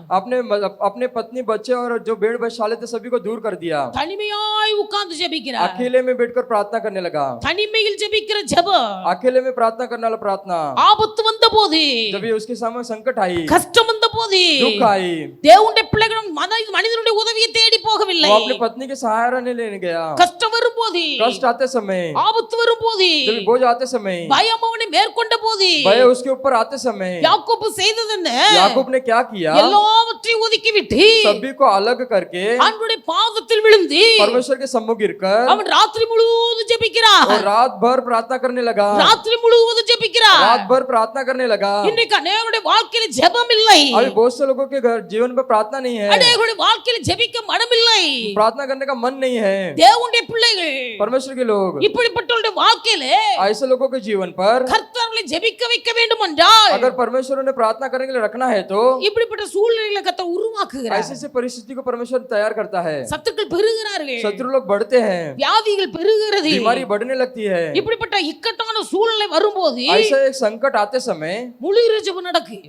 अपने पत्नी बच्चे और जो भेड़ बछड़े थे सभी को दूर कर दिया। தனிமையாய் உட்கார்ந்து ஜெபிக்கிறார். अकेले में बैठकर प्रार्थना करने लगा। தனிமையில் ஜெபிக்கிற ஜெபம், अकेले में प्रार्थना करने वाला प्रार्थना, ஆபத்து வந்தபோது, जब ये उसके सामने संकट आई, கஷ்டம் வந்தபோது, போது दुख आई, தேவனுடைய பிள்ளைகளும் மனிதனுடைய உதவியை தேடி போகவில்லை. वो अपनी पत्नी के सहारा नहीं लेने गया। கஷ்டம் வரும்போது, कष्ट आते समय, ஆபத்து வரும்போது, जब बोझ आते समय, பயம் அவனை மேற்கொண்ட போது भय उसके ऊपर आते समय, யாக்கோபு செய்தது என்ன? याकूब ने क्या किया? எல்லாவற்றையும் ஒதுக்கிவிட்டு सभी को अलग करके ஆண்டவருடைய பாதத்தில் விழுந்து परमेश्वर के सम्मुख गिरकर அவன் ராத்திரி முழுவதும் ஜெபிக்கிறான். और रात भर प्रार्थना करने लगा। ராத்திரி முழுவதும் ஜெபிக்கிறான். रात भर प्रार्थना करने लगा। இன்னைக்கு அநேகருடைய வாழ்க்கையில ஜெபம் இல்லை. अभी बहुत से लोगों के घर जीवन में प्रार्थना नहीं है, அநேகருடைய வாழ்க்கையில ஜெபிக்க மனம் இல்லை. प्रार्थना करने का मन नहीं है। தேவனுடைய பிள்ளைகள், परमेश्वर के लोग இப்படிப்பட்டவருடைய வாழ்க்கையில ऐसे लोगों के जीवन पर கர்த்தர்களை ஜெபிக்க வைக்க வேண்டும் என்றால் अगर परमेश्वर ने प्रार्थना करने के लिए रखना है तो இப்படிப்பட்ட சூழ்நிலைகளை கர்த்தர் உருவாக்குகிறார். ऐसी से परिस्थिति को परमेश्वर तैयार करता है। சத்துக்கள் பெருகிறார்கள், शत्रु लोग बढ़ते हैं, வியாதிகள் பெருகிறது. बीमारी बढ़ने लगती है। இப்படிப்பட்ட இக்கட்டான சூழ்நிலை வரும்போது ऐसा एक संकट आते समय முழு இரவு ஜெபம் நடக்கு.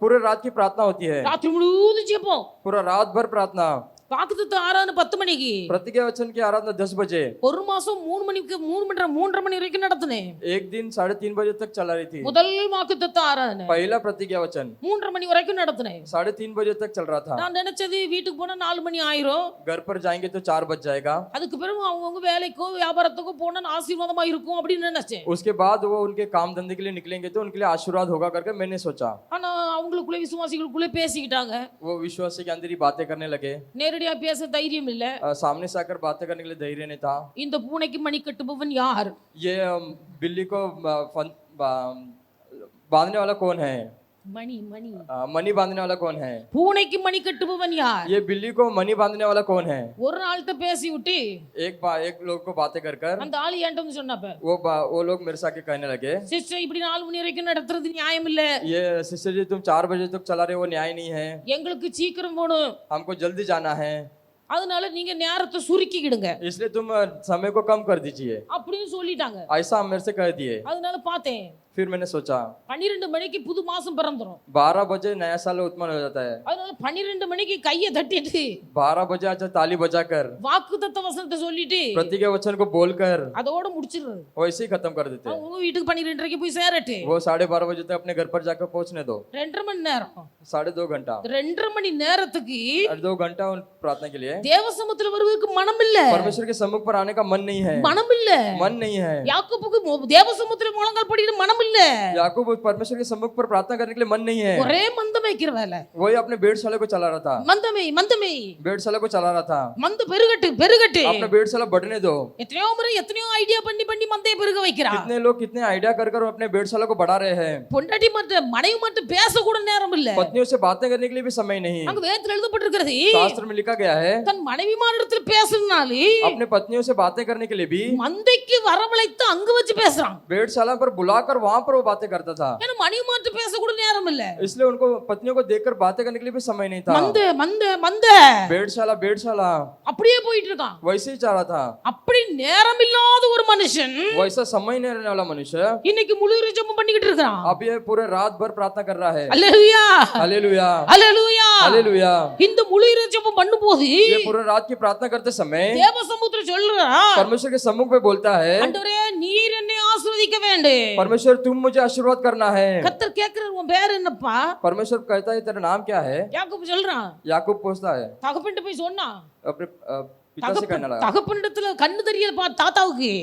पूरे रात की प्रार्थना होती है, ராத்திரி முழுவதும் ஜெபம். पूरा रात भर प्रार्थना। வாக்குத்தத்தம் ஆராதனை 10 மணிக்கு, प्रतिज्ञा वचन की आराधना 10 बजे, ஒரு மாசம் 3 மணிக்கு 3:30 மணி வரைக்கும் நடத்தினேன். एक दिन 3:30 बजे तक चला रही थी। முதல் வாக்குத்தத்த ஆராதனை पहला प्रतिज्ञा वचन 3:30 மணி வரைக்கும் நடத்தினேன். 3:30 बजे तक चल रहा था। நான் நினைச்சது வீட்டுக்கு போனா 4 மணி ஆயிரும், घर पर जाएंगे तो 4 बज जाएगा। அதுக்கு பிறகு அவங்கவுங்க வேலைக்கோ வியாபாரத்துக்கோ போனா ஆசீர்வாதமா இருக்கும் அப்படின்னு நினைச்சேன். उसके बाद वो उनके काम धंधे के लिए निकलेंगे तो उनके लिए आशीर्वाद होगा करके मैंने सोचा। ஆனா அவங்களுக்குள்ள விசுவாசிகளுக்குள்ள பேசிக்கிட்டாங்க. वो विश्वासी के अंदर ही बातें करने लगे। நேரடியா பேச தைரியம் இல்ல. सामने से आकर बातें करने के लिए धैर्य नहीं था। இந்த பூனைக்கு மணி கட்டுபவன் யார்? ये बिल्ली को बांधने वाला कौन है? மணி மணி मनी बांधने वाला कौन है? பூனைக்கு மணி கட்டுபவன் யார்? ये बिल्ली को मनी बांधने वाला कौन है? ஒரு நாள்கிட்ட பேசி விட்டு एक लोग को बातें कर कर அந்த ஆளு என்கிட்ட வந்து சொன்னப்ப, वो लोग मेरे से आके कहने लगे, சிஸ்டர் இப்படி 4 மணி வரைக்கும் நடத்துறது நியாயம் இல்ல. ये सिस्टर जी तुम 4 बजे तक चला रहे हो, वो न्याय नहीं है। எங்களுக்கு சீக்கிரம் போகணும், हमको जल्दी जाना है, அதனால நீங்க நேரத்தை சுருக்கிக்கிடுங்க इसलिए तुम समय को कम कर दीजिए, அப்படின்னு சொல்லிட்டாங்க. ऐसा हम मेरे से कह दिए। அதனால பார்த்தேன், फिर मैंने सोचा 12 மணிக்கு புது மாசம் பிறந்துரும். 12 बजे नया साल उत्पन्न हो जाता है। அதனால 12 மணிக்கு கையை தட்டிட்டு 12 बजे अच्छा ताली बजाकर வாக்குத்தத்த வசனத்தை சொல்லிட்டு प्रतिज्ञा वचन को बोलकर அதோட முடிச்சிடுறது. वैसे ही खत्म कर देते हैं। உங்க வீட்டுக்கு 12:30 போய் சேரட்டு, वो 12:30 बजे तक अपने घर पर जाकर पहुंचने दो। 2.5 மணி நேரம், 2.5 घंटा, 2.5 மணி நேரத்துக்கு 2 घंटा उन प्रार्थना के लिए தேவசமத்துல வருவதற்கு மனம் இல்ல, परमेश्वर के सम्मुख पर आने का मन नहीं है, மனம் இல்ல. मन नहीं है। யாக்கோபுக்கு தேவசமத்துல முழங்கால் படிட்டு மனம் இல்ல, याकूब परमेश्वर के सम्मुख पर प्रार्थना करने के लिए मन नहीं है। ஒரே மந்தம் வைக்கிற வேலை. वही अपने भेड़शाला को चला रहा था, மந்தமே மந்தமே भेड़शाला को चला रहा था। மந்த பெருகட்டு பெருகட்டு. अपना भेड़शाला बढ़ने दो। எத்தனையோ முறை எத்தனையோ ஐடியா பண்ணி பண்ணி மந்தையை பெருக வைக்கிறான். कितने लोग कितने आइडिया कर कर अपने भेड़शाला को बढ़ा रहे हैं। பொண்டாட்டி மட்டும் மனைவி மட்டும் பேச கூட நேரம் இல்ல. पत्नियों से बातें करने के लिए भी समय नहीं। அங்க வேதத்துல எழுதப்பட்டிருக்கிறது, शास्त्र में लिखा गया है தன் மனைவிமாரிடத்தில் பேசுறனாலே अपने पत्नियों से बातें करने के लिए भी மந்தைக்கு வரவழைத்து அங்க வச்சு பேசுறான். भेड़शाला पर बुलाकर वहां पर वो बातें करता था, ஏன்னா மனைவிமார்ட்ட பேச கூட நேரம் இல்ல. इसलिए उनको पत्नियों को देखकर बातें करने के लिए भी समय नहीं था। மந்த மந்த மந்த भेड़शाला भेड़शाला அப்படியே போயிட்டு இருக்கான். वैसे ही चाह रहा था। அப்படி நேரம் இல்லாத ஒரு மனுஷன் वैसा समय नहीं रहने वाला मनुष्य இன்னைக்கு முழு ஜெபம் பண்ணிக்கிட்டு இருக்கான். अब ये पूरे रात भर प्रार्थना कर रहा है। அல்லேலூயா हालेलुया அல்லேலூயா. हालेलुया। இந்த முழு ஜெபம் பண்ணும்போது ये पूरे रात की प्रार्थना करते समय தேவ சமுத்திர சொல்றான், परमेश्वर के सम्मुख में बोलता है, ஆண்டவரே நீர் என்னை ஆசீர்வதிக்க வேண்டும். परमेश्वर तुम मुझे आशीर्वाद करना है। கர்த்தர் கேக்குறார், உன் பேர் என்னப்பா? परमेश्वर कहता है तेरा नाम क्या है? யாக்கோபு சொல்றான், याकूब पूछता है, தகப்பன்ட்ட போய் சொன்னா, अपने पिता से कहने लगा। தகப்பனிடத்துல கண்ணு தெரியல தாத்தாவுக்கு,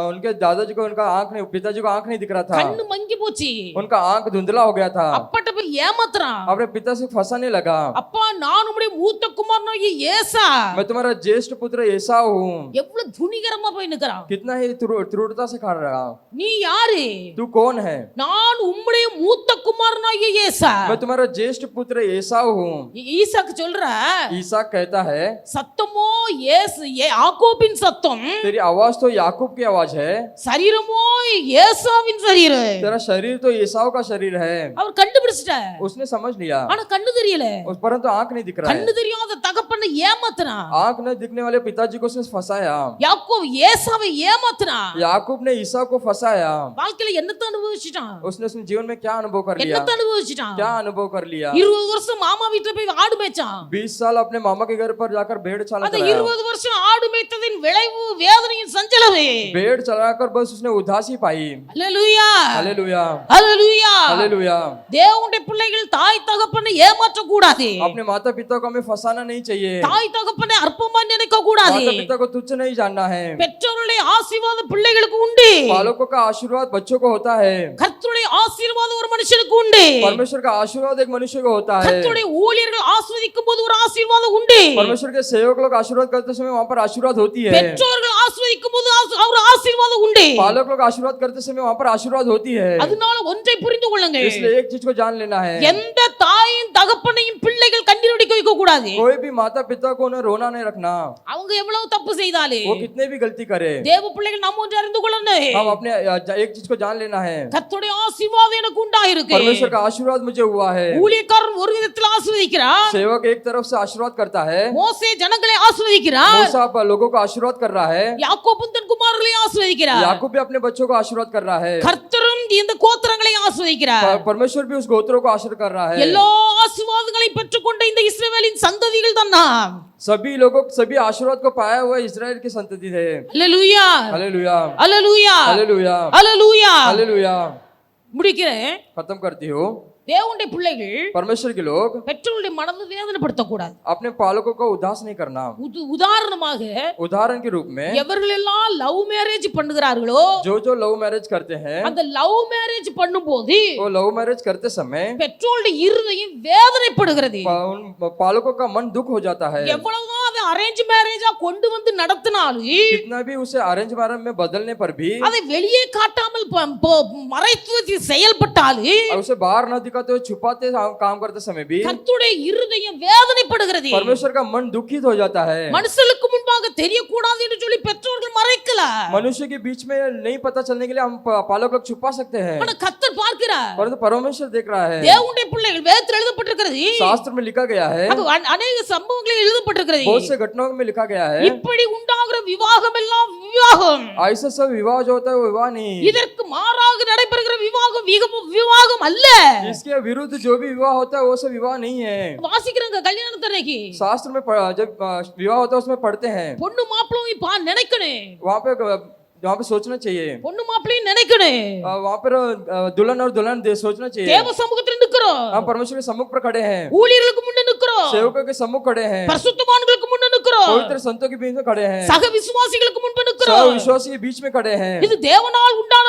उनके दादाजी को उनका आंख नहीं, पिताजी को आंख नहीं दिख रहा था, கண்ணு மங்கி போச்சு. उनका आंख धुंधला हो गया था। அப்பட்ட போய் ஏமாத்துறான், अपने पिता से फंसाने लगा, அப்பா நான் உம்முடைய மூத்த குமாரனாகிய ஏசா. मैं तुम्हारा ज्येष्ठ पुत्र एसाव हूँ। எவ்வளவு துணிகரமா போய் நிக்கிறான். कितना ही क्रूरता से खा रहा। நீ யாரு? तू कौन है? நான் உம்முடைய மூத்த குமாரனாகிய ஏசா. मैं तुम्हारा ज्येष्ठ पुत्र एसाव हूँ। ஈசாக்கு சொல்ற, ईसाक कहता है, சத்தமோ யாக்கோபின் சத்தம், तेरी आवाज तो याकूब की आवाज है, சரீரமோ ஏசாவின் சரீரம். तेरा शरीर तो एसाव का शरीर है। அவர் கண்டுபிடிச்சிட்டார், उसने समझ लिया, ஆனா கண்ணு தெரியல. परंतु आंख नहीं दिख रहा கண்ணு है। தெரியாத தகப்பனை தகப்பனை ஏமாத்துறான். आंख न दिखने वाले पिताजी को उसने फंसाया, யாக்கோபு ஏசாவை ஏமாத்துறான். याकूब ने ईसा को फंसाया। வாழ்க்கையில என்னத்தை அனுபவிச்சிட்டான்? उसने अपने जीवन में क्या अनुभव कर लिया? என்னத்தை அனுபவிச்சிட்டான்? क्या अनुभव कर लिया? 20 வருஷம் மாமா வீட்டுல போய் ஆடு மேய்ச்சான். 20 साल अपने मामा के घर पर जाकर भेड़ चला அந்த 20 வருஷம் ஆடு மேய்த்ததின் விளைவு வேதனையின் சஞ்சலமே. भेड़ चलाकर बस उसने उदासी पाई। அல்லேலூயா, हालेलुया, அல்லேலூயா. हालेलुया। தேவனுடைய பிள்ளைகள் தாய் தகப்பனை ஏமாற்ற கூடாது. अपने माता पिता को हमें फंसाना नहीं चाहिए। தாய் தகப்பனை அற்பமா நினைக்க கூடாது. माता पिता को तुच्छ नहीं जानना है। பெற்றோருடைய ஆசீர்வாதம் பிள்ளைகளுக்கு உண்டு. बालकों का आशीर्वाद बच्चों को होता है। கர்த்தருடைய ஆசீர்வாதம் ஒரு மனுஷனுக்கு உண்டு. परमेश्वर का आशीर्वाद एक मनुष्य को होता है। கர்த்தருடைய ஊழியர்கள் ஆசீர்வதிக்கும் போது ஒரு ஆசீர்வாதம் உண்டு. परमेश्वर के सेवक लोग आशीर्वाद करते समय वहाँ पर आशीर्वाद होती है। பெற்றோர்கள் ஆசீர்வதிக்கும் போது ஒரு ஆசீர்வாதம் உண்டு. बालक लोग आशीर्वाद करते समय वहाँ पर आशीर्वाद होती है। அதனால ஒன்றை புரிந்து கொள்ளுங்கள். इसलिए एक चीज को जान लेना है, எந்த தாயின் தகப்பனையும் பிள்ளைகள் கண்ணீர் வடிக்க வைக்க கூடாது. कोई भी माता पिता को उन्हें रोना नहीं रखना। அவங்க எவ்வளவு தப்பு செய்தாலே वो कितने भी गलती करे, தேவ பிள்ளைகள் நம்ம ஒன்று அறிந்து கொள்ளணும். हम अपने एक चीज को जान लेना है, கர்த்தருடைய ஆசீர்வாதம் எனக்கு உண்டாயிருக்கு. परमेश्वर का आशीर्वाद मुझे हुआ है। ஊழியக்காரன் ஒரு விதத்தில் ஆசீர்வதிக்கிறார். सेवक एक तरफ से आशीर्वाद करता है, மோசே ஜனங்களை ஆசீர்வதிக்கிறார். मूसा लोगों को आशीर्वाद कर रहा है, யாக்கோபு தன் குமாரர்களை ஆசீர்வதிக்கிறார். याकूब भी अपने बच्चों को आशीर्वाद कर रहा है, கர்த்தரும் இந்த கோத்திரங்களை ஆசீர்வதிக்கிறார். परमेश्वर भी उस गोत्रों को आशीर्वाद कर रहा है। எல்லா ஆசீர்வாதங்களையும் பெற்றுக்கொண்ட இந்த இஸ்ரவேலின் சந்ததிகள் தான் நாம். सभी लोगों सभी आशीर्वाद को पाया हुआ इस्राएल की संतति थे। அல்லேலூயா, हालेलुया, அல்லேலூயா, हालेलुया, அல்லேலூயா. हालेलुया। முடிக்கிறேன். खत्म करती हूँ। தேவனுடைய பிள்ளைகள் परमेश्वर के लोग பெற்றோருடைய மனதை வேதனைப்படுத்த கூடாது. अपने पालकों को उदास नहीं करना। உதாரணமாக उदाहरण के रूप में எவர்கள் எல்லாம் லவ் மேரேஜ் பண்ணுகிறார்களோ जो लव मैरिज करते हैं, அந்த லவ் மேரேஜ் பண்ணும்போது वो लव मैरिज करते समय பெற்றோருடைய இருதயம் வேதனைப்படுகிறது. उन पालकों का मन दुख हो जाता है। எவ்வளவுதான் அதை அரேஞ்ச் மேரேஜா கொண்டு வந்து நடத்தினாலும் कितना भी उसे अरेंज मैरिज में बदलने पर भी, அதை வெளியே காட்டாமல் மறைத்து செயல்பட்டாலும் और उसे बाहर न दिखाते हुए छुपाते काम करते समय भी கர்த்தருடைய இருதயம் வேதனைப்படுகிறது. परमेश्वर का मन दुखित हो जाता है। மனுஷனுக்கு முன்பாக தெரியக்கூடாது என்று சொல்லி பெற்றோர்கள் மறைக்கல. मनुष्य के बीच में नहीं पता चलने के लिए हम पालक लोग छुपा सकते हैं, ஆனா கர்த்தர் பார்க்கிறார். परंतु परमेश्वर देख रहा है। தேவனுடைய பிள்ளைகள் வேதத்தில் எழுதப்பட்டிருக்கிறது. शास्त्र में लिखा गया है, அது அநேக சம்பவங்களில் எழுதப்பட்டிருக்கிறது. बहुत से घटनाओं में लिखा गया है, இப்படி உண்டாகிற விவாகம் எல்லாம் விவாகம். ऐसा सब विवाह जो होता है वो विवाह नहीं, இதற்கு மாறாக நடைபெறுகிற விவாகம் விவாகம் அல்ல. इसके विरुद्ध जो भी विवाह होता है वो सब विवाह नहीं है। வாசிக்கிறங்க கல்யாணத்தன்னைக்கு शास्त्र में जब विवाह होता है उसमें पढ़ते हैं, பொண்ணு மாப்பிள்ளையும் நினைக்கணும். वहाँ पे सोचना चाहिए, பொண்ணு மாப்பிள்ளையும் நினைக்கணும். वहाँ पर दुल्हन और दुल्हन सोचना चाहिए। தேவ சமூகத்தில் நிக்கிறோம். हम परमेश्वर के सम्मुख पर खड़े हैं, ஊழியர்களுக்கு முன்ன நிக்கிறோம். सेवकों के सम्मुख खड़े हैं, பரிசுத்தவான்களுக்கு முன்ன நிக்கிறோம். पवित्र संतों के बीच में खड़े हैं, சக விசுவாசிகளுக்கு முன்பு सब நிக்கிறோம். विश्वासी के बीच में खड़े हैं। இது தேவனால் உண்டான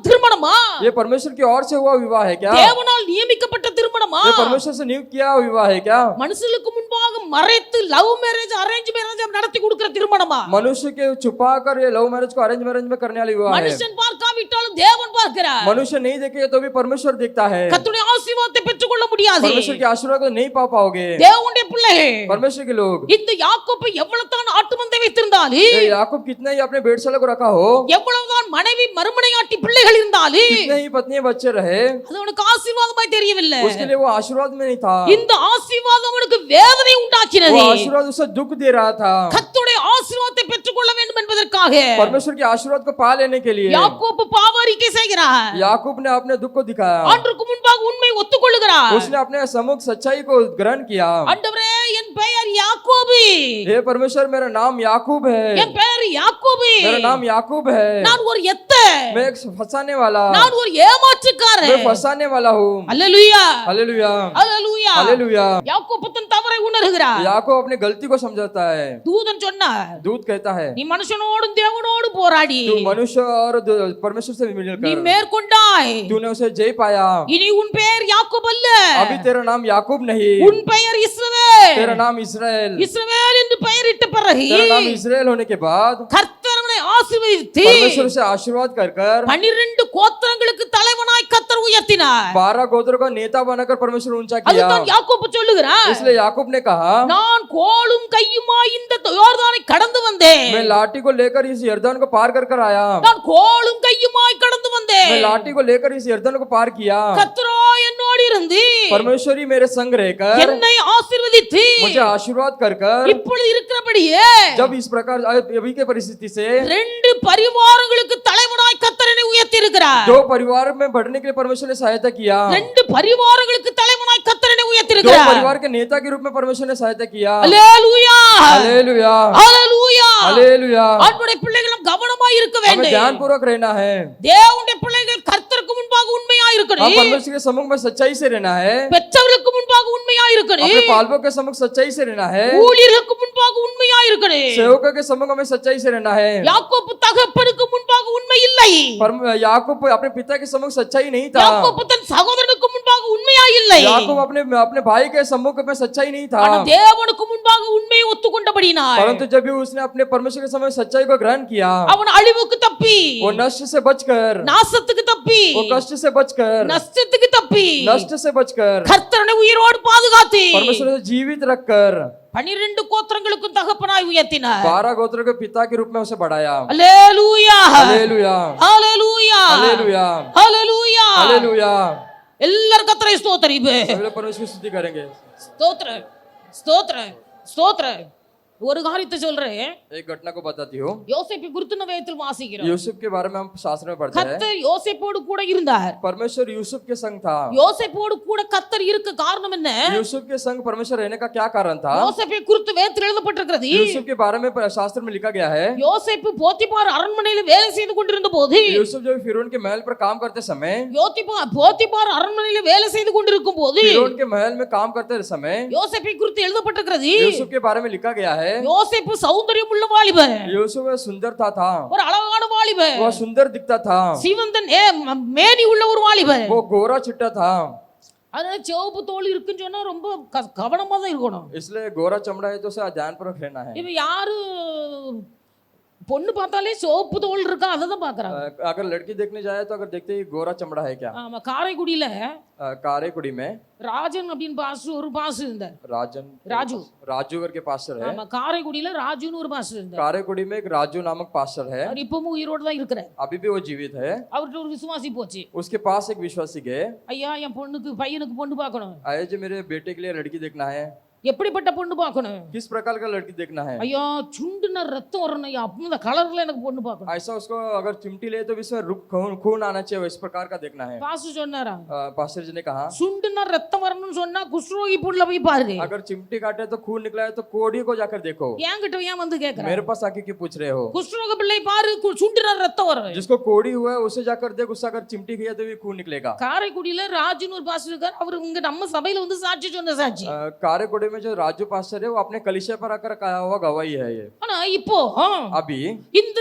திருமணமா? ये परमेश्वर की ओर से हुआ विवाह है क्या? தேவனால் நியமிக்கப்பட்ட திருமணமா? ये परमेश्वर से नियुक्त किया हुआ विवाह है क्या? மனுஷனுக்கு முன்பாக மறைத்து லவ் மேரேஜ் அரேஞ்ச் மேரேஜ் நடத்தி கொடுக்கிற திருமணமா? मनुष्य के छुपा कर ये लव मैरिज को अरेंज मैरिज में करने वाली विवाह है। மனுஷன் பார்க்காவிட்டாலும் தேவன் பார்க்கிறார். मनुष्य नहीं देखेगा तो भी परमेश्वर देखता है। கர்த்தருடைய ஆசீர்வாதத்தை பெற்றுக்கொள்ள முடியாது. परमेश्वर के आशीर्वाद को नहीं पा पाओगे। தேவனுடைய பிள்ளைகள் परमेश्वर के लोग, இந்த யாக்கோபு எவ்வளவுதான் ஆட்டு மந்தை வைத்திருந்தாலும், याकूब कितना ही अपने भेड़शाला को रखा हो, எவ்வளவுதான் மனைவி மறுமனையாட்டி பிள்ளைகள் இருந்தாலும், कितने ही पत्नी बच्चे रहे, அது அவனுக்கு ஆசீர்வாதமாய் தெரியவில்லை. उसके लिए वो आशीर्वाद में नहीं था। இந்த ஆசீர்வாதம் அவனுக்கு வேதனை உண்டாக்கினது. वो आशीर्वाद उसे दुख दे रहा था। கர்த்தருடைய ஆசீர்வாதத்தை பெற்றுக்கொள்ள வேண்டும் என்பதற்காக परमेश्वर के आशीर्वाद को पा लेने के लिए யாக்கோபு பாவ அறிக்கை செய்கிறார். याकूब ने अपने दुख को दिखाया, ஆண்டவருக்கு முன்பாக உண்மை ஒத்துக்கொள்ளுகிறார். उसने अपने सम्मुख सच्चाई को ग्रहण किया। ஆண்டவரே என் பெயர் யாக்கோபு, हे परमेश्वर मेरा नाम याकूब है, என் பெயர் யாக்கோபு, मेरा नाम याकूब है, நான் ஒரு எத்த, मैं एक फंसाने वाला, நான் ஒரு ஏமாற்றுக்காரன். मैं फंसाने वाला हूँ। அல்லேலூயா, हालेलुया, அல்லேலூயா. हालेलुया। யாக்கோபு தன் தவறை உணர்கிறார். याकूब अपनी गलती को समझाता है। தூதன் சொன்னார், दूत कहता है நீ மனுஷனோடும் தேவனோடு போராடி तू मनुष्य और परमेश्वर से நீ मिलकर மேற்கொண்டாய். तूने उसे जय पाया। இனி உன் பெயர் யாக்கோபு அல்ல, अभी तेरा नाम याकूब नहीं, உன் பெயர் இஸ்ரவேல். तेरा नाम इस्राएल। இஸ்ரவேல் என்று பெயரிட்ட பிறகு तेरा नाम इस्राएल होने के बाद கர்த்தர் அவனை ஆசீர்வதித்து परमेश्वर से आशीर्वाद कर 12 கோத்திரங்களுக்கு தலைவனாய் கர்த்தர் உயர்த்தினார். 12 गोत्रों का नेता बनाकर परमेश्वर ऊंचा किया। அதுதான் யாக்கோபு சொல்லுகிறார், इसलिए याकूब ने कहा நான் கோலும் கையுமாய் இந்த யோர்தானை கடந்து வந்தேன். मैं लाठी को लेकर इस यर्दन को पार कर कर आया। நான் கோலும் கையுமாய் கடந்து வந்தேன். मैं लाठी को लेकर इस यर्दन को पार किया। கர்த்தரோ என்னோடு இருந்து परमेश्वरी मेरे संग रहकर என்னை ஆசீர்வதித்து मुझे आशीर्वाद कर कर இப்பொழுது இருக்கிறபடியே जब इस प्रकार अभी के परिस्थिति से ரெண்டு பரிவாரங்களுக்கு தலைவனாய் கர்த்தர் என்னை உயர்த்தி இருக்கிறார். दो परिवार में बढ़ने के लिए परमेश्वर ने सहायता किया। ரெண்டு பரிவாரங்களுக்கு தலைவனாய் கர்த்தர் என்னை உயர்த்தி दो இருக்கிறார். परिवार के नेता के रूप में परमेश्वर ने सहायता किया। அல்லேலூயா हालेलुया அல்லேலூயா. हालेलुया। ஆண்டவருடைய பிள்ளைகளும் கவனமாய் இருக்க हमें வேண்டும். ध्यान पूर्वक रहना है। தேவனுடைய பிள்ளைகள் கர்த்தருக்கு முன்பாக உண்மையாய் हम இருக்கணும். परमेश्वर के सम्मुख में सच्चाई से रहना है। பெற்றவர்களுக்கு முன்பாக உண்மையாய் இருக்கணும். अपने पालकों के सम्मुख सच्चाई से रहना है। ஊழியர்களுக்கு முன்பாக உண்மையாய் இருக்கணும். सेवकों के सम्मुख में सच्चाई से रहना है। யாக்கோபு தகப்பனுக்கு முன்பாக உண்மை இல்லை. याकूब अपने पिता के सम्मुख सच्चाई नहीं था। யாக்கோபு தன் சகோதரனுக்கு முன்பாக உண்மையாய் இல்லை. याकूब अपने भाई के सम्मुख में सच्चाई नहीं था। ஆனா தேவனுக்கு முன்பாக உண்மையை ஒத்துக்கொண்டபடியினால் परंतु जब भी उसने अपने परमेश्वर के समय सच्चाई को ग्रहण किया, அவன் அழிவுக்கு தப்பி, वो नष्ट से बचकर, நாசத்துக்கு தப்பி, वो कष्ट से बचकर, நஷ்டத்துக்கு தப்பி, नष्ट से बचकर, கர்த்தரனை உயிரோடு பாதுகாத்து परमेश्वर ने जीवित रखकर 12 கோத்திரங்களுக்கும் தகப்பனாய் உயர்த்தினார். 12 गोत्रों के पिता के रूप में उसे बढ़ाया। அல்லேலூயா हालेलुया அல்லேலூயா हालेलुया அல்லேலூயா. हालेलुया। எல்லாரும் கர்த்தரை ஸ்தோத்திரிப்பு. सभी लोग परमेश्वर की स्तुति करेंगे। ஸ்தோத்திரம் ஸ்தோத்திரம் ஸ்தோத்திரம். ஒரு காரியத்தை சொல்றேன். एक घटना को बताती हूँ। யோசேப்பை குறித்து நம்ம வேதத்தில் வாசிக்கிறோம். यूसुफ के बारे में हम शास्त्र में पढ़ते हैं। கர்த்தர் யோசேப்போடு கூட இருந்தார். परमेश्वर यूसुफ के संग था। யோசேப்போடு கூட கர்த்தர் இருக்க காரணம் என்ன? यूसुफ के संग परमेश्वर रहने का क्या कारण था? யோசேப்பை குறித்து வேதத்தில் எழுதப்பட்டிருக்கிறது. यूसुफ के बारे में शास्त्र में लिखा गया है। யோசேப்பு போத்திபார் அரண்மனையில் வேலை செய்து கொண்டிருந்த போது, यूसुफ जब फिरौन के महल पर काम करते समय, போத்திபார் அரண்மனையில் வேலை செய்து கொண்டிருக்கும் போது, फिरौन के महल में काम करते समय யோசேப்பை குறித்து எழுதப்பட்டிருக்கிறது. यूसुफ के बारे में लिखा गया है। யோசேப்பு சௌந்தரியம் உள்ள வாலிபன், यूसुफ सुंदरता था। ஒரு அழகான வாலிபன், वो सुंदर दिखता था। சிவந்த மேனி உள்ள ஒரு வாலிபன். वो गोरा चिट्टा था। அதனால சிவப்பு தோல் இருக்குன்னு சொன்னா ரொம்ப கவனமா தான் இருக்கணும். इसलिए गोरा चमड़ा है तो उसे ध्यान पूर्वक रहना है। இப்ப யாரு பொண்ணு பார்த்தாலே சிவப்பு தோல் இருக்கா அதை தான் பாக்குறாங்க. अगर लड़की देखने जाए तो अगर देखते ही गोरा चमड़ा है क्या? ஆமா, காரைக்குடியில कारेकुड़ी में ராஜன் அப்படின்னு பாஸ்டர் ஒரு பாஸ்டர் இருந்தார். ராஜு करके पास्टर है। ஆமா, காரைக்குடியில ராஜுன்னு ஒரு பாஸ்டர் இருந்தார். कारेकुड़ी में एक राजू नामक पास्टर है। அவர் இப்பவும் உயிரோடு தான் இருக்கிறார். अभी भी वो जीवित है। அவர்கிட்ட ஒரு விசுவாசி போச்சு. उसके पास एक विश्वासी गए, ஐயா, என் பையனுக்கு பொண்ணு பார்க்கணும். आए जो मेरे बेटे के लिए लड़की देखना है। எப்படிப்பட்ட பொண்ணு பார்க்கணும்? किस प्रकार का लड़की देखना है? ஐயா, சுண்டுன ரத்தம் வரணும் ஐயா, அந்த கலர்ல எனக்கு பொண்ணு பார்க்கணும். ऐसा उसको अगर चिमटी ले तो भी उसमें खून आना चाहिए, इस प्रकार का देखना है। பாஸ்டர் சொன்னாரா? पास्टर जी ने कहा சுண்டுன ரத்தம் வரணும்னு சொன்னா குஷ்ரோகி பொண்ணுல போய் பாருங்க. अगर चिमटी काटे तो खून निकला है तो कोड़ी को जाकर देखो। என்கிட்ட ஏன் வந்து கேக்குற? मेरे पास आके क्यों पूछ रहे हो? குஷ்ரோக பிள்ளை பாரு, சுண்டுன ரத்தம் வரும். जिसको कोड़ी हुआ है उसे जाकर देख, उससे अगर चिमटी गया तो भी खून निकलेगा। காரைக்குடியில ராஜுன்னு ஒரு பாஸ்டர் இருக்கார். அவர் இங்க நம்ம சபையில வந்து சாட்சி சொன்ன சாட்சி. कारेकुड़ी में जो राजू पास्टर है वो अपने कलीसिया पर आकर कहा हुआ गवाही है ये। ஆனா இப்போ अभी இந்த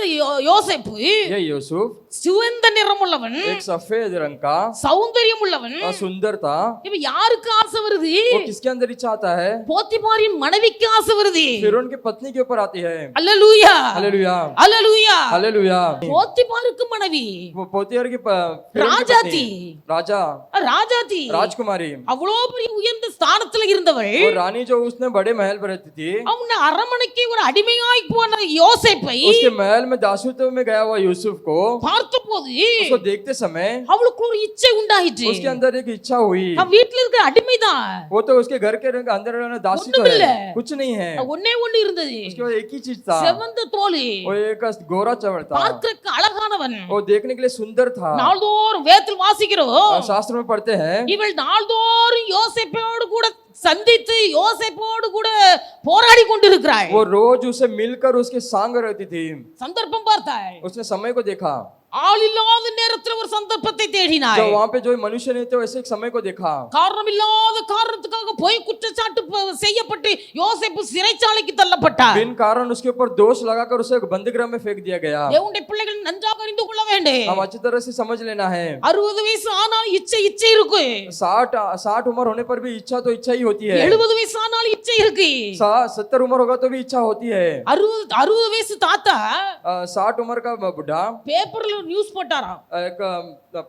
யோசேப்பு ये यूसुफ சிவந்த நிறம் உள்ளவன், एक सफेद रंग का சௌந்தரியம் உள்ளவன். सुंदर था। இப்ப யாருக்கு ஆசை வருது? वो किसके अंदर इच्छा आता है? போத்திபாரின் மனைவிக்கு ஆசை வருது. फिरौन की पत्नी के ऊपर आती है। அல்லேலூயா हालेलुया அல்லேலூயா. हालेलुया। போத்திபாருக்கு மனைவி वो पोतीयर की फिरौन की ராஜாத்தி, पत्नी, राजा ராஜாத்தி, राजकुमारी, அவ்வளவு பெரிய உயர்ந்த ஸ்தானத்துல இருந்தவள். वो रानी जो उसने बड़े महल पर रहती थी, அவன் அரண்மனைக்கு ஒரு அடிமையாய் போன யோசேப்பை उसके महल में दासत्व में गया हुआ यूसुफ को பார்த்தபோது उसको देखते समय அவளுக்கு ஒரு இச்சை உண்டாயிற்று. उसके अंदर एक इच्छा हुई। அவன் வீட்டுல இருக்கிற அடிமைதான், वो तो उसके घर के अंदर दासी तो ஒண்ணுமில்ல. है, कुछ नहीं है। ஒன்னே ஒண்ணு இருந்தது, उसके बाद एक ही चीज था, செவந்த தோல், वो एक गोरा चमड़ था। பார்க்கறதுக்கு அழகானவன். वो देखने के लिए सुंदर था। நாள்தோறும் வேதத்தில் வாசிக்கிறோம், शास्त्र में पढ़ते हैं, இவள் நாள்தோறும் யோசேப்போடு கூட சந்தித்து யோசேப்போடு கூட போராடி கொண்டிருக்கிறாள். वो रोज उसे मिलकर उसके संग रहती थी। சந்தர்ப்பம் பார்த்தாள், उसने समय को देखा, ஆள் இல்லாத நேரத்தில் ஒரு சந்தர்ப்பத்தை தேடினாள். जब वहां पे जो मनुष्य नहीं थे वैसे एक समय को देखा। காரணம் இல்லாத காரணத்துக்காக பொய் குற்றச்சாட்டு செய்யப்பட்டு யோசேப்பு சிறைச்சாலைக்கு தள்ளப்பட்டார். बिन कारण उसके ऊपर दोष लगाकर उसे बंदीगृह में फेंक दिया गया। தேவனுடைய பிள்ளைகள் நன்றாக அறிந்து கொள்ள வேண்டும், हम अच्छी तरह से समझ लेना है। 60 வயசு ஆனாலும் இச்சை இருக்கு, 60 उम्र होने पर भी इच्छा तो इच्छा ही होती है। 70 வயசு ஆனாலும் இச்சை இருக்கு, 70 उम्र होगा तो भी इच्छा होती है। 60 வயசு தாத்தா 60 उम्र का बुढ़ा பேப்பர்ல ஒரு நியூஸ் போட்டாராம். एक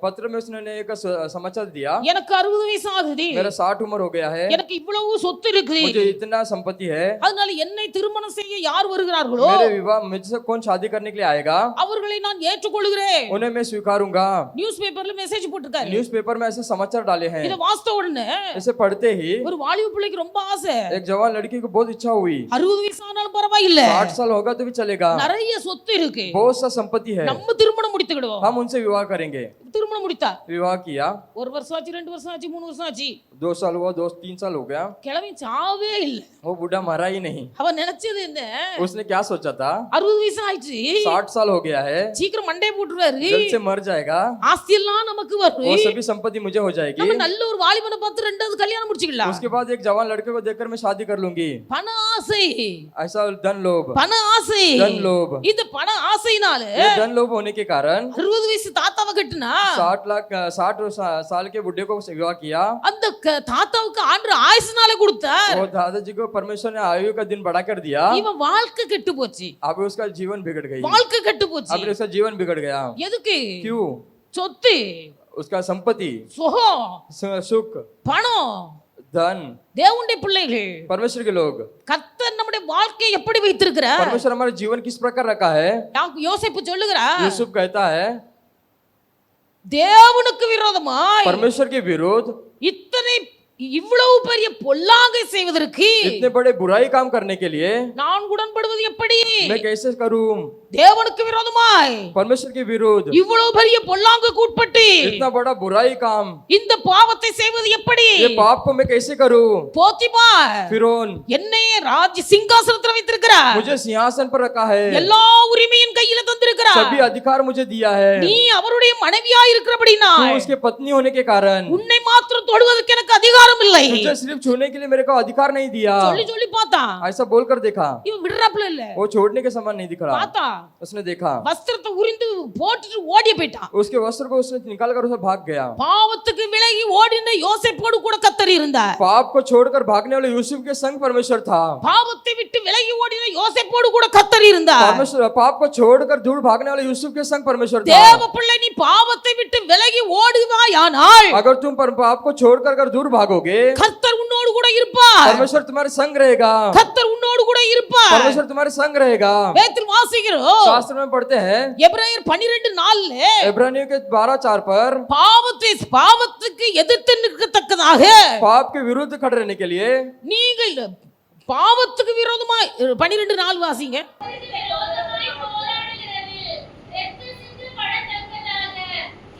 पत्र में उसने एक समाचार दिया, எனக்கு 60 வயசு ஆகுது, मेरा 60 उम्र हो गया है, எனக்கு இவ்வளவு சொத்து இருக்குது, मुझे इतना संपत्ति है, அதனால என்னை திருமணம் செய்ய யார் வருகிறார்களோ मेरे विवाह मुझसे कौन शादी करने के लिए आएगा, அவர்களை நான் ஏற்றுக்கொள்கிறேன். उन्हें मैं स्वीकारूंगा। நியூஸ் பேப்பர்ல மெசேஜ் போட்டிருக்காரு. न्यूज़पेपर में ऐसे समाचार डाले हैं। இத வாசித்த உடனே इसे पढ़ते ही ஒரு வாலிப பிள்ளைக்கு ரொம்ப ஆசை. एक जवान लड़की को बहुत इच्छा हुई, 60 வயசு ஆனாலும் பரவாயில்லை, 60 साल होगा तो भी चलेगा, நிறைய சொத்து இருக்கு, बहुत सा संपत्ति है, நம்ம திருமணம் முடித்துக்கிடுவோம். हम उनसे विवाह करेंगे। திருமணம் முடித்தா विवाह किया, 1 வருஷம் ஆச்சு, 2 வருஷம் ஆச்சு, 3 வருஷம் ஆச்சு, 2 साल हुआ, 3 साल हो गया, கிழவி சாவே இல்ல. वो बूढ़ा मरा ही नहीं। அவன் நினைச்சது என்ன, उसने क्या सोचा था, 60 வயசு ஆயிடுச்சு, 60 साल हो गया है, சீக்கிரம் மண்டே போட்டுருவாரு, जल्द से मर जाएगा, ஆஸ்தி எல்லாம் நமக்கு வரும், वो सभी संपत्ति मुझे हो जाएगी, நம்ம நல்ல ஒரு வாலிபனை பார்த்து ரெண்டாவது கல்யாணம் முடிச்சுக்கலாம். उसके बाद एक जवान लड़के को देखकर मैं शादी कर लूंगी। பண ஆசை, ऐसा धन लोभ, பண ஆசை, धन लोभ, இந்த பண ஆசையினால ये धन लोभ होने के कारण 60 வயசு தாத்தாவை கட்டினா 60 साल के बुढ़े को विवाह किया, அந்த தாத்தாவுக்கு ஆண்டு ஆயுசுனால கொடுத்தார், वो दादाजी को परमेश्वर ने आयु का दिन बढ़ा कर दिया, இவன் வாழ்க்கை கெட்டு போச்சு, अभी उसका जीवन बिगड़ गई, வாழ்க்கை கெட்டு போச்சு. अभी उसका जीवन बिगड़ गया। எதுக்கு? क्यों? சொத்து, उसका संपत्ति, சுகம், सुख, பணம், धन, தேவனுடைய பிள்ளைகள், परमेश्वर के लोग, கர்த்தர் நம்முடைய வாழ்க்கையை எப்படி வைத்திருக்கிறார்? परमेश्वर हमारा जीवन किस प्रकार रखा है? யோசேப்பு சொல்லுகிறார், यूसुफ कहता है, தேவனுக்கு விரோதமாய் परमेश्वर के विरोध இத்தனை இவ்வளவு பெரிய பொல்லாங்கை செய்வதற்கு इतने बड़े बुराई काम करने के लिए நான் உடன்படுவது எப்படி? मैं कैसे करूं? தேவனுக்கு விரோதமாய் परमेश्वर के विरोध இவ்வளவு பெரிய பொல்லாங்குக்கு உட்பட்டு इतना बड़ा बुराई काम, இந்த பாவத்தை செய்வது எப்படி? ये पाप को मैं कैसे करूं? போத்திபார் फिरौन என்னையே ராஜ்ய சிங்காசனத்தில் வைத்திருக்கிறார், मुझे सिंहासन पर रखा है, எல்லா உரிமையும் கையில தந்திருக்கிறார், सभी अधिकार मुझे दिया है, நீ அவருடைய மனைவியா இருக்கிறபடினா तू उसके पत्नी होने के कारण உன்னை மாத்திரம் தொடுவதற்கு எனக்கு அதிகாரம் இல்லை मुझे सिर्फ छूने के लिए मेरे को अधिकार नहीं दिया। சொல்லி சொல்லி பார்த்தா ऐसा बोलकर देखा, இவன் விடுறாப்ல இல்ல, वो छोड़ने के समान नहीं दिख रहा। பார்த்தா उसने देखा, வஸ்திரத்தை உரிந்து போட்டுட்டு ஓடி போயிட்டான். उसके वस्त्र को उसने निकाल कर उसे भाग गया। பாவத்துக்கு விலகி ஓடின யோசேப்போடு கூட கர்த்தர் இருந்தார், पाप को छोड़कर भागने वाले यूसुफ के संग परमेश्वर था, பாவத்தை விட்டு விலகி ஓடின யோசேப்போடு கூட கர்த்தர் இருந்தார். परमेश्वर पाप को छोड़कर दूर भागने वाले यूसुफ के संग परमेश्वर था। தேவ பிள்ளை நீ பாவத்தை விட்டு விலகி ஓடுவாயானால் अगर तुम पाप को छोड़कर अगर दूर भागोगे, கர்த்தர் உன்னோடு கூட இருப்பார், परमेश्वर तुम्हारे संग रहेगा, கர்த்தர் உன்னோடு கூட இருப்பார். परमेश्वर तुम्हारे संग रहेगा। வேதத்தில் வாசிக்கிறோம், शास्त्र में पढ़ते हैं எபிரேயர் 12:4 इब्रानियों के 12:4 पर பாவத்துக்கு எதிர்த்து நிற்கத்தக்கதாக पाप के विरुद्ध खड़े रहने के लिए நீங்கள் பாவத்துக்கு விரோதமாய் 12:4 வாசிங்க. அவருக்கு விரோதமாய் போராடுகிறது, இரத்தம் சிந்து படத்தக்கதாக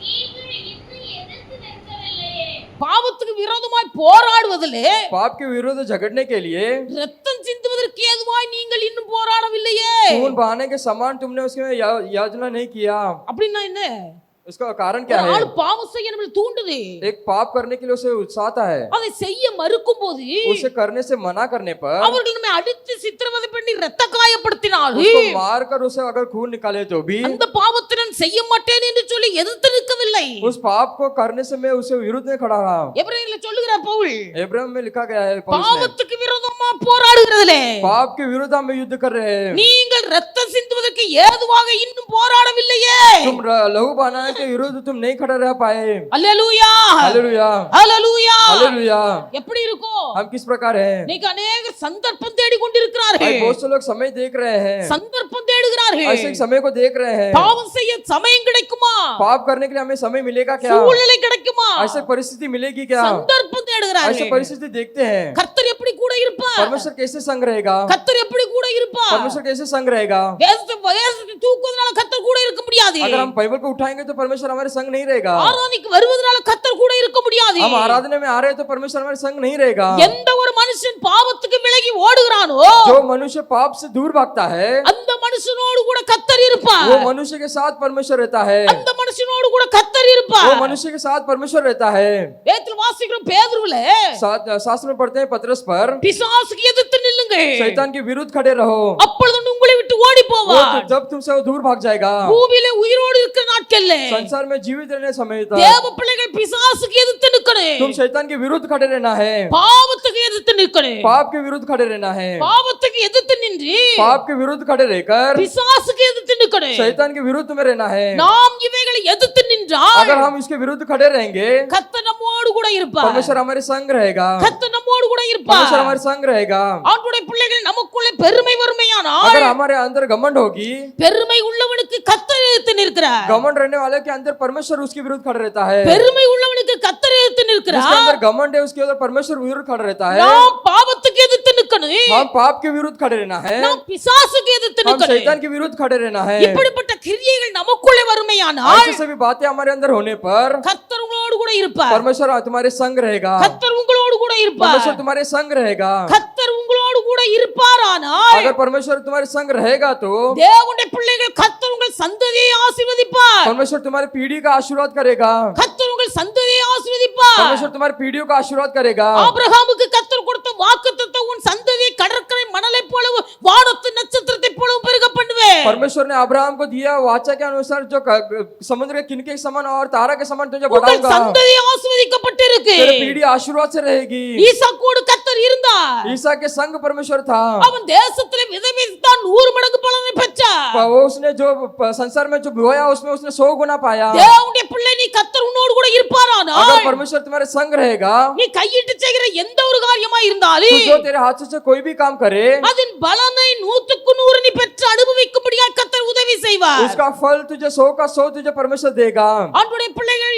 நீங்கள் இன்னும் எதிர்த்து நிற்கவில்லையே. பாவத்துக்கு விரோதமாய் போராடுவதிலே पाप के विरुद्ध झगड़ने के लिए ரத்தம் சிந்துவதற்கு ஏதுவாய் நீங்கள் இன்னும் போராடவில்லையே. खून बहाने के समान तुमने उसमें याचना नहीं किया। அப்படின்னா என்ன? इसका कारण क्या ஒரு है? ஆள் பாவம் செய்ய நம்மள தூண்டுது, एक पाप करने के लिए उसे उत्साहता है, அதை செய்ய மறுக்கும் போது उसे करने से मना करने पर, அவர்கள் நம்மை அடித்து சித்திரவதை பண்ணி ரத்த காயப்படுத்தினாலும் उसको मारकर उसे अगर खून निकाले तो भी அந்த பாவத்தை நான் செய்ய மாட்டேன் என்று சொல்லி எதிர்த்து நிற்கவில்லை. उस पाप को करने से मैं उसे विरुद्ध में खड़ा रहा। எபிரேயர்ல சொல்லுகிறார் பவுல், इब्राहिम में लिखा गया है पौलुस ने, பாவத்துக்கு விரோதமா போராடுகிறதிலே पाप के विरुद्ध हम युद्ध कर रहे हैं, நீங்கள் ரத்தம் சிந்துவதற்கு ஏதுவாக இன்னும் போராடவில்லையே. तुम लहू बहाने के विरुद्ध तुम नहीं खड़ा रह पाए। அல்லேலூயா, हालेलुया, அல்லேலூயா. हालेलुया। எப்படி இருக்கும்? हम किस प्रकार हैं? இன்னைக்கு अनेक சந்தர்ப்பம் தேடி கொண்டிருக்கிறார்கள், बहुत से लोग समय देख रहे हैं, சந்தர்ப்பம் தேடுகிறார்கள். ऐसे एक समय को देख रहे हैं। பாவம் செய்ய சமயம் கிடைக்குமா? पाप करने के लिए हमें समय मिलेगा क्या? சூழ்நிலை கிடைக்குமா? ऐसे परिस्थिति मिलेगी क्या? சந்தர்ப்பம் ऐसे தேடுகிறார்கள். परिस्थिति देखते हैं। கர்த்தர் எப்படி கூட இருப்பார்? परमेश्वर कैसे संग रहेगा? கர்த்தர் எப்படி கூட இருப்பார்? परमेश्वर कैसे संग रहेगा? வேதத்தை தூக்குவதனால கர்த்தர் கூட இருக்க முடியாது. अगर हम बाइबल को उठाएंगे तो परमेश्वर हमारे संग नहीं रहेगा। ஆராதனைக்கு வருவதனால கர்த்தர் கூட இருக்க முடியாது. हम आराधना में आ रहे हैं तो परमेश्वर हमारे संग नहीं रहेगा। எந்த ஒரு மனுஷன் பாவத்துக்கு விலகி ஓடுகிறானோ जो मनुष्य पाप से दूर भागता है, அந்த மனுஷனோடு கூட கர்த்தர் இருப்பார். वो मनुष्य के साथ परमेश्वर रहता है, அந்த மனுஷனோடு கூட கர்த்தர் இருப்பார். वो मनुष्य के साथ परमेश्वर रहता है। வேதத்தில் வாசிக்கிறோம் பேதுருவில, शास्त्र में पढ़ते हैं पतरस पर, பிசாசுக்கு எதிர்த்து நில்லுங்கள், शैतान के विरुद्ध खड़े रहो, அப்பொழுது உங்களை விட்டு ஓடி போவார். जब तुमसे वो दूर भाग जाएगा। பூமியில உயிரோடு இருக்கிற நாட்கள்ல संसार में जीवित रहने समय तक தேவ பிள்ளைகள் பிசாசுக்கு எதிர்த்து நிக்கணும், तुम शैतान के विरुद्ध खड़े रहना है, பாவத்துக்கு எதிர்த்து நிக்கணும். पाप के विरुद्ध खड़े रहना है, பாவத்துக்கு பாவத்துக்கு எதிர்த்து நின்று पाप के विरुद्ध खड़े रहकर பிசாசுக்கு எதிர்த்து நிக்கணும். शैतान के विरुद्ध में रहना है। நாம் இவைகளை எதிர்த்து நின்றால் अगर हम इसके विरुद्ध खड़े रहेंगे, கர்த்தர் நம்மோடு கூட இருப்பார். परमेश्वर हमारे संग रहेगा, கர்த்தர் நம்மோடு கூட இருப்பார். परमेश्वर हमारे संग रहेगा। ஆண்டவருடைய பிள்ளைகள் நமக்குள்ளே பெருமை வருமையானால் अगर हमारे अंदर घमंड होगी, பெருமை உள்ளவனுக்கு கர்த்தர் எதிர்த்து நிற்கிறார். घमंड रहने वाले के अंदर परमेश्वर उसके विरुद्ध खड़ा रहता है। பெருமை உள்ளவனுக்கு கர்த்தர் எதிர்த்து जिसके நிற்கிறார். अंदर घमंड है उसके अंदर परमेश्वर विरुद्ध खड़ा रहता है। நாம் பாவத்துக்கு எதிர்த்து நிக்கணும். हम पाप के विरुद्ध खड़े रहना है, நாம் பிசாசுக்கு எதிர்த்து हम நிக்கணும். शैतान के विरुद्ध खड़े रहना है। இப்படிப்பட்ட கிரியைகள் நமக்குள்ளே வருமையானால் ऐसी सभी बातें हमारे अंदर होने पर கர்த்தர் உங்களோடு கூட இருப்பார். परमेश्वर तुम्हारे संग रहेगा, கர்த்தர் உங்களோடு கூட இருப்பார். परमेश्वर तुम्हारे संग रहेगा। கர்த்தர் உங்களோடு கூட இருப்பாரானால் अगर परमेश्वर तुम्हारे संग रहेगा तो தேவனுடைய பிள்ளைகள் கர்த்தர் உங்கள் சந்ததியை ஆசீர்வதிப்பார். परमेश्वर तुम्हारी पीढ़ी का आशीर्वाद करेगा, கர்த்தர் உங்கள் சந்ததியை ஆசீர்வதிப்பார். परमेश्वर तुम्हारी पीढ़ियों का आशीर्वाद करेगा। ஆபிரகாமுக்கு கர்த்தர் கொடுத்த வாக்குத்தத்தம் உன் சந்ததியை கடற்கரை மணலைப் போலவும் வானத்து நட்சத்திரத்தைப் போலவும் பெருக பண்ணுவேன். परमेश्वर ने अब्राहम को दिया वाचा के अनुसार जो समुद्र के किनके समान और तारा के समान तुझे உங்கள் बढ़ाऊंगा। சந்ததி ஆசீர்வதிக்கப்பட்டிருக்கு. तेरी पीढ़ी आशीर्वाद से रहेगी। ஈசாக்கோடு கர்த்தர் இருந்தார். ईसा के संग परमेश्वर था, அவன் தேசத்திலே விதை விதைத்தான் 100 மடங்கு பலனை பெற்றார். वो उसने जो संसार में जो बोया उसमें उसने 100 गुना पाया। தேவனுடைய பிள்ளை நீ கர்த்தர் உன்னோடு கூட இருப்பாரானால் अगर परमेश्वर तुम्हारे संग रहेगा, நீ கையிட்டு செய்கிற எந்த ஒரு காரியமா तो இருந்தாலும் जो तेरे हाथ से कोई भी काम करे அதன் பலனை 100க்கு 100 நீ பெற்று அனுபவிக்கும்படியாக கர்த்தர் உதவி செய்வார். उसका फल तुझे 100 का 100 तुझे परमेश्वर देगा। ஆண்டவருடைய பிள்ளைகள்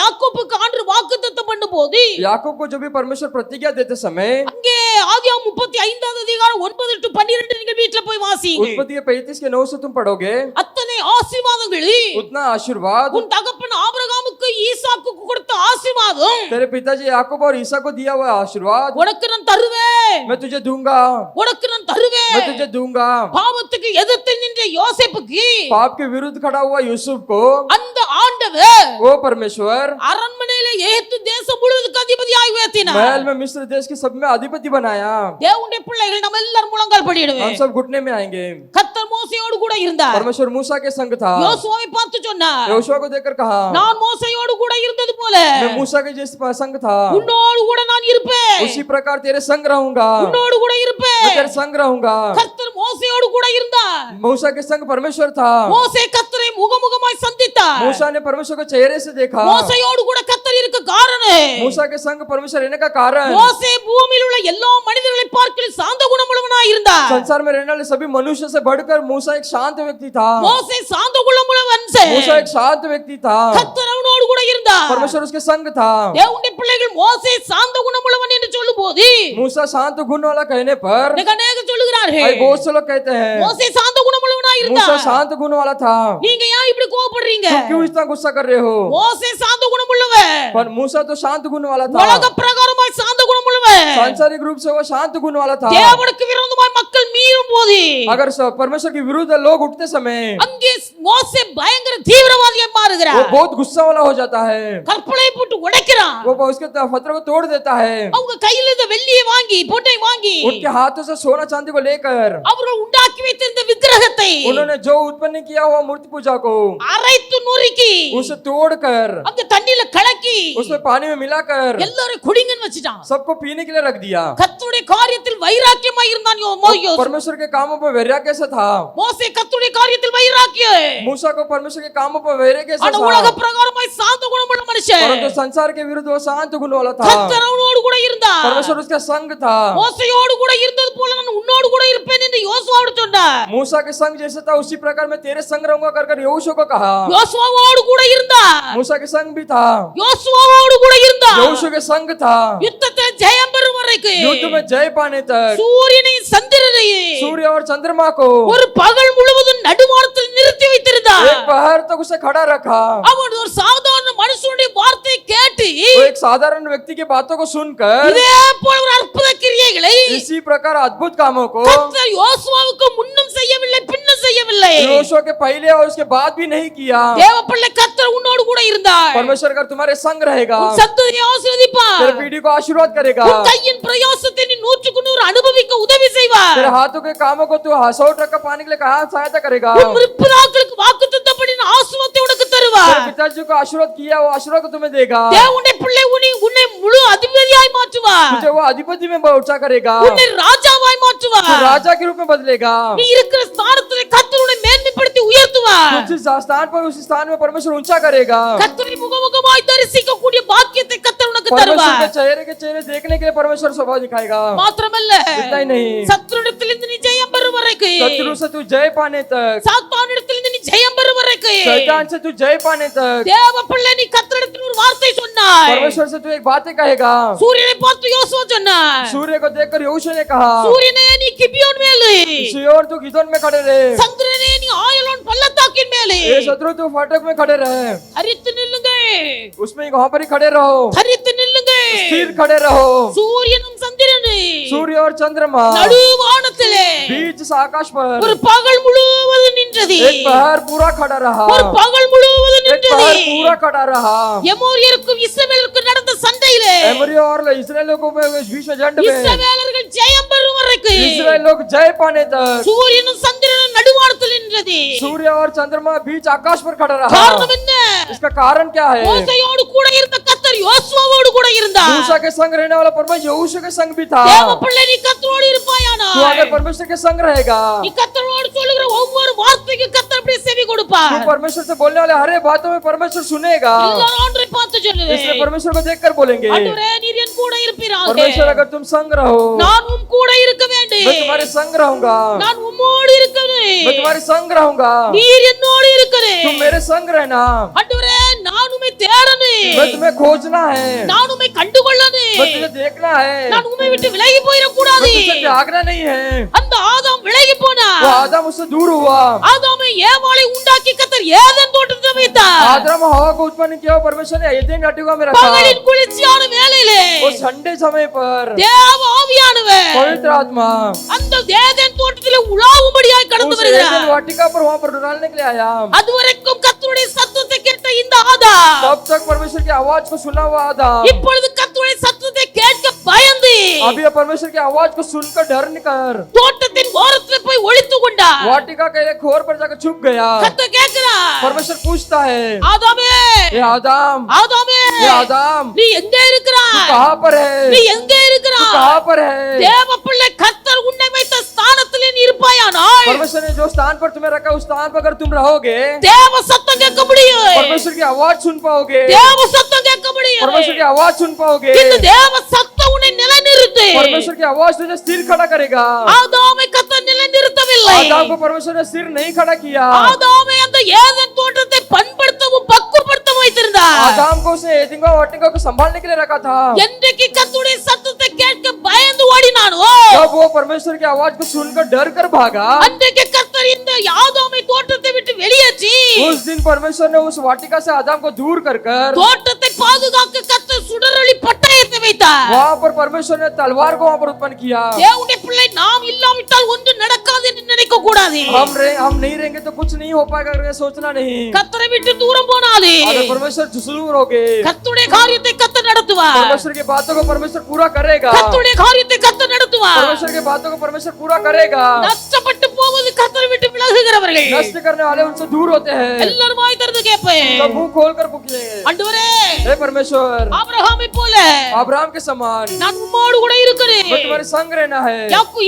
யாக்கோபுக்கு ஆண்டவர் வாக்குத்தத்தம் பண்ணும்போது याकूब को जो भी परमेश्वर प्रतिज्ञा देते समय அங்கே ஆதியாகமம் 35வது அதிகாரம் 9 to 12 நீங்கள் வீட்ல போய் வாசிங்க. उत्पत्ति 35 के 9 से तुम पढ़ोगे, அத்தனை ஆசீர்வாதங்கள் उतना आशीर्वाद உன் தகப்பன் ஆபிரகாமுக்கு ஈசாக்குக்கு கொடுத்த ஆசீர்வாதம் तेरे पिताजी याकूब और ईसा को दिया हुआ आशीर्वाद உனக்கு நான் தருவேன். मैं तुझे दूंगा, உனக்கு நான் தருவேன். मैं तुझे दूंगा। பாவத்துக்கு எதிர்த்து நின்ற யோசேப்புக்கு पाप के विरुद्ध खड़ा हुआ यूसुफ को அந்த ஆண்டவர் वो परमेश्वर அரண்மனையில எகிப்து தேசம் முழுவதுக்கு அதிபதியாய் உயர்த்தினார். महल में मिस्र देश के सब में अधिपति बनाया। தேவனுடைய பிள்ளைகள் நம்ம எல்லாரும் முழங்கால் படியிடுவோம். हम सब घुटने में आएंगे। கர்த்தர் மோசேயோடு கூட இருந்தார். परमेश्वर मूसा के संग था। யோசுவாவை பார்த்து சொன்னார், योशुआ को देखकर कहा, நான் மோசேயோடு கூட இருந்தது போல मैं मूसा के जैसे संग था, உன்னோடு கூட நான் இருப்பேன். उसी प्रकार तेरे संग रहूंगा, உன்னோடு கூட मैं இருப்பேன். तेरे संग रहूंगा। கர்த்தர் மோசேயோடு கூட இருந்தார். मूसा के संग परमेश्वर था। மோசே கர்த்தரை முகமுகமாய் சந்தித்தார். मूसा ने परमेश्वर को चेहरे से देखा। மோசேயோடு கூட கர்த்தர் இருக்க காரணம் मूसा के संग परमेश्वर रहने का कारण மோசே பூமியில் உள்ள எல்லா மனிதர்களை பார்க்கிலும் சாந்த குணமுள்ளவனாய் இருந்தார். संसार में रहने वाले सभी मनुष्य से बढ़कर मूसा एक शांत व्यक्ति था। மோசே சாந்த குணமுள்ளவன். मूसा एक शांत व्यक्ति था, கர்த்தர் அவனோடு கூட இருந்தார். परमेश्वर उसके संग था। தேவனுடைய பிள்ளைகள் மோசே சாந்த குணமுள்ளவன் என்று சொல்லும்போது मूसा शांत गुण वाला कहने पर அநேகர் சொல்லுகிறார்கள், भाई बहुत से लोग कहते हैं மோசே சாந்த குணமுள்ளவனாய் मूसा இருந்தார். शांत गुण वाला था, நீங்க ஏன் இப்படி கோபப்படுறீங்க? तुम क्यों इतना गुस्सा कर रहे हो? மோசே சாந்த குணமுள்ளவன். पर मूसा तो शांत गुण वाला உலக था, பிரகாரமாய் சாந்த குணமுள்ளவன். सांसारिक रूप से वो शांत गुण वाला था। தேவனுக்கு விரோதமாய் மக்கள் மீறும் போது अगर परमेश्वर के विरुद्ध लोग उठते समय அங்கே மோசே பயங்கர தீவிரவாதியாய் वो மாறுகிறார். बहुत गुस्सा वाला हो जाता है, கற்பலை போட்டு உடைக்கிறான். वो उसके पत्थर को तोड़ देता है। அவங்க கையில இந்த வெள்ளியை வாங்கி பொட்டை வாங்கி उनके हाथों से सोना चांदी को लेकर அவர்கள் உண்டாக்கி வைத்திருந்த விக்கிரகத்தை उन्होंने जो उत्पन्न किया हुआ मूर्ति पूजा को அரைத்து நொறுக்கி उसे तोड़कर அங்க தண்ணியில கலக்கி उसमें पानी में मिलाकर எல்லாரும் குடிங்கன்னு வச்சிட்டான். सबको पीने के लिए रख दिया। கர்த்தருடைய காரியத்தில் வைராக்கியமாய் இருந்தான் யோசேப்பு. परमेश्वर के कामों पर वैराग्य कैसा था? மோசே கர்த்தருடைய காரியத்தில் வைராக்கியம். मूसा को परमेश्वर के कामों पर वैराग्य कैसा ஆனா உலக था? பிரகாரமாய் சாந்த குணமுள்ள மனுஷன். परंतु संसार के विरुद्ध वो शांत गुण वाला था। கர்த்தர் அவனோடு கூட இருந்தார். परमेश्वर उसका संग था। மோசேயோடு கூட இருந்தது போல நான் உன்னோடு கூட இருப்பேன் என்று யோசுவாவோடு சொன்னார். मूसा के संग जैसे था उसी प्रकार मैं तेरे संग रहूंगा कर यहोशू को कहा। யோசுவாவோடு கூட இருந்தார். मूसा के संग भी था, யோசுவாவோடு கூட இருந்தார். यहोशू के संग था, யுத்தத்தில் ஜெயம் பெறும் வரைக்கும் युद्ध में जय पाने तक சூரியனை சந்திரனையே सूर्य और चंद्रमा को ஒரு பகல் முழுவதும் நடுவானத்தில் நிறுத்தி வைத்திருந்தார். एक पहर तक उसे खड़ा रखा। அவன் ஒரு சாதாரண மனுஷனுடைய வார்த்தையை கேட்டு वो एक साधारण व्यक्ति की बातों को सुनकर இதே போல ஒரு அற்புத கிரியைகளை इसी प्रकार अद्भुत कामों को கர்த்தர் யோசுவாவுக்கு முன்னும் செய்யவில்லை பின்னும் செய்யவில்லை. यहोशू के पहले और उसके बाद भी नहीं किया। தேவப்பிள்ளை கர்த்தர் உன்னோடு கூட இருந்தார். परमेश्वर अगर तुम्हारे संग रहेगा, உன் சந்ததியை ஆசீர்வதிப்பார். तेरे पीढ़ी को आशीर्वाद करेगा, உன் கையின் பிரயாசத்தை நீ 100க்கு 100 அனுபவிக்க உதவி செய்வார். तेरे हाथों के कामों को तू 100% पाने के लिए कहा सहायता करेगा। உன் முற்பிதாக்களுக்கு வாக்குத்தத்தப்படி ஆசீர்வாதத்தை உனக்கு तेरे தருவார். पिताजी को आशीर्वाद किया वो आशीर्वाद को तुम्हें देगा। தேவனுடைய பிள்ளை உன்னை முழு அதிபதியாய் மாற்றுவார். तुझे वो अधिपति में ऊंचा करेगा, உன்னை ராஜாவாய் மாற்றுவார். राजा के रूप में बदलेगा। நீ இருக்கிற ஸ்தானத்திலே கர்த்தர் உன்னை மேன்மைப்படுத்தி உயர்த்துவார். जिस स्थान पर उस स्थान में परमेश्वर ऊंचा करेगा। கர்த்தரை முகமுகமாய் தரிசிக்க கூடிய பாக்கியத்தை கர்த்தர் உனக்கு परमेश्वर தருவார். के चेहरे देखने के लिए परमेश्वर स्वभाव दिखाएगा। மாத்திரமல்ல इतना ही नहीं, சத்துருவிடத்திலிருந்து நீ ஜெயம் பெறும் வரைக்கும், शत्रु से तू जय पाने तक, சாத்தானிடத்திலிருந்து நீ ஜெயம் பெறும் வரைக்கும், शैतान से तू जय पाने तक, தேவ பிள்ளை நீ கர்த்தரிடத்தில் ஒரு வார்த்தை சொன்னாய். परमेश्वर से तू एक बातें कहेगा। சூரியனை பார்த்து யோசுவா சொன்னார், सूर्य को देखकर यहोशू ने कहा, சூரியனே நீ கிபியோன் மேலே, सिय्योन तू गिदोन में खड़े रहे, சந்திரனே நீ ஆயலோன் பள்ளத்தாக்கின் மேலே, ये शत्रु तू फाटक में खड़े रहे, தரித்து நில்லுங்க, उसमें वहां पर ही खड़े रहो, தரித்து நில்லுங்க. स्थिर खड़े रहो। சூரியனும் சந்திரனும் सूर्य और चंद्रमा நடுவானத்திலே बीच से आकाश पर ஒரு பகல் முழுவதும் நின்றது. एक पहर पूरा खड़ा रहा, ஒரு பகல் முழுவதும் एक நின்றது. पहर पूरा खड़ा रहा। எமோரியருக்கும் இஸ்ரவேலுக்கும் நடந்த சண்டையிலே एमोरी और इस्राएलियों को बीच में जंड में இஸ்ரவேலர்கள் ஜெயம் பெறும் வரைக்கும் इस्राएल लोग जय पाने तक சூரியனும் சந்திரனும் நடுவானத்தில் நின்றது. सूर्य और चंद्रमा बीच आकाश पर खड़ा रहा। காரணம் என்ன? इसका कारण क्या है? மோசேயோடு கூட இருந்த கர்த்தர் யோசுவாவோடு கூட இருந்தார். मूसा के संग रहने वाला परमेश्वर यहोशू के संग भी था। தேவ பிள்ளை நீ கர்த்தரோடு இருப்பாயானால், तू अगर परमेश्वर के संग रहेगा, நீ கர்த்தரோடு சொல்லுகிற ஒவ்வொரு வார்த்தைக்கும் கர்த்தர் அப்படியே செவி तू கொடுப்பார். परमेश्वर से बोलने वाले हर एक बातों में परमेश्वर सुनेगा। எல்லாரும் ஆண்டவரை பார்த்து சொல்லுவேன், इसलिए परमेश्वर को देखकर बोलेंगे, ஆண்டவரே நீர் என் கூட இருப்பீராக, परमेश्वर अगर तुम संग रहो, நான் உம் கூட இருக்க வேண்டும், मैं तुम्हारे संग रहूंगा, நான் உம்மோடு இருக்கிறேன், मैं तुम्हारे संग रहूंगा, நீர் என்னோடு இருக்கிறேன். तुम मेरे संग रहना, ஆண்டவரே நான் உம்மை தேடணும், मैं तुम्हें खोजना है, நான் உம்மை கண்டுகொள்ளணும், मैं तुझे देखना है, நான் உம்மை விட்டு விலகி போயிட கூடாது. मैं तुझे त्यागना नहीं है। அந்த ஆதாம் விலகி போனா, वो आदम उससे दूर हुआ, ஆதாமை ஏவாளை உண்டாக்கி கர்த்தர் ஏதேன் தோட்டத்தில் வைத்தார். आदम हवा को उत्पन्न किया, परमेश्वर ने एदेन नाटिका में रखा। பகலின் குளிர்ச்சியான வேளையிலே वो संडे समय पर தேவ ஆவியானவர் पवित्र आत्मा அந்த ஏதேன் தோட்டத்திலே உலாவும்படியாய் கடந்து उस एदेन வருகிறார். वाटिका पर वहां पर डुलाने के लिए आया। அதுவரைக்கும் கர்த்தருடைய சத்தத்தை கேட்ட இந்த ஆதாம் तब तक परमेश्वर की आवाज को सुना हुआ आदम இப்பொழுது கர்த்தருடைய சத்தத்தை கேட்க பயந்து अभी परमेश्वर की आवाज को सुनकर डर कर தோட்டத்தின் ஓரத்தில் போய் ஒளித்து கொண்டார். वाटिका के एक खोर पर जाकर छुप गया। கர்த்தர் கேட்கிறார், परमेश्वर पूछता है, ஆதாமே ये आदम, ஆதாமே ये आदम, நீ எங்க तू இருக்கிறாய்? कहाँ पर है? நீ எங்க तू இருக்கிறாய்? कहाँ पर है? தேவ பிள்ளை கர்த்தர் உன்னை வைத்த ஸ்தானத்திலே நீ இருப்பாயானால் परमेश्वर ने जो स्थान पर तुम्हें रखा उस स्थान पर अगर तुम रहोगे, தேவ சத்தம் கேட்க முடியும். परमेश्वर की आवाज सुन पाओगे, தேவ சத்தம் கேட்க முடியும். परमेश्वर की आवाज सुन पाओगे, இந்த தேவ சத்தம் உன்னை நிலைநிறுத்து. परमेश्वर की आवाज तुझे स्थिर खड़ा करेगा। ஆதாமை கர்த்தர் நிலைநிறுத்தவில்லை. आदम को परमेश्वर ने स्थिर नहीं खड़ा किया। ஆதாமை அந்த ஏதேன் தோட்டத்தை பண்படுத்தவும் பக்குவப்படுத்தவும் வைத்திருந்தார். आदम को उसने एदेन वाटिका को संभालने के लिए रखा था। என்றைக்கு கர்த்தருடைய சத்தத்தை கேட்க பயந்து ஓடினானோ, जब वो परमेश्वर की आवाज को सुनकर डर कर भागा, அன்றைக்கு கர்த்தர் இந்த ஆதாமை தோட்டத்தை விட்டு வெளியேற்றி उस दिन परमेश्वर ने उस वाटिका से आदम को दूर कर தோட்டத்தை பாதுகாக்க கர்த்தர் சுடரொளி பட்டயத்தை வைத்தார். वहां पर परमेश्वर ने तलवार को वहां पर उत्पन्न किया। தேவனுடைய பிள்ளை நாம் இல்லாவிட்டால் ஒன்று நடக்காது என்று நினைக்க கூடாது. हम नहीं रहेंगे तो कुछ नहीं हो पाएगा करके सोचना नहीं। கர்த்தரை விட்டு தூரம் போனாலே अगर परमेश्वर दूर हो गए, கர்த்தருடைய காரியத்தை கர்த்தர் நடத்துவார். परमेश्वर की बातों को परमेश्वर पूरा करेगा। கர்த்தருடைய காரியத்தை கர்த்தர் நடத்துவார். परमेश्वर की बातों को परमेश्वर पूरा करेगा। நஷ்டப்பட்டு போவது கர்த்தரை விட்டு விலகுகிறவர்கள் नष्ट करने वाले उनसे दूर होते हैं। எல்லாரும் வாய் திறந்து கேட்பேன், सब मुंह खोलकर पूछे, ஆண்டவரே हे परमेश्वर, ஆபிரகாமை போல अब्राहम के समान நான் உம்மோடு கூட இருக்கிறேன். मैं तुम्हारे संग रहना है।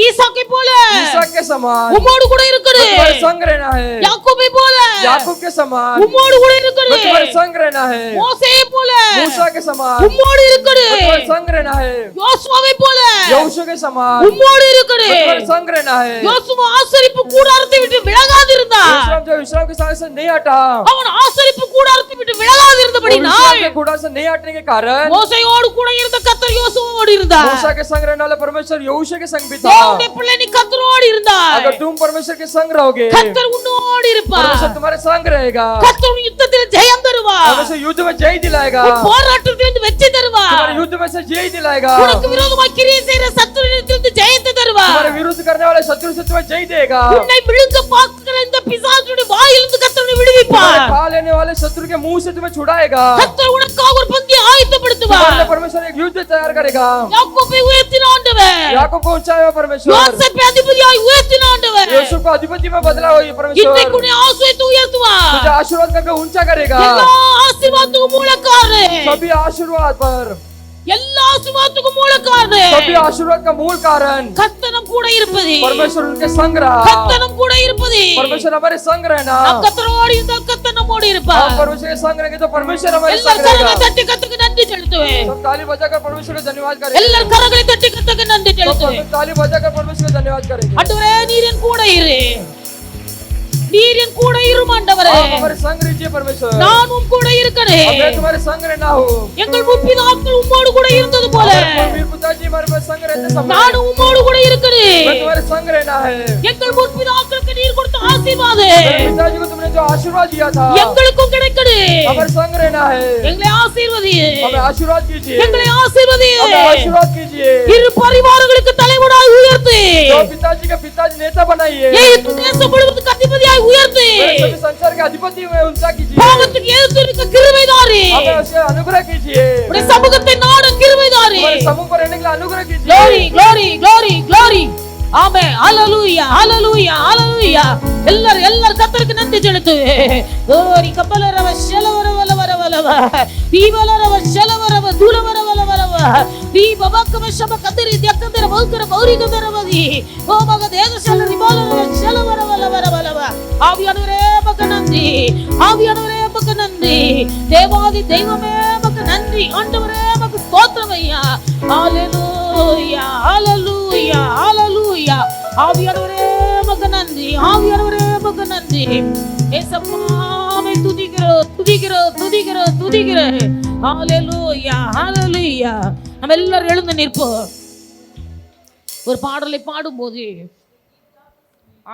ஈசாக்கை போல ईसाक के समान உம்மோடு கூட मैं இருக்கிறேன். तुम्हारे संग रहना है। யாக்கோபை போல याकूब के समान உம்மோடு கூட मैं तुम्हारे இருக்கிறேன். संग रहना है। மோசேயை போல मूसा के समान உம்மோடு मैं இருக்கிறேன். तुम्हारे संग रहना है। யோசுவாவை போல यहोशू के समान உம்மோடு मैं இருக்கிறேன். तुम्हारे संग रहना है। யோசுவா ஆசரிப்பு கூடாரத்தை விட்டு விலகாதிருந்தான். जो विश्राम के साथ से नहीं हटा, அவன் ஆசரிப்பு கூடாரத்தை விட்டு விலகாதிருந்தபடினால் विश्राम के घोड़ा से नहीं हटने के कारण மோசேயோடு கூட இருந்த கர்த்தர் யோசுவாவோடு இருந்தார். मूसा के संग रहने वाला परमेश्वर यहोशू के संग भी था। தேவனுடைய பிள்ளை நீ கர்த்தரோடு இருந்தாய். अगर तुम परमेश्वर के संग रहोगे, கர்த்தர் உன்னோடு இருப்பார். परमेश्वर तुम्हारे संग रहेगा। கர்த்தர் உன் யுத்தத்தில் ஜெயம் தருவார். परमेश्वर युद्ध में जय दिलाएगा। உன் போராட்டத்திலிருந்து வெற்றி தருவார். तुम्हारे युद्ध में से जय दिलाएगा। உனக்கு விரோதமாய் கிரியை செய்கிற சத்துருவிடத்திலிருந்து ஜெயத்தை தருவார். तुम्हारे विरुद्ध करने वाले शत्रु से तुम्हें जय देगा। உன்னை விழுங்க பார்க்கிற இந்த பிசாசுடைய வாயிலிருந்து கர்த்தர் உன்னை तुम्हारे விடுவிப்பார். खा लेने वाले शत्रु के मुंह से तुम्हें छुड़ाएगा। கர்த்தர் உனக்காக ஒரு பந்தியை तुम्हारे ஆயத்தப்படுத்துவார். लिए परमेश्वर एक युद्ध तैयार करेगा। யாக்கோபை உயர்த்தின ஆண்டவர், याकूब को ऊंचाया परमेश्वर, யோசேப்பை அதிபதியாய் உயர்த்தின ஆண்டவர், यूसुफ को अधिपति में बदला हुआ ये परमेश्वर இன்றைக்கு உன்னை ஆசீர்வதித்து உயர்த்துவார். तुझे आशीर्वाद करके ऊंचा करेगा। எல்லா ஆசீர்வாதத்துக்கும் மூலக்காரர் सभी आशीर्वाद पर எல்லா ஆசீர்வாதத்துக்கும் மூல காரணம் सभी आशीर्वाद का मूल कारण கர்த்தர் நம் கூட இருப்பது परमेश्वर उनके संग रहा। கர்த்தர் நம் கூட இருப்பது परमेश्वर हमारे संग रहना। நாம் கர்த்தரோடு இருந்தால் கர்த்தர் நம்மோடு இருப்பார் हम परमेश्वर के संग रहेंगे तो परमेश्वर हमारे எல்லாரும் संग रहेगा। கரங்களை தட்டி கர்த்தருக்கு நன்றி செலுத்துவேன் सब ताली बजाकर परमेश्वर को धन्यवाद करेंगे। எல்லாரும் கரங்களை தட்டி கர்த்தருக்கு நன்றி செலுத்துவேன் सब ताली बजाकर परमेश्वर को धन्यवाद करेंगे। ஆண்டவரே நீர் என் கூட இரு நீர் என் கூட இரும் ஆண்டவரே आप हमारे संग रहिए परमेश्वर। நான் உம் கூட இருக்கணும் मैं तुम्हारे संग रहना हूँ। எங்கள் முற்பிதாக்கள் உம்மோடு கூட இருந்தது போல मेरे पिताजी हमारे पास संग रहते समय நான் உம்மோடு கூட இருக்கணும் मैं तुम्हारे संग रहना है। எங்கள் முற்பிதாக்களுக்கு நீர் கொடுத்த ஆசீர்வாதம் मेरे पिताजी को तुमने जो आशीर्वाद दिया था எங்களுக்கும் கிடைக்கணும் हमारे संग रहना है। எங்களை ஆசீர்வதியே हमें आशीर्वाद कीजिए। எங்களை ஆசீர்வதியே हमें आशीर्वाद कीजिए। இரு பரிவாரங்களுக்கு தலைவனாய் உயர்த்து जो पिताजी का पिताजी नेता बनाइए। ஏய் தேசம் முழுவதுக்கு அதிபதியாய் உயர்த்து मेरे सभी संसार के अधिपति हुए उनका कीजिए। பாவத்துக்கு எதிர்த்து இருக்க கிருபைதாரே हमें उसे अनुग्रह कीजिए। உடைய சமூகத்தை நாட கிருபைதாரே हमारे समूह पर रहने के लिए अनुग्रह कीजिए। glory glory glory glory ஆமென் ஹalleluya ஹalleluya ஹalleluya எல்லாரும் கர்த்தருக்கு நன்றி செலுத்து ஓரி கப்பலரவ ஷலவரவலவரவலவ தீவலரவ ஷலவரவ துலவரவலவரவ தீ பவக்கம ஷப கதரி தியக்கதர பௌக்கர பௌரி கதரவதி ஓ மக தேசல ரிபாலரவ ஷலவரவலவரவலவ ஆவியானவரே மக நன்றி ஆவியானவரே மக நன்றி தேவாதி தெய்வமே மக நன்றி ஆண்டவரே மக ஸ்தோத்திரம் ஐயா ஹalleluya ஹalleluya ஹalleluya ஆவியானவரே மக நன்றி ஆவியானவரே மக நன்றி ஏசப்பாவை துதிக்கிறோம் ஹalleluya ஹalleluya நம்ம எல்லாரும் எழுந்து நிற்போம் ஒரு பாடலை பாடும்போது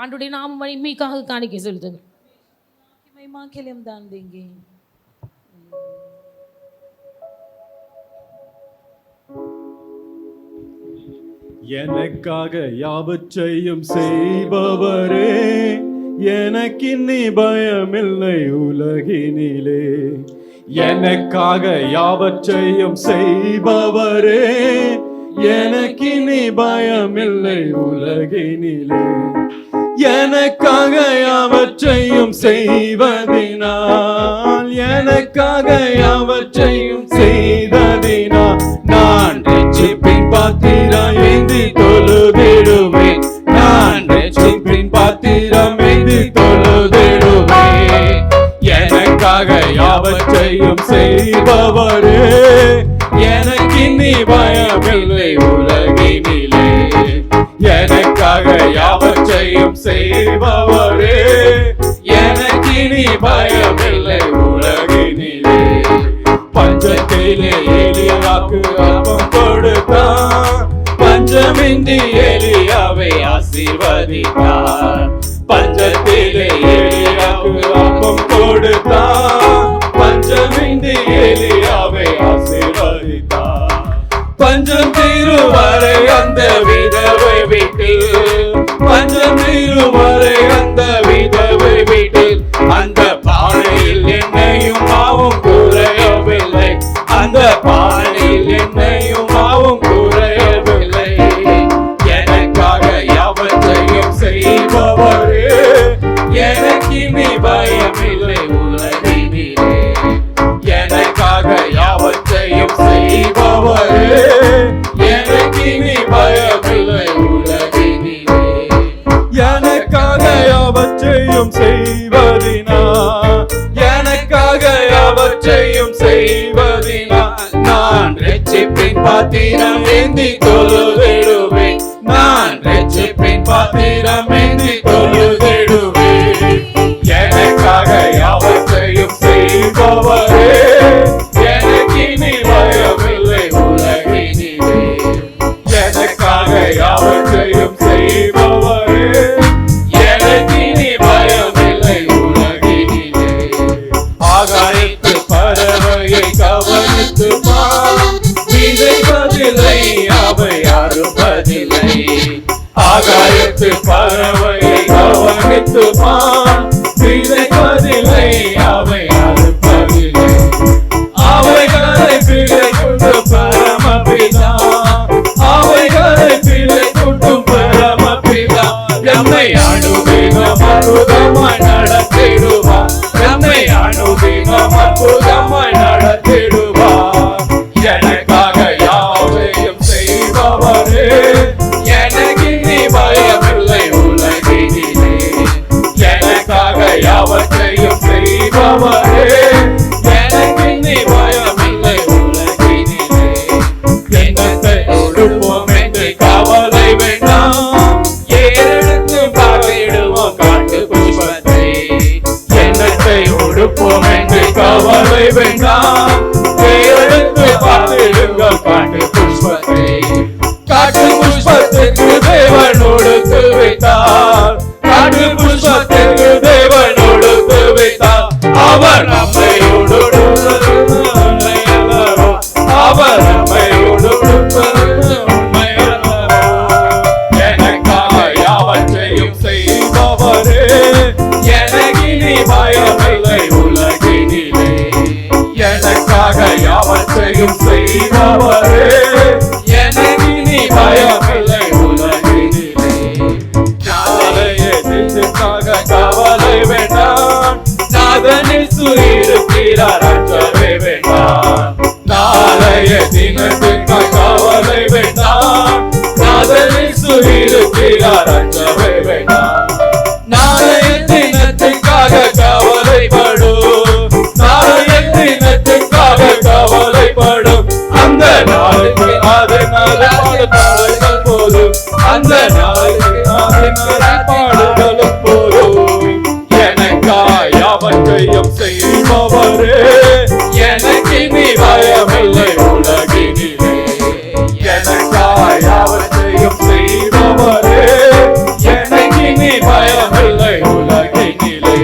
ஆண்டுடைய நாம மகிமைக்காக காணிக்கை செலுத்துங்க महिमा के लिए हम दान देंगे எனக்காக யாவற்றையும் செய்பவரே எனக்கின்னி பயமில்லை உலகினிலே எனக்காக யாவற்றையும் செய்பவரே எனக்கின்னி பயமில்லை உலகினிலே எனக்காக யாவற்றையும் செய்வதினால் எனக்காக யாவற்றையும் செய்ததினால் நான் ரட்சிப்பின் பாத்திரம் ஏந்தி தொழுதிடுவேன் நான் ரட்சிப்பின் பாத்திரம் ஏந்தி தொழுதிடுவேன் எனக்காக யாவற்றையும் செய்பவரே எனக்கின்னி பயமில்லை உலகினிலே எனக்காக யாவற்றையும் செய்பவரே எனக்கினி பயமில்லை உலகினிலே பஞ்சத்திலே எலியாவுக்கு அப்பம் கொடுத்தான் பஞ்சமின்றி எலியாவை ஆசீர்வதித்தார் பஞ்சத்திலே எலியாவுக்கு அப்பம் கொடுத்தான் பஞ்சமின்றி எலியாவை ஆசீர்வதித்தார் பஞ்சம் தீருவரை அந்த விதவை வீட்டில் பஞ்சம் தீருவரை அந்த விதவை வீட்டில் அந்த பானையில் என்னையும் மாவும் குறையவில்லை அந்த பானையில் என்னையும் மாவும் குறையவில்லை எனக்காக யாவற்றையும் செய்பவரே எனக்கினி பயமில்லை உலகினிலே எனக்காக யாவற்றையும் செய்பவரே எனக்கினி பயமில்லை உலகினிலே எனக்காக யாவற்றையும் செய்வதினா எனக்காக யாவற்றையும் செய்வதினா நான் ரட்சிப்பின் பாத்திரம் ஏந்தி தொழுதிடுவேன் நான் ரட்சிப்பின் பாத்திரம் ஏந்தி தொழுதிடுவேன் எனக்காக யாவற்றையும் செய்பவரே எனக்கினி பயமில்லை உலகினிலே எனக்காக யாவற்றையும் செய்பவரே எனக்கினி பயமில்லை உலகினிலே ஆகாயத்து பறவையை கவனித்து விதைப்பதில்லை அவை அறுப்பதில்லை ஆகாயத்து பறவையை கவனித்து விதைப்பதில்லை அவை அறுப்பதில்லை அவைகளை பிழை கொண்டு பரமபிதா அவைகளை பிழை கொண்டு பரமபிதா நம்மை அனுதினம் அற்புதமாய் நடத்திடுவார் நம்மை அனுதினம் அற்புதமாய் நடத்திடுவார் எனக்காக பாடுகளும் போதும் எனக்காய் அவற்றையும் செய்பவரே எனக்கு நீ பயமில்லை உலகினிலே எனக்காய் அவற்றையும் செய்பவரே எனக்கு நீ பயமில்லை உலகினிலே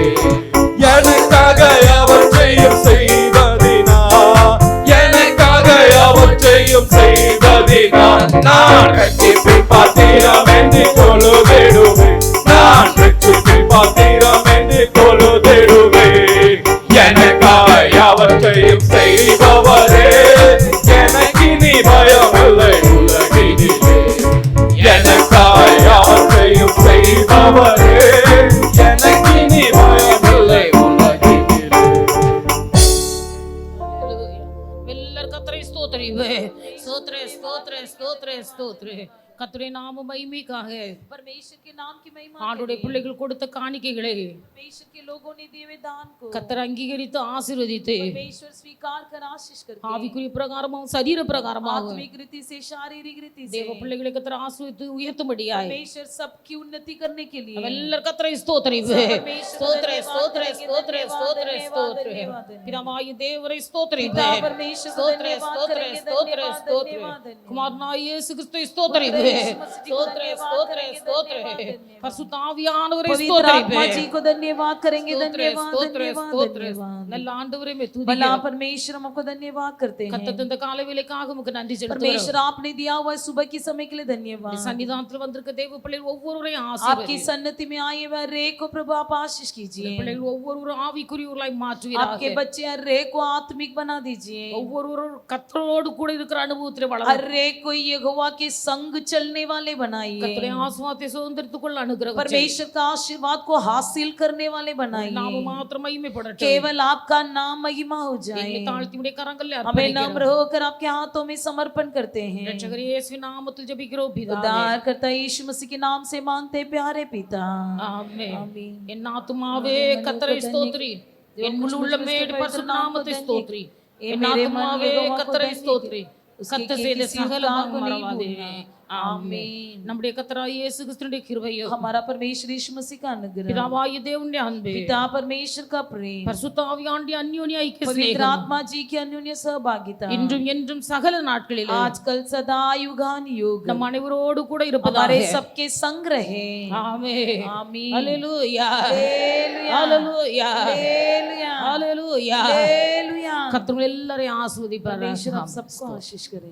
எனக்காக அவற்றையும் செய்வதினா எனக்காக அவற்றையும் செய்வதினா நான் ரட்சிப்பின் பாத்திரம் என்று கொள்ளுதிடுவேன் நான் ரட்சிப்பின் பாத்திரம் என்று கொள்ளுதிடுவேன் எனக்காய் அவற்றையும் செய்பவரே எனக்கு நீ பயமில்லை உலகினிலே எனக்காய் அவற்றையும் செய்பவரே எனக்கு நீ பயமில்லை உலகினிலே ಎಲ್ಲರ ಕತ್ತರೆ ಸ್ತೋತ್ರಿವೆ ಸ್ತೋತ್ರೆ ಸ್ತೋತ್ರೆ ಸ್ತೋತ್ರೆ ಸ್ತೋತ್ರೆ கர்த்தருடைய நாம மகிமைக்காக परमेश्वर के नाम की महिमा ஆண்டுடைய பிள்ளைகள் கொடுத்த காணிக்கைகளை परमेश्वर के लोगों ने दिए हुए दान को கர்த்தர் அங்கீகரித்து ஆசீர்வதித்து परमेश्वर स्वीकार कर आशीष करके ஆவிக்குரிய பிரகாரமாகவும் சரீர பிரகாரமாகவும் आत्मिक रीति से शारीरिक रीति से தேவ பிள்ளைகளை கர்த்தர் ஆசீர்வதித்து உயர்த்தும்படியாய் परमेश्वर सबकी उन्नति करने के लिए ಎಲ್ಲರ ಕತ್ತರೆ ಸ್ತೋತ್ರಿವೆ ಸ್ತೋತ್ರೆ ಸ್ತೋತ್ರೆ ಸ್ತೋತ್ರೆ ಸ್ತೋತ್ರೆ ಸ್ತೋತ್ರೆ பிதாவாகிய தேவரே ಸ್ತೋತ್ರಿವೆ ಸ್ತೋತ್ರೆ ಸ್ತೋತ್ರೆ ಸ್ತೋತ್ರೆ ಸ್ತೋತ್ರೆ குமாரனாகிய இயேசு கிறிஸ்துவை ಸ್ತೋತ್ರಿವೆ स्तोत्र स्तोत्र स्तोत्र परिशुद्ध आवियानवरे पवित्र आत्मा स्तोत्र जी को धन्यवाद करेंगे धन्यवाद स्तोत्र धन्यवाद स्तोत्र धन्यवाद நல்ல ஆண்டவரே மே भला துதிக்கிறோம் परमेश्वर हम आपको धन्यवाद करते हैं கர்த்தர் இந்த காலை வேளைக்காக உமக்கு நன்றி செலுத்துகிறோம் परमेश्वर आपने दिया हुआ है सुबह के समय के लिए धन्यवाद சன்னிதானத்தில் வந்திருக்க தேவ பிள்ளைகள் ஒவ்வொருவரையும் आपकी ஆசீர்வதி सन्नति में आए हुए रे को प्रभु आप आशीष कीजिए பிள்ளைகள் ஒவ்வொருவரும் ஆவிக்குரியவர்களாய் மாற்றுவீராக आपके बच्चे हर रे को आत्मिक बना दीजिए ஒவ்வொருவரும் கர்த்தரோடு கூட இருக்கிற அனுபவத்தில் हर வளரும் रे को यहोवा के संग चलने वाले बनाइए கர்த்தருடைய ஆசீர்வாதத்தை சுதந்திரித்துக் கொள்ள அனுகிரகம் परमेश्वर का आशीर्वाद को हासिल करने वाले बनाइए நாம மாத்திரம் மகிமைப்படட்டும் केवल आपका नाम महिमा हो जाए எங்களை தாழ்த்தி உடைய கரங்களில் हमें அர்ப்பணிக்கிறோம் नम्र होकर आपके हाथों में समर्पण करते हैं ரட்சகர் இயேசுவின் நாமத்தில் ஜெபிக்கிறோம் பிதாவே उद्धार करता यीशु मसीह के नाम से मांगते प्यारे पिता ஆமென் आमीन என் ஆத்துமாவே கர்த்தரை ஸ்தோத்திரி என் முழு உள்ளமே பரிசுத்த நாமத்தை ஸ்தோத்திரி என் ஆத்துமாவே கர்த்தரை ஸ்தோத்திரி கர்த்தர் செய்த சகல மறவாதே ஆமென் நம்முடைய கர்த்தராகிய இயேசு கிறிஸ்துவின் கிருபையும் हमारा परमेश्वर यीशु मसीह का अनुग्रह பிதாவாகிய தேவனுடைய அன்பு पिता परमेश्वर का प्रेम பரிசுத்த ஆவியானவருடைய அந்யோன்ய ஐக்கிய पवित्र சிநேகம் आत्मा जी की अन्योन्य सहभागिता இன்றும் என்றும் சகல நாட்களிலே आजकल सदा युगान युग நம் அனைவரோடு கூட हमारे இருப்பதாக सबके संग रहे ஆமென் आमीन ஹalleluya हालेलुया ஹalleluya हालेलुया ஹalleluya हालेलुया கர்த்தர் எல்லாரையும் ஆசீர்வதிப்பாராக परमेश्वर आप सबको आशीष करें।